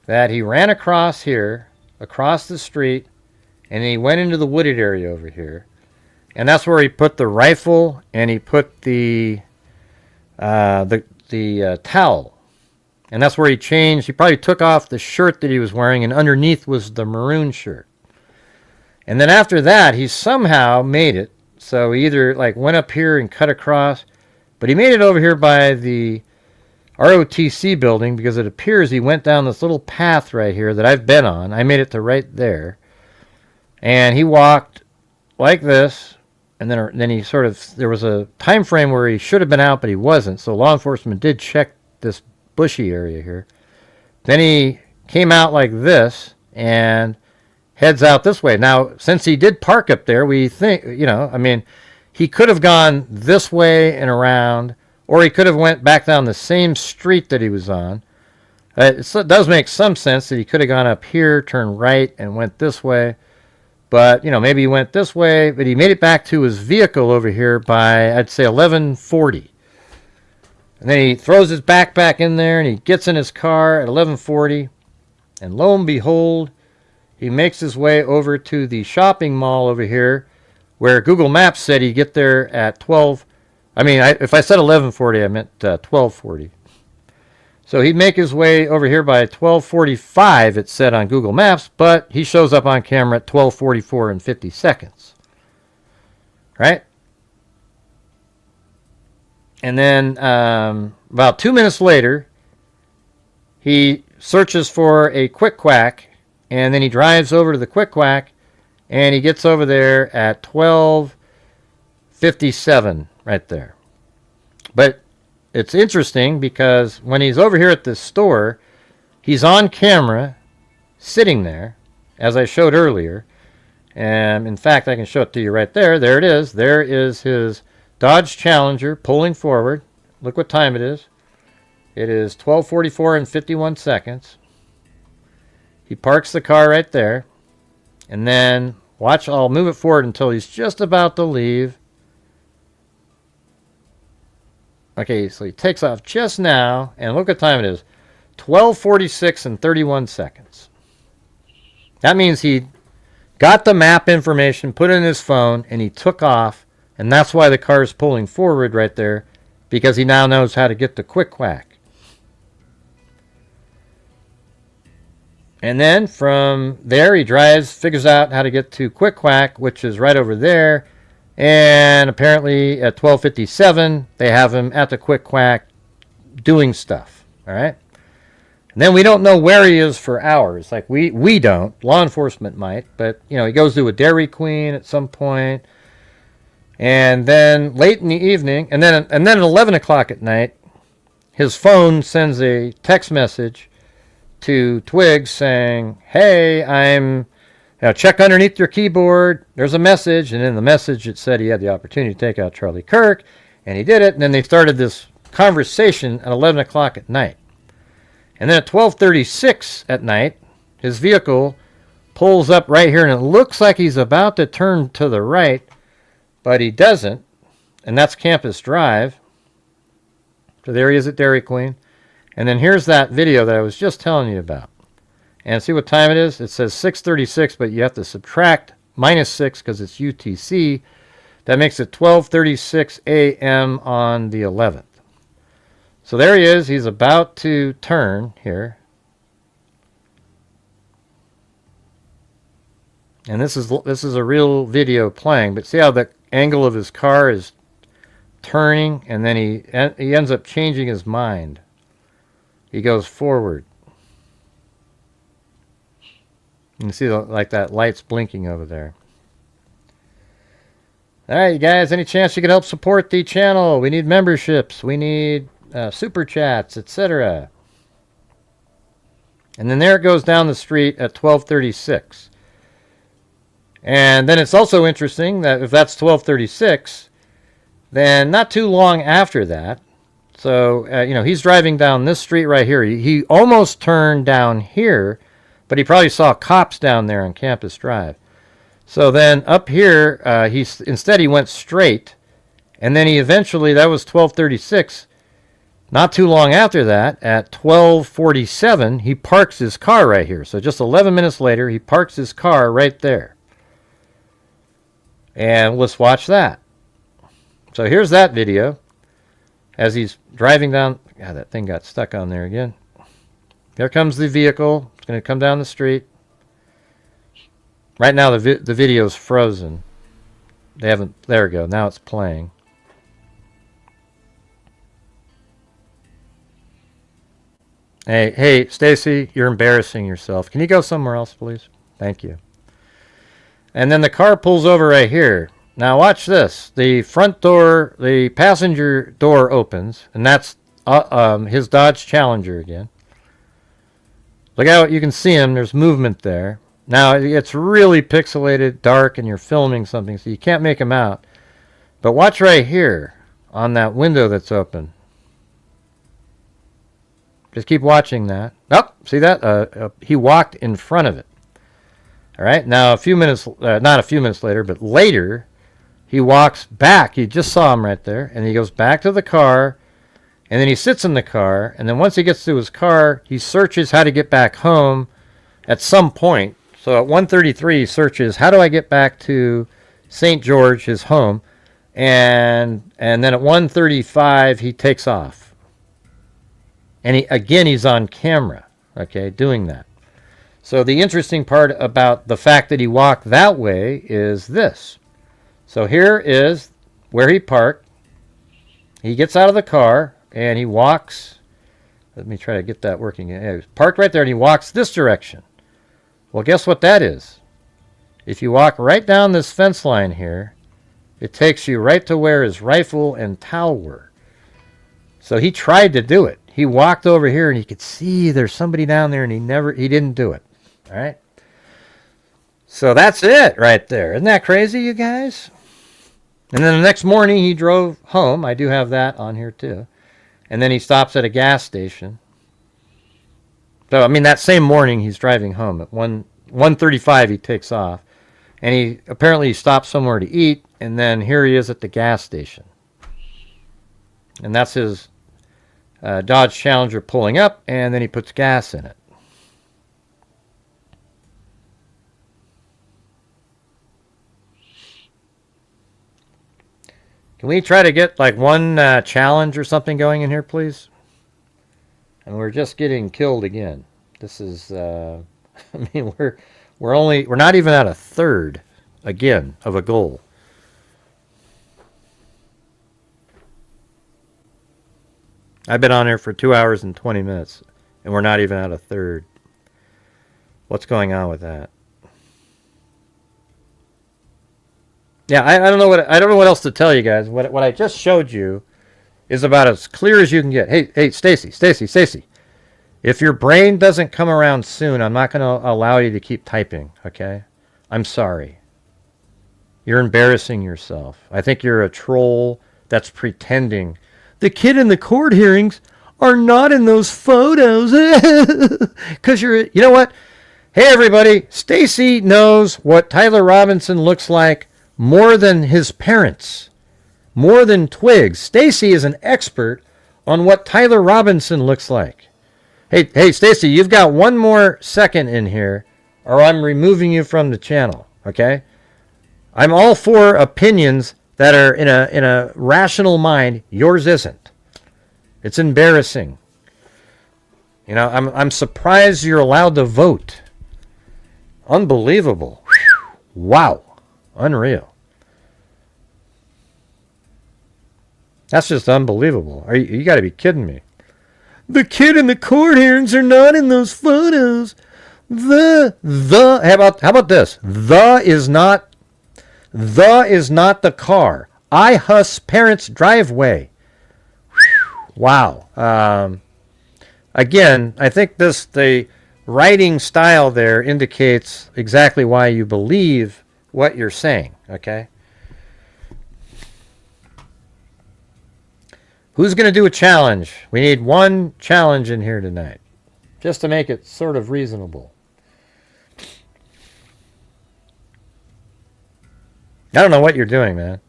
that he ran across here, across the street, and he went into the wooded area over here. And that's where he put the rifle and he put the towel. And that's where he changed. He probably took off the shirt that he was wearing, and underneath was the maroon shirt. And then after that, he somehow made it. So he either like went up here and cut across, but he made it over here by the ROTC building because it appears he went down this little path right here that I've been on. I made it to right there. And he walked like this, and then he sort of, there was a time frame where he should have been out, but he wasn't. So law enforcement did check this bushy area here. Then he came out like this and heads out this way. Now, since he did park up there, we think, I mean, he could have gone this way and around, or he could have went back down the same street that he was on. It does make some sense that he could have gone up here, turned right, and went this way. But, maybe he went this way, but he made it back to his vehicle over here by, I'd say, 11:40. And then he throws his backpack in there, and he gets in his car at 11:40. And lo and behold, he makes his way over to the shopping mall over here, where Google Maps said he'd get there at 12. I mean, if I said 11:40, I meant 12:40. So he'd make his way over here by 12:45, it said on Google Maps, but he shows up on camera at 12:44 and 50 seconds. Right? And then about 2 minutes later, he searches for a Quick Quack, and then he drives over to the Quick Quack, and he gets over there at 12:57 right there. But it's interesting because when he's over here at this store, he's on camera sitting there, as I showed earlier. And in fact, I can show it to you right there. There it is. There is his Dodge Challenger pulling forward. Look what time it is. It is 12:44 and 51 seconds. He parks the car right there. And then, watch, I'll move it forward until he's just about to leave. Okay, so he takes off just now. And look what time it is. 12:46 and 31 seconds. That means he got the map information, put it in his phone, and he took off. And that's why the car is pulling forward right there, because he now knows how to get the Quick Quack. And then from there, he figures out how to get to Quick Quack, which is right over there. And apparently at 12:57, they have him at the Quick Quack doing stuff. All right. And then we don't know where he is for hours. Like we don't. Law enforcement might, but you know, he goes to a Dairy Queen at some point. And then late in the evening, and then at 11 o'clock at night, his phone sends a text message to Twiggs saying, "Hey, check underneath your keyboard. There's a message." And in the message, it said he had the opportunity to take out Charlie Kirk, and he did it. And then they started this conversation at 11 o'clock at night. And then at 12:36 at night, his vehicle pulls up right here, and it looks like he's about to turn to the right, but he doesn't. And that's Campus Drive. So there he is at Dairy Queen. And then here's that video that I was just telling you about. And see what time it is? It says 6:36, but you have to subtract -6 because it's UTC. That makes it 12:36 a.m. on the 11th. So there he is. He's about to turn here. And this is a real video playing. But see how the angle of his car is turning, and then he ends up changing his mind. He goes forward. You can see like that light's blinking over there. All right, you guys, any chance you could help support the channel? We need memberships. We need super chats, etc. And then there it goes down the street at 12:36. And then it's also interesting that if that's 12:36, then not too long after that, so, he's driving down this street right here. He almost turned down here, but he probably saw cops down there on Campus Drive. So then up here, instead he went straight, and then he eventually, that was 12:36. Not too long after that, at 12:47, he parks his car right here. So just 11 minutes later, he parks his car right there. And let's watch that. So here's that video as he's driving down. God, that thing got stuck on there again. Here comes the vehicle. It's going to come down the street. Right now the video's frozen. They haven't. There we go. Now it's playing. Hey, Stacy, you're embarrassing yourself. Can you go somewhere else, please? Thank you. And then the car pulls over right here. Now watch this. The front door, the passenger door opens, and that's his Dodge Challenger again. Look out, you can see him. There's movement there. Now it's really pixelated, dark, and you're filming something, so you can't make him out. But watch right here on that window that's open. Just keep watching that. Oh, see that? He walked in front of it. All right. Now a few minutes, not a few minutes later, but later, he walks back. You just saw him right there, and he goes back to the car, and then he sits in the car, and then once he gets to his car, he searches how to get back home at some point. So at 1:33, he searches, how do I get back to St. George, his home? And then at 1:35, he takes off. And he's on camera, okay, doing that. So the interesting part about the fact that he walked that way is this. So here is where he parked. He gets out of the car, and he walks. Let me try to get that working. Yeah, he's parked right there, and he walks this direction. Well, guess what that is? If you walk right down this fence line here, it takes you right to where his rifle and towel were. So he tried to do it. He walked over here, and he could see there's somebody down there, and he didn't do it. All right? So that's it right there. Isn't that crazy, you guys? And then the next morning, he drove home. I do have that on here, too. And then he stops at a gas station. So, I mean, that same morning, he's driving home. At 1:35, he takes off. And he apparently stops somewhere to eat. And then here he is at the gas station. And that's his Dodge Challenger pulling up. And then he puts gas in it. Can we try to get like one challenge or something going in here, please? And we're just getting killed again. This is I mean, we're not even at a third, again, of a goal. I've been on here for 2 hours and 20 minutes, and we're not even at a third. What's going on with that? Yeah, I don't know what else to tell you guys. What I just showed you is about as clear as you can get. Hey, Stacy. If your brain doesn't come around soon, I'm not going to allow you to keep typing, okay? I'm sorry. You're embarrassing yourself. I think you're a troll that's pretending. The kid in the court hearings are not in those photos. Because you know what? Hey, everybody. Stacy knows what Tyler Robinson looks like more than his parents. More than Twigs. Stacy is an expert on what Tyler Robinson looks like. Hey, Stacy, you've got one more second in here, or I'm removing you from the channel, okay? I'm all for opinions that are in a rational mind. Yours isn't. It's embarrassing. You know, I'm surprised you're allowed to vote. Unbelievable. Wow. Unreal. That's just unbelievable. You got to be kidding me. The kid in the court hearings are not in those photos. How about this? The is not the car. I Hus parents' driveway. Wow. Again, I think the writing style there indicates exactly why you believe what you're saying, okay? Who's going to do a challenge? We need one challenge in here tonight, just to make it sort of reasonable. I don't know what you're doing, man.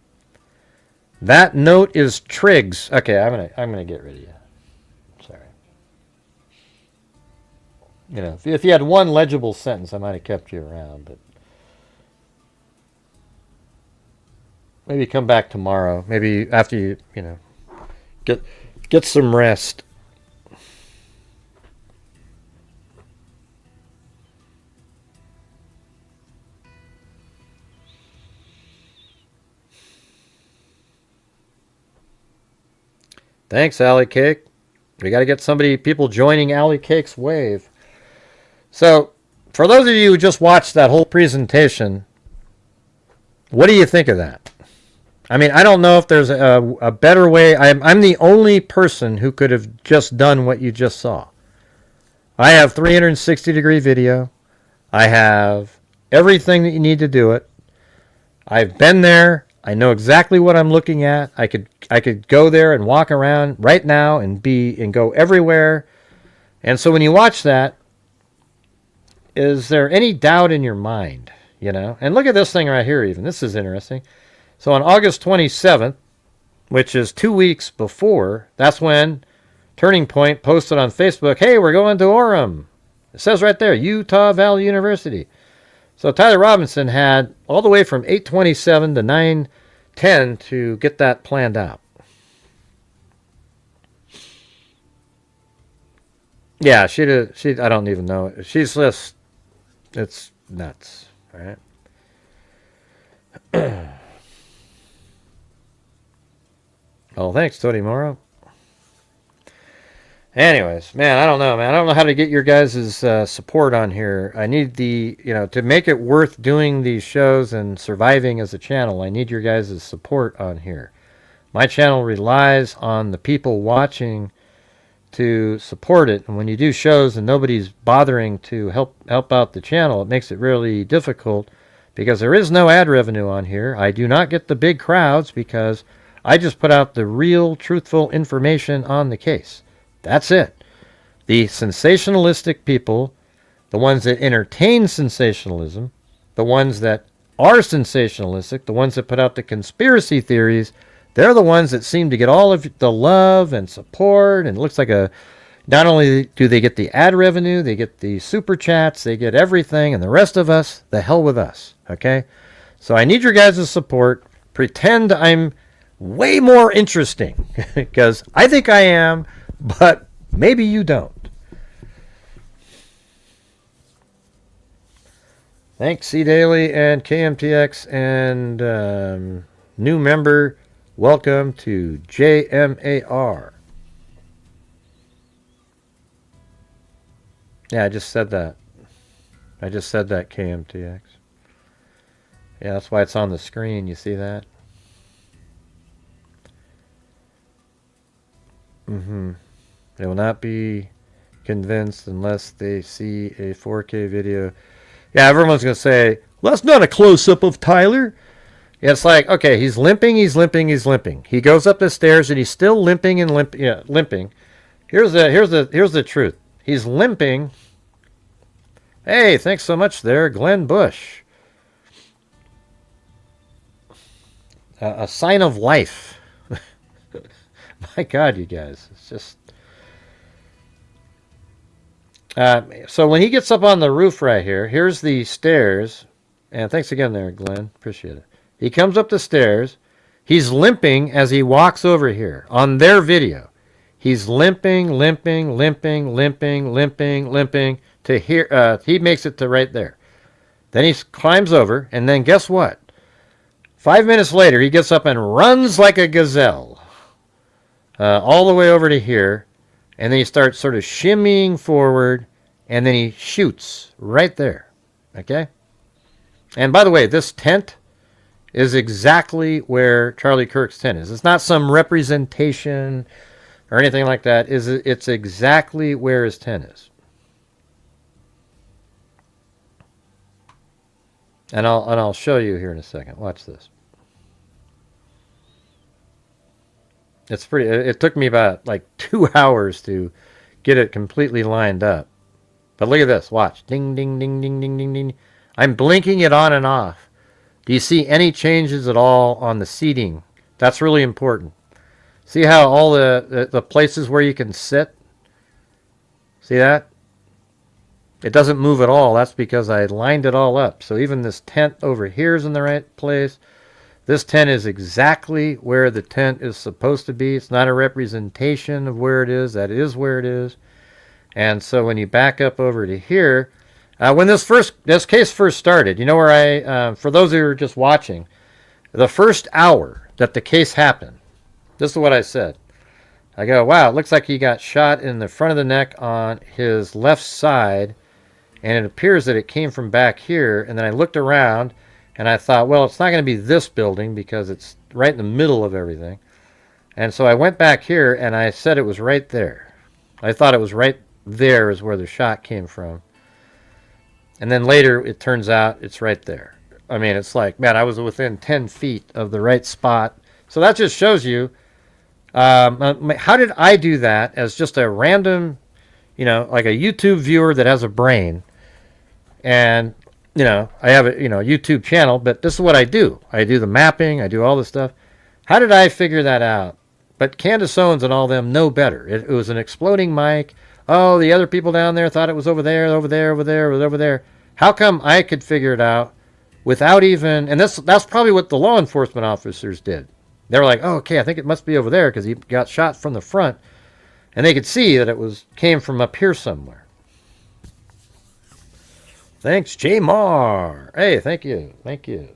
That note is Triggs. Okay, I'm gonna get rid of you. Sorry. You know, if you had one legible sentence, I might have kept you around, but maybe come back tomorrow. Maybe after you know. Get some rest. Thanks, Alley Cake. We got to get people joining Alley Cake's wave. So, for those of you who just watched that whole presentation, what do you think of that? I mean, I don't know if there's a better way. I'm the only person who could have just done what you just saw. I have 360-degree video. I have everything that you need to do it. I've been there. I know exactly what I'm looking at. I could go there and walk around right now and go everywhere. And so when you watch that, is there any doubt in your mind? You know? And look at this thing right here even. This is interesting. So on August 27th, which is 2 weeks before, that's when Turning Point posted on Facebook, hey, we're going to Orem. It says right there, Utah Valley University. So Tyler Robinson had all the way from 8:27 to 9:10 to get that planned out. Yeah, she I don't even know. She's just, it's nuts, right? Oh, thanks, Tony Morrow. Anyways, man, I don't know, man. I don't know how to get your guys' support on here. I need to make it worth doing these shows and surviving as a channel, I need your guys' support on here. My channel relies on the people watching to support it. And when you do shows and nobody's bothering to help out the channel, it makes it really difficult because there is no ad revenue on here. I do not get the big crowds because I just put out the real, truthful information on the case. That's it. The sensationalistic people, the ones that entertain sensationalism, the ones that are sensationalistic, the ones that put out the conspiracy theories, they're the ones that seem to get all of the love and support. And it looks like not only do they get the ad revenue, they get the super chats, they get everything. And the rest of us, the hell with us. Okay? So I need your guys' support. Pretend I'm way more interesting because I think I am, but maybe you don't. Thanks, C Daily and KMTX and new member. Welcome to JMAR. Yeah, I just said that. KMTX. Yeah, that's why it's on the screen. You see that? They will not be convinced unless they see a 4K video. Yeah, everyone's going to say, well, that's not a close-up of Tyler. Yeah, it's like, okay, he's limping. He goes up the stairs and he's still limping and limping. Here's the truth. He's limping. Hey, thanks so much there, Glenn Bush. A sign of life. My God, you guys. It's just... so when he gets up on the roof right here, here's the stairs. And thanks again there, Glenn. Appreciate it. He comes up the stairs. He's limping as he walks over here on their video. He's limping to here. He makes it to right there. Then he climbs over, and then guess what? 5 minutes later, he gets up and runs like a gazelle all the way over to here. And then he starts sort of shimmying forward, and then he shoots right there. Okay? And by the way, this tent is exactly where Charlie Kirk's tent is. It's not some representation or anything like that. It's exactly where his tent is. And I'll show you here in a second. Watch this. It's pretty. It took me about like 2 hours to get it completely lined up. But look at this. Watch. Ding, ding, ding, ding, ding, ding, ding. I'm blinking it on and off. Do you see any changes at all on the seating? That's really important. See how all the places where you can sit? See that? It doesn't move at all. That's because I lined it all up. So even this tent over here is in the right place. This tent is exactly where the tent is supposed to be. It's not a representation of where it is. That is where it is. And so when you back up over to here, when this case first started, you know where for those who are just watching, the first hour that the case happened, this is what I said. I go, wow, it looks like he got shot in the front of the neck on his left side, and it appears that it came from back here. And then I looked around, and I thought, well, it's not going to be this building because it's right in the middle of everything. And so I went back here, and I said it was right there. I thought it was right there is where the shot came from. And then later, it turns out it's right there. I mean, it's like, man, I was within 10 feet of the right spot. So that just shows you, how did I do that as just a random, like a YouTube viewer that has a brain? And, I have a, YouTube channel, but this is what I do. I do the mapping. I do all this stuff. How did I figure that out? But Candace Owens and all them know better. It was an exploding mic. Oh, the other people down there thought it was over there, over there, over there, over there. How come I could figure it out without even... And that's probably what the law enforcement officers did. They were like, oh, okay, I think it must be over there because he got shot from the front. And they could see that it came from up here somewhere. Thanks, J. Mar. Hey, thank you. Thank you.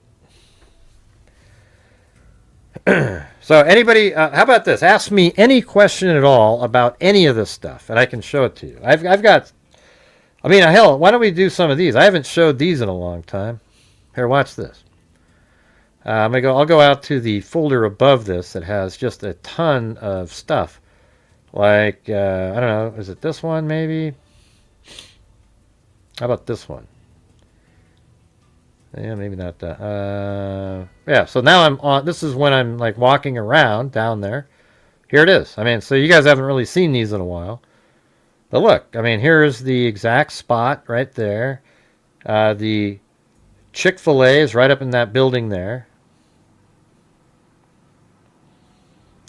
So anybody, how about this? Ask me any question at all about any of this stuff, and I can show it to you. I've got, hell, why don't we do some of these? I haven't showed these in a long time. Here, watch this. I'll go out to the folder above this that has just a ton of stuff. Like, I don't know, is it this one maybe? How about this one? Yeah, maybe not that. Yeah, so now I'm on, this is when I'm like walking around down there. Here it is. So you guys haven't really seen these in a while. But look, here's the exact spot right there. The Chick-fil-A is right up in that building there.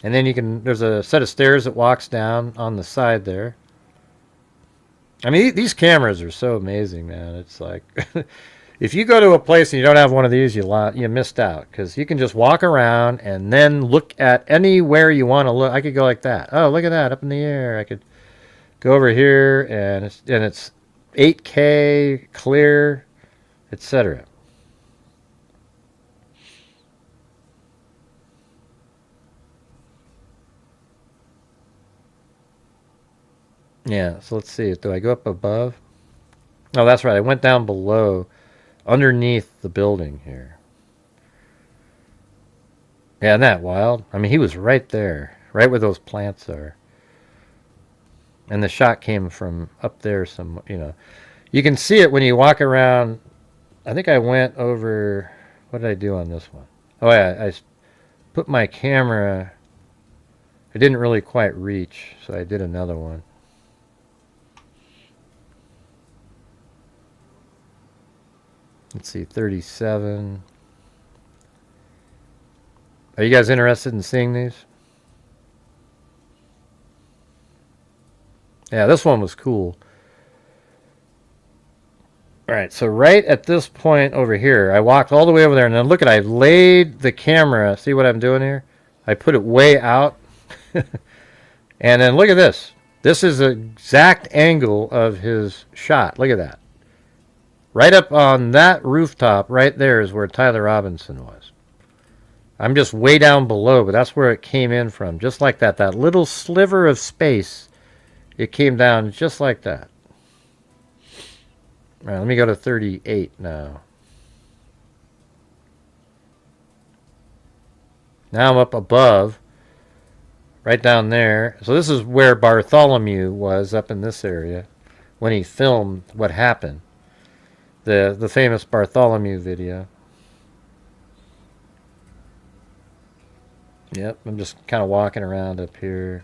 And then there's a set of stairs that walks down on the side there. These cameras are so amazing, man. It's like... If you go to a place and you don't have one of these, you missed out. Because you can just walk around and then look at anywhere you want to look. I could go like that. Oh, look at that, up in the air. I could go over here, and it's 8K, clear. etc. Yeah, so let's see. Do I go up above? Oh, that's right. I went down below, underneath the building here. Yeah, isn't that wild? I mean, he was right there, right where those plants are. And the shot came from up there some, you know. You can see it when you walk around. I think I went over, what did I do on this one? Oh, yeah, I put my camera, I didn't really quite reach, so I did another one. Let's see, 37. Are you guys interested in seeing these? Yeah, this one was cool. All right, so right at this point over here, I walked all the way over there, and then look at, I've laid the camera. See what I'm doing here? I put it way out. And then look at this. This is the exact angle of his shot. Look at that. Right up on that rooftop, right there is where Tyler Robinson was. I'm just way down below, but that's where it came in from. Just like that. That little sliver of space, it came down just like that. All right, let me go to 38 now. Now I'm up above, right down there. So this is where Bartholomew was, up in this area, when he filmed what happened. The famous Bartholomew video. Yep, I'm just kind of walking around up here.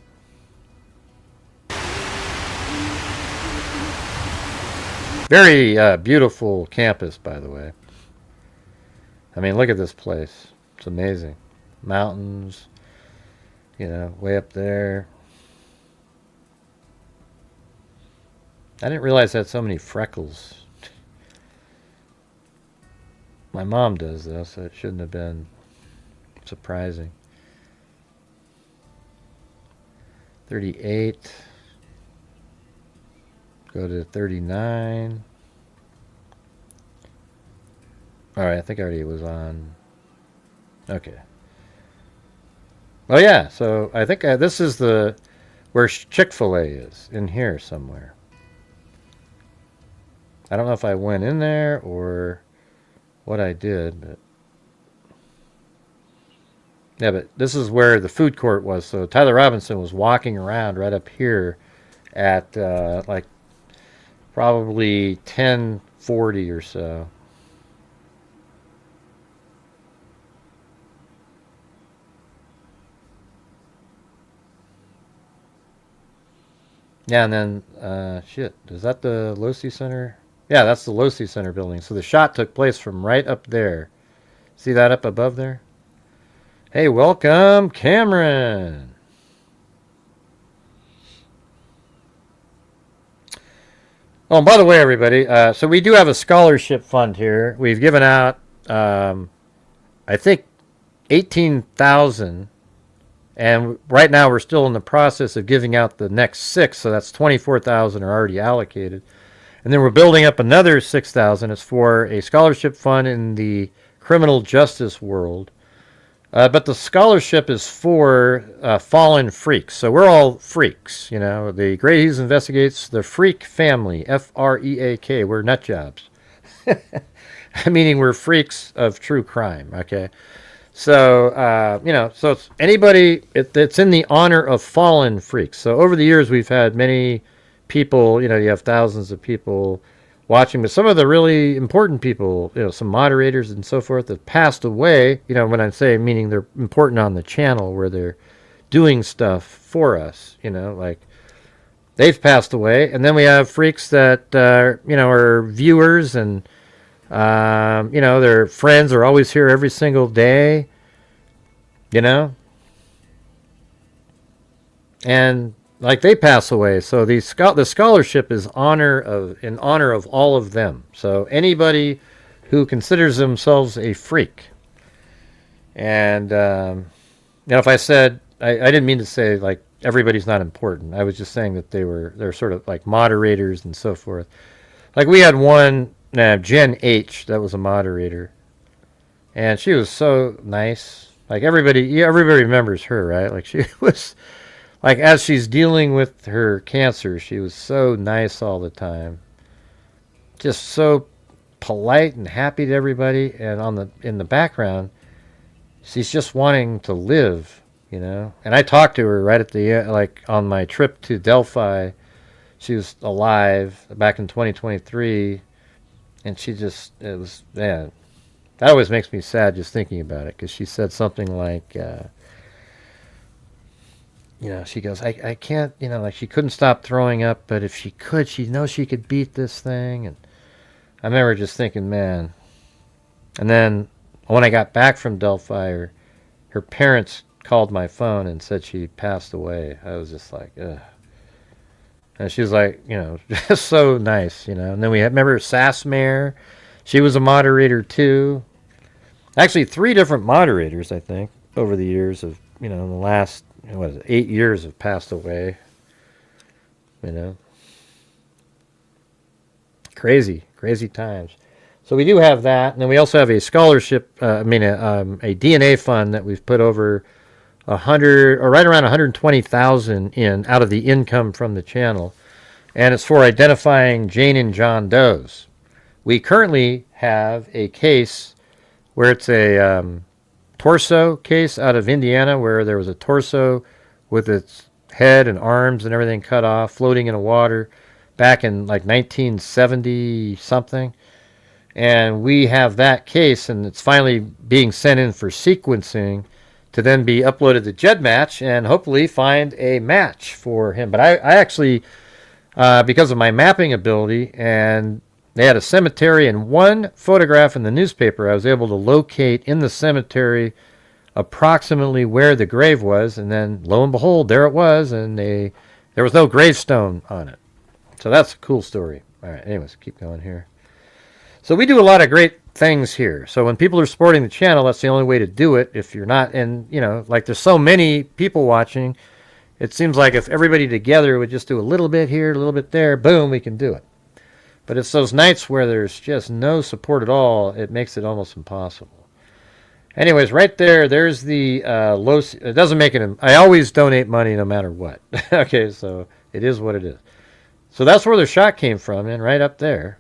Very beautiful campus, by the way. I mean, look at this place. It's amazing. Mountains, you know, way up there. I didn't realize I had so many freckles. My mom does, though, so it shouldn't have been surprising. 38. Go to 39. Alright, I think I already was on. Okay. Oh yeah, so I think this is the where Chick-fil-A is, in here somewhere. I don't know if I went in there or what I did, but yeah, but this is where the food court was. So Tyler Robinson was walking around right up here at like probably 10:40 or so. Yeah, and then shit, is that the Losi Center? Yeah, that's the Losi Center building. So the shot took place from right up there. See that up above there? Hey, welcome, Cameron. Oh, and by the way, everybody, so we do have a scholarship fund here. We've given out, I think, 18,000, and right now we're still in the process of giving out the next 6, so that's 24,000 are already allocated. And then we're building up another 6,000. It's for a scholarship fund in the criminal justice world. But the scholarship is for fallen freaks. So we're all freaks, you know. The Grey Hughes investigates the freak family, F-R-E-A-K. We're nut jobs. Meaning we're freaks of true crime, okay? So, you know, so it's anybody, it's in the honor of fallen freaks. So over the years we've had many people, you know, you have thousands of people watching, but some of the really important people, you know, some moderators and so forth that passed away, you know, when I say meaning they're important on the channel where they're doing stuff for us, you know, like they've passed away. And then we have freaks that, you know, are viewers and, you know, their friends are always here every single day, you know, and like they pass away. So the scholarship is in honor of all of them. So anybody who considers themselves a freak. And you know, if I said, I didn't mean to say like everybody's not important. I was just saying that they're sort of like moderators and so forth. Like we had one Jen H. That was a moderator, and she was so nice. Like everybody remembers her, right? Like she was, like as she's dealing with her cancer, she was so nice all the time, just so polite and happy to everybody. And in the background, she's just wanting to live, you know. And I talked to her right at the end, like on my trip to Delphi. She was alive back in 2023, and it was, man. That always makes me sad just thinking about it, because she said something like, you know, she goes, I can't, you know, like she couldn't stop throwing up, but if she could, she knows she could beat this thing. And I remember just thinking, man. And then when I got back from Delphi, her parents called my phone and said she passed away. I was just like, ugh. And she was like, you know, just so nice, you know. And then remember Sassmare? She was a moderator too. Actually, 3 different moderators, I think, over the years of, you know, the last, 8 years have passed away. You know. Crazy times. So we do have that. And then we also have a scholarship, a DNA fund that we've put over 100, or right around 120,000 in out of the income from the channel. And it's for identifying Jane and John Does. We currently have a case where it's a torso case out of Indiana, where there was a torso with its head and arms and everything cut off, floating in the water back in like 1970 something. And we have that case, and it's finally being sent in for sequencing to then be uploaded to GEDmatch and hopefully find a match for him. But I actually, because of my mapping ability, and they had a cemetery and one photograph in the newspaper, I was able to locate in the cemetery approximately where the grave was, and then lo and behold, there it was, and there was no gravestone on it. So that's a cool story. All right, anyways, keep going here. So we do a lot of great things here. So when people are supporting the channel, that's the only way to do it. If you're not, and you know, like there's so many people watching, it seems like if everybody together would just do a little bit here, a little bit there, boom, we can do it. But it's those nights where there's just no support at all, it makes it almost impossible. Anyways, right there's the low, it doesn't make it, I always donate money no matter what. Okay, so it is what it is. So that's where the shot came from, and right up there.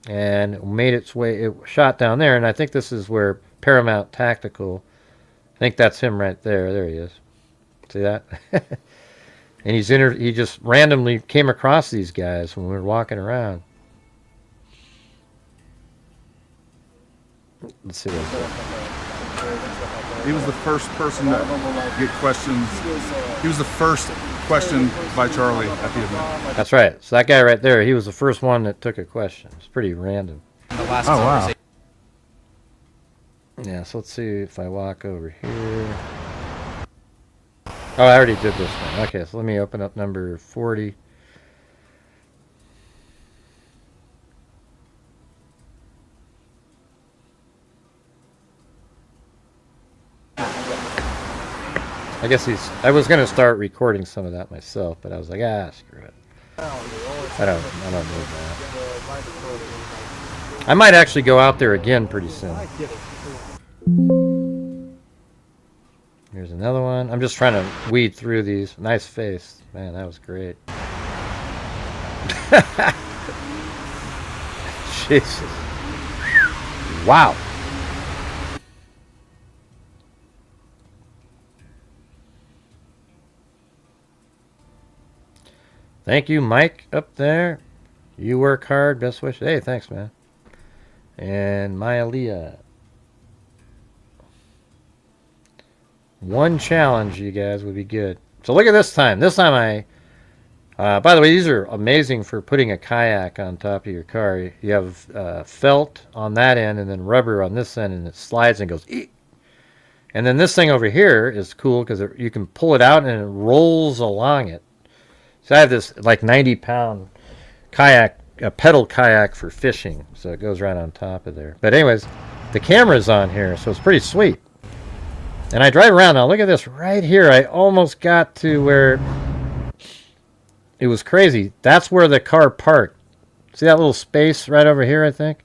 And made its way, it shot down there, and I think this is where Paramount Tactical, I think that's him right there. There he is. See that? And he just randomly came across these guys when we were walking around. Let's see what he was the first person to get questions. He was the first question by Charlie at the event. That's right. So that guy right there, he was the first one that took a question. It's pretty random. The last wow. Yeah, so let's see if I walk over here. Oh, I already did this one. Okay, so let me open up number 40. I guess I was going to start recording some of that myself, but I was like, screw it. I don't need that. I might actually go out there again pretty soon. Here's another one. I'm just trying to weed through these. Nice face. Man, that was great. Jesus. Wow. Thank you, Mike, up there. You work hard. Best wishes. Hey, thanks, man. And Myalea. One challenge, you guys, would be good. So look at this time. This time by the way, these are amazing for putting a kayak on top of your car. You have felt on that end and then rubber on this end, and it slides and goes, eek. And then this thing over here is cool because you can pull it out and it rolls along it. So I have this like 90-pound kayak, a pedal kayak for fishing. So it goes right on top of there. But anyways, the camera's on here, so it's pretty sweet. And I drive around. Now look at this right here. I almost got to where it was crazy. That's where the car parked. See that little space right over here, I think?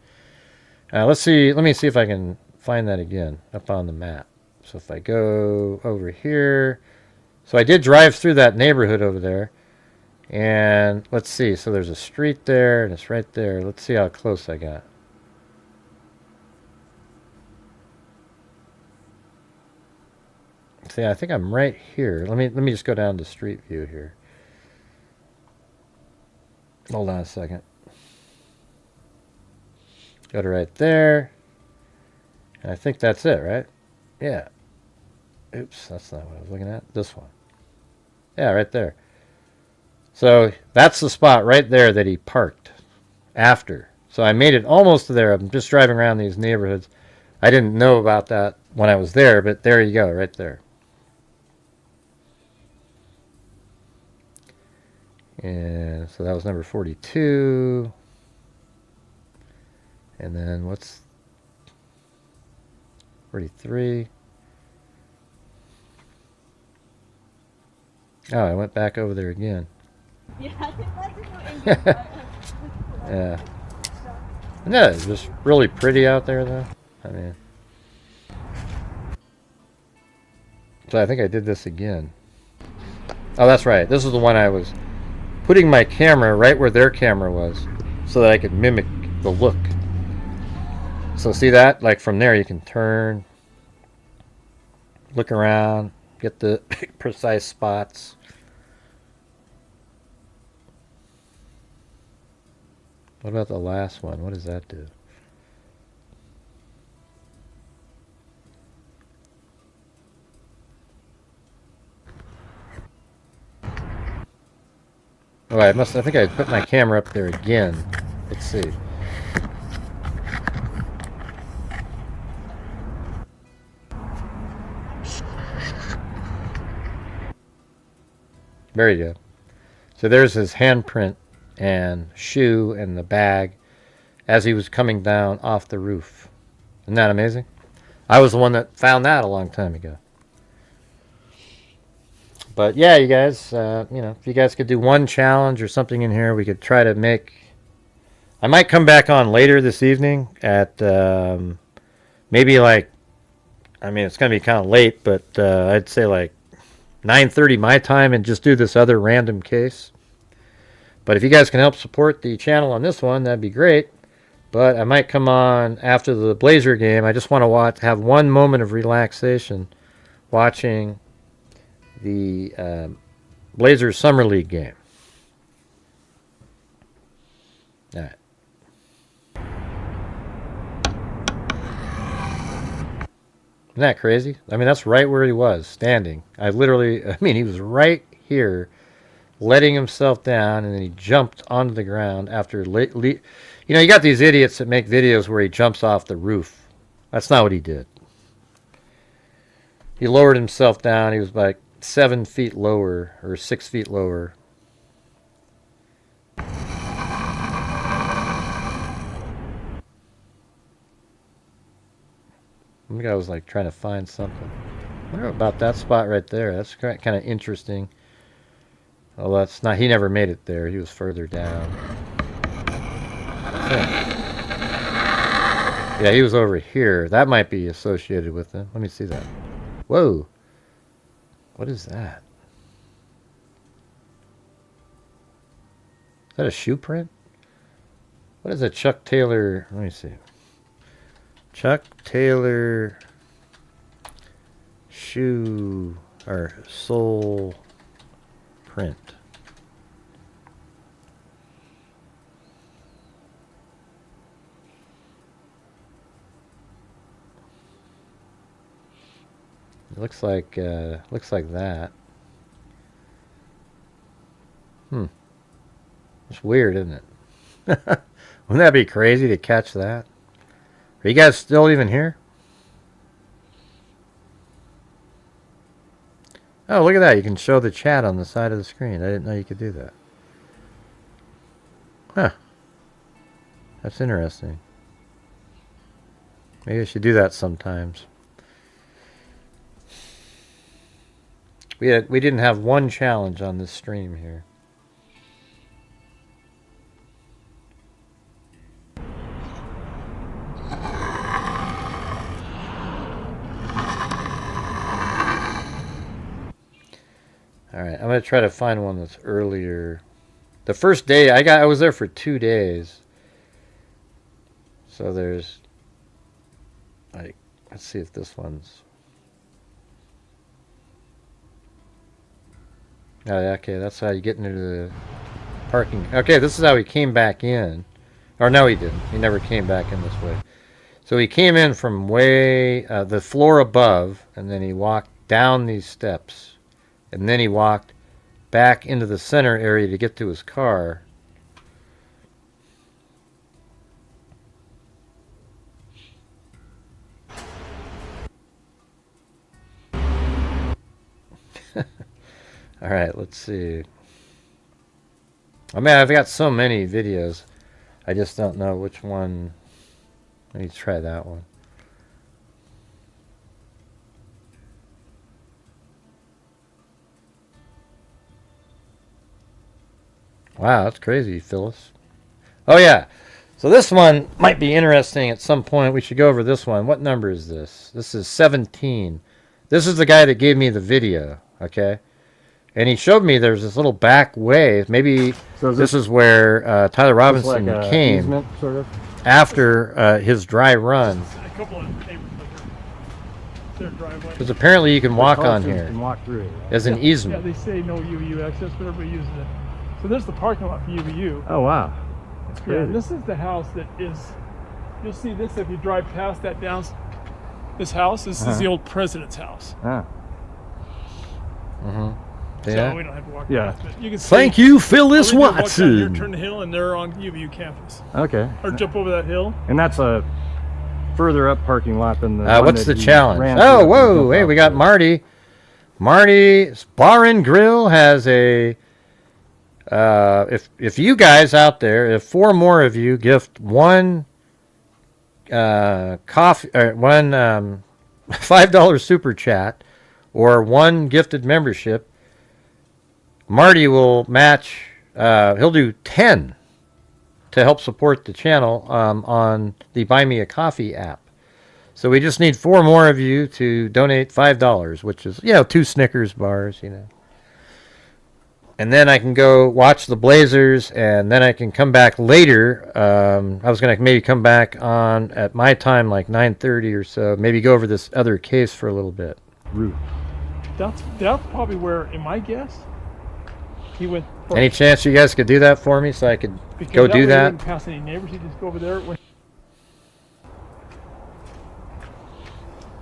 Let's see. Let me see if I can find that again up on the map. So if I go over here. So I did drive through that neighborhood over there. And let's see. So there's a street there, and it's right there. Let's see how close I got. See, I think I'm right here. Let me just go down to Street View here. Hold on a second. Go to right there. And I think that's it, right? Yeah. Oops, that's not what I was looking at. This one. Yeah, right there. So that's the spot right there that he parked after. So I made it almost to there. I'm just driving around these neighborhoods. I didn't know about that when I was there, but there you go, right there. And so that was number 42. And then what's 43? Oh, I went back over there again. Yeah. Yeah. No, it's just really pretty out there, though. I mean, so I think I did this again. Oh, that's right. This is the one I was putting my camera right where their camera was so that I could mimic the look. So see that? Like from there you can turn, look around, get the precise spots. What about the last one? What does that do? Oh, I think I put my camera up there again. Let's see. Very good. So there's his handprint and shoe and the bag as he was coming down off the roof. Isn't that amazing? I was the one that found that a long time ago. But yeah, you guys, you know, if you guys could do one challenge or something in here, we could try to make... I might come back on later this evening at maybe like... I mean, it's going to be kind of late, but I'd say like 9:30 my time and just do this other random case. But if you guys can help support the channel on this one, that'd be great. But I might come on after the Blazer game. I just want to have one moment of relaxation watching the Blazers Summer League game. All right. Isn't that crazy? I mean, that's right where he was, standing. I mean, he was right here, letting himself down, and then he jumped onto the ground after... you know, you got these idiots that make videos where he jumps off the roof. That's not what he did. He lowered himself down. He was like 7 feet lower, or 6 feet lower. I think I was like trying to find something. I wonder about that spot right there. That's kind of interesting. Oh, that's not... He never made it there. He was further down. Yeah, he was over here. That might be associated with him. Let me see that. Whoa. What is that? Is that a shoe print? What is a Chuck Taylor? Let me see. Chuck Taylor shoe or sole print. It looks like that. It's weird, isn't it? Wouldn't that be crazy to catch that? Are you guys still even here? Oh, look at that. You can show the chat on the side of the screen. I didn't know you could do that. Huh. That's interesting. Maybe I should do that sometimes. We didn't have one challenge on this stream here. All right, I'm gonna try to find one that's earlier. The first day I was there for 2 days. So there's, like, let's see if this one's. Oh, okay, that's how you get into the parking. Okay, this is how he came back in. Or no, he didn't. He never came back in this way. So he came in from way, the floor above, and then he walked down these steps. And then he walked back into the center area to get to his car. All right, let's see. I mean, I've got so many videos. I just don't know which one. Let me try that one. Wow, that's crazy, Phyllis. Oh, yeah. So this one might be interesting at some point. We should go over this one. What number is this? This is 17. This is the guy that gave me the video, okay? And he showed me there's this little back way. Maybe so this is where Tyler Robinson like came easement, sort of? After his dry run. Because apparently you can walk on here can walk through, right? as an easement. Yeah, they say no UVU access, but everybody uses it. So there's the parking lot for UVU. Oh, wow. That's great. Yeah, this is the house that is, you'll see this if you drive past that down, this house. This is the old president's house. Ah. Mm-hmm. So Yeah. we don't have to walk Yeah. past it. You can see, Thank you, Phyllis walk down Watson. here, turn the hill, and they're on UVU campus. Okay. Or jump over that hill. And that's a further up parking lot than the one What's that the he challenge? ran Oh, through whoa. Hey, we got Marty. Marty's Bar and Grill has a... if you guys out there, if 4 more of you gift one coffee, one $5 super chat, or one gifted membership, Marty will match. He'll do 10 to help support the channel on the Buy Me a Coffee app. So we just need 4 more of you to donate $5, which is 2 Snickers bars, And then I can go watch the Blazers, and then I can come back later. I was going to maybe come back on at my time, like 9:30 or so, maybe go over this other case for a little bit. That's probably where, in my guess, he went first. Any chance you guys could do that for me so I could Because go that do way that? He wouldn't pass any neighbors. He'd just go over there.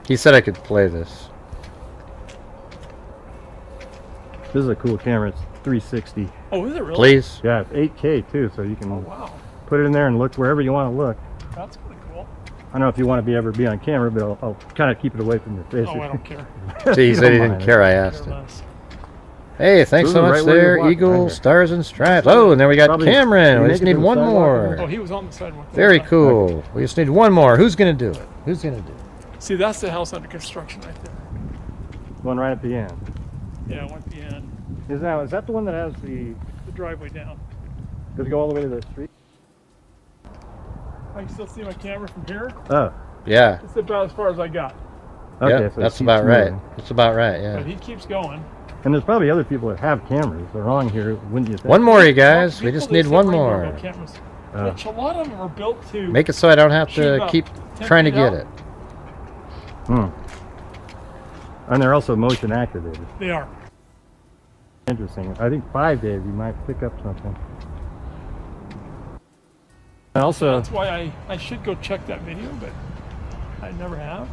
He said I could play this. This is a cool camera. It's 360. Oh, is it really? Please? Yeah, it's 8K too, so you can wow. put it in there and look wherever you want to look. That's pretty cool. I don't know if you want to ever be on camera, but I'll kind of keep it away from your face. Oh, I don't care. See, he said he didn't care. I asked him. Hey, thanks so much there, Eagle, Stars and Stripes. Oh, and then we got Cameron. We just need one more. Oh, he was on the sidewalk. Very cool. We just need one more. Who's going to do it? Who's going to do it? See, that's the house under construction right there. One right at the end. Yeah, one at the end. Is that the one that has the driveway down? Does it go all the way to the street? I can still see my camera from here. Oh. Yeah. It's about as far as I got. Okay, yep, so that's about right. That's about right, yeah. But he keeps going. And there's probably other people that have cameras. They're on here, wouldn't you think? One more, you guys. We just need one more. Which a lot of them are built to make it so I don't have to keep trying to get it. And they're also motion activated. They are. Interesting. I think 5 days you might pick up something. And also, that's why I should go check that video, but I never have.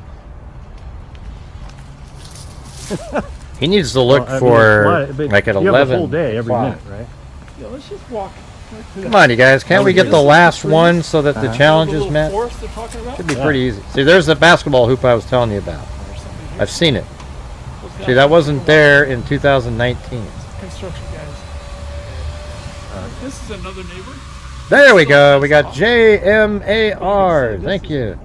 He needs to look for like at 11. You have a whole day every minute, right? Yeah, let's just walk. Come on, you guys. Can't we get the last one so that the challenge is met? Should be pretty easy. See, there's the basketball hoop I was telling you about. I've seen it. See, that wasn't there in 2019. Construction guys. This is another neighbor. There we go. We got JMAR. Thank you.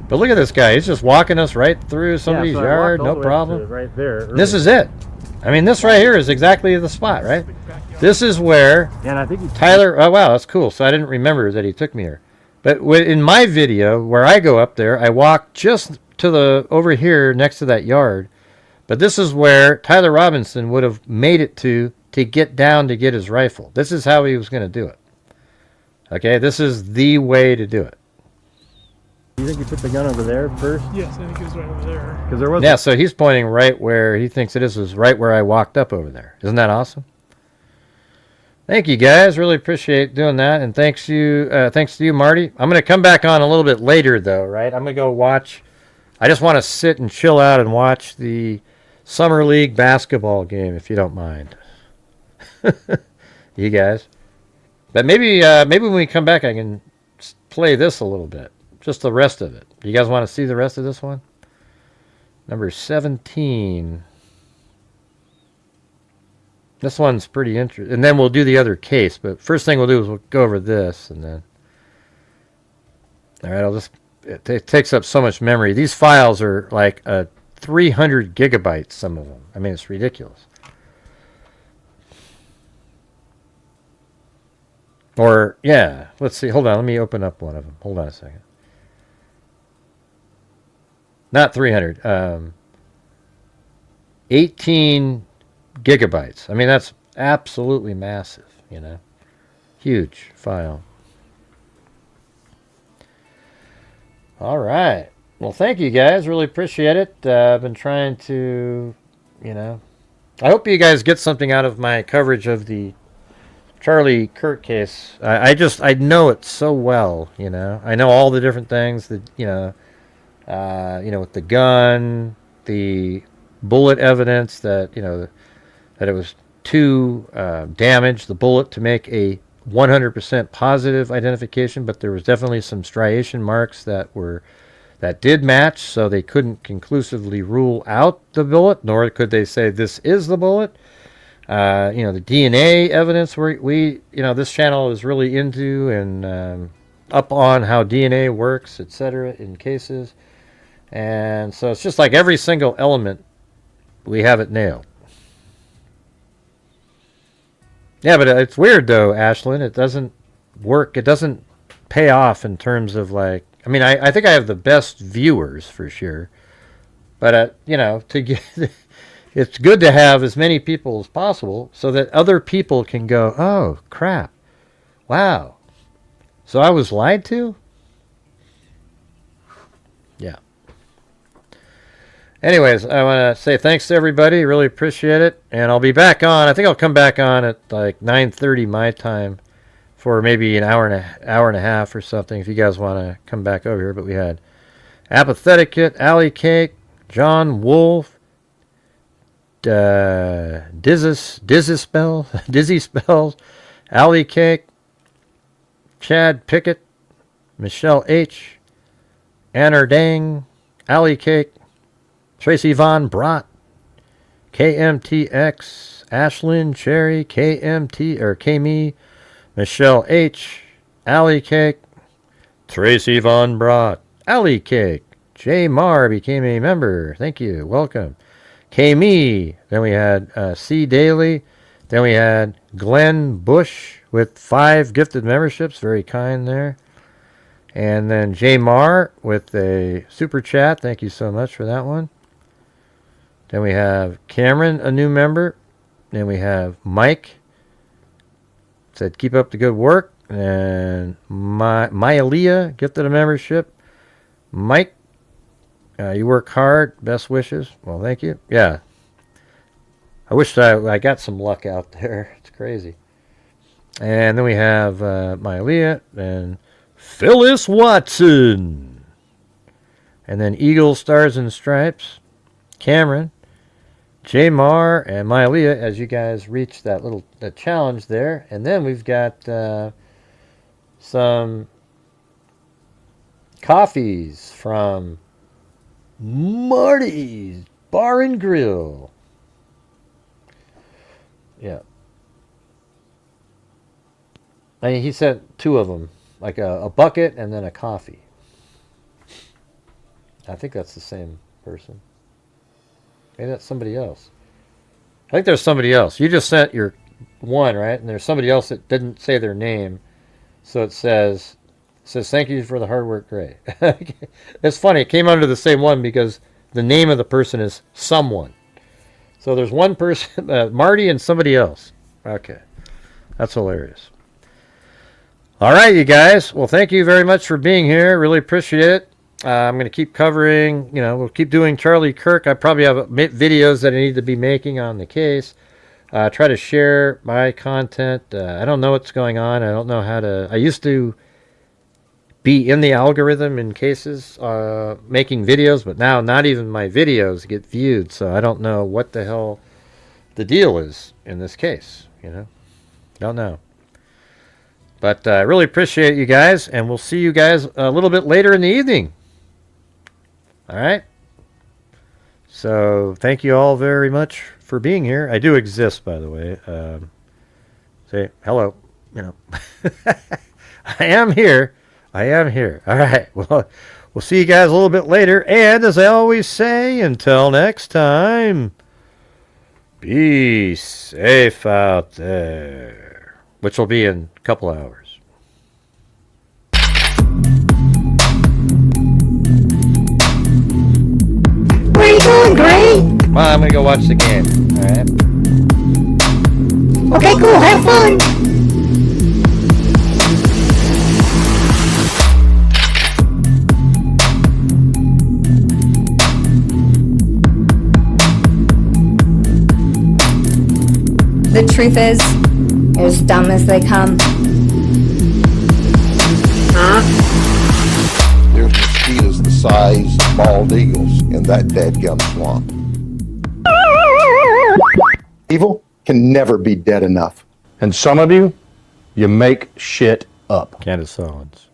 But look at this guy. He's just walking us right through somebody's yard. No problem. Right there. This is it. I mean, this right here is exactly the spot, right? This is where Tyler... Oh, wow. That's cool. So I didn't remember that he took me here. But in my video, where I go up there, I walk just to the over here next to that yard. But this is where Tyler Robinson would have made it to get down to get his rifle. This is how he was going to do it. Okay, this is the way to do it. You think he put the gun over there first? Yes, I think it was right over there. Because there was. Yeah, so he's pointing right where he thinks it is right where I walked up over there. Isn't that awesome? Thank you guys, really appreciate doing that, and thanks to you, Marty. I'm going to come back on a little bit later, though. Right? I'm going to go watch. I just want to sit and chill out and watch the Summer League basketball game, if you don't mind. You guys. But maybe when we come back, I can play this a little bit. Just the rest of it. You guys want to see the rest of this one? Number 17. This one's pretty interesting. And then we'll do the other case. But first thing we'll do is we'll go over this. And then... Alright, it takes up so much memory. These files are like 300 gigabytes, some of them. I mean, it's ridiculous. Or, yeah, let's see. Hold on, let me open up one of them. Hold on a second. Not 300. 18 gigabytes. I mean, that's absolutely massive, you know. Huge file. All right. Well, thank you guys. Really appreciate it. I've been trying to, you know. I hope you guys get something out of my coverage of the Charlie Kirk case. I know it so well, you know. I know all the different things that, you know, with the gun, the bullet evidence that, you know, that it was too damaged, the bullet, to make a 100% positive identification, but there was definitely some striation marks that did match, so they couldn't conclusively rule out the bullet, nor could they say this is the bullet. You know, the DNA evidence we you know, this channel is really into and up on how DNA works, etc. in cases. And so it's just like every single element, we have it nailed. Yeah, but it's weird though, Ashlyn. It doesn't work. It doesn't pay off in terms of like, I mean, I think I have the best viewers for sure. But, you know, to get... It's good to have as many people as possible so that other people can go, oh, crap. Wow. So I was lied to? Yeah. Anyways, I want to say thanks to everybody. Really appreciate it. And I'll be back on. I think I'll come back on at like 9:30 my time for maybe an hour and a half or something if you guys want to come back over here. But we had Apathetic Kit, Alley Cake, John Wolf, Dizzy Spells, Alley Cake, Chad Pickett, Michelle H, Anner Dang, Alley Cake, Tracy Von Brott, KMTX, Ashlyn Cherry, KME, Michelle H, Alley Cake, Tracy Von Brott, Alley Cake, J Mar became a member. Thank you. Welcome. KME, then we had C. Daly, then we had Glenn Bush with 5 gifted memberships, very kind there, and then J. Mar with a super chat, thank you so much for that one. Then we have Cameron, a new member, then we have Mike, said keep up the good work, and Myalea gifted a membership. Mike, you work hard. Best wishes. Well, thank you. Yeah. I wish I got some luck out there. It's crazy. And then we have Myalea and Phyllis Watson. And then Eagle, Stars and Stripes, Cameron, J Mar, and Myalea as you guys reach that challenge there. And then we've got some coffees from Marty's Bar and Grill. Yeah. I mean, he sent 2 of them, like a bucket and then a coffee. I think that's the same person. Maybe that's somebody else. I think there's somebody else. You just sent your one, right? And there's somebody else that didn't say their name. So it says thank you for the hard work, Ray. It's funny. It came under the same one because the name of the person is someone. So there's one person, Marty and somebody else. Okay. That's hilarious. All right, you guys. Well, thank you very much for being here. Really appreciate it. I'm going to keep covering, we'll keep doing Charlie Kirk. I probably have videos that I need to be making on the case. Try to share my content. I don't know what's going on. I don't know how to... I used to be in the algorithm in cases, making videos, but now not even my videos get viewed, so I don't know what the hell the deal is in this case, Don't know. But I really appreciate you guys, and we'll see you guys a little bit later in the evening. All right? So thank you all very much for being here. I do exist, by the way. Say hello. I am here. I am here. All right. Well, we'll see you guys a little bit later. And as I always say, until next time, be safe out there. Which will be in a couple hours. Where are you going, Gray? Well, I'm going to go watch the game. All right. Okay, cool. Have fun. The truth is, you're as dumb as they come. There's mosquitoes the size of bald eagles in that dadgum swamp. Evil can never be dead enough. And some of you make shit up. Candace Owens.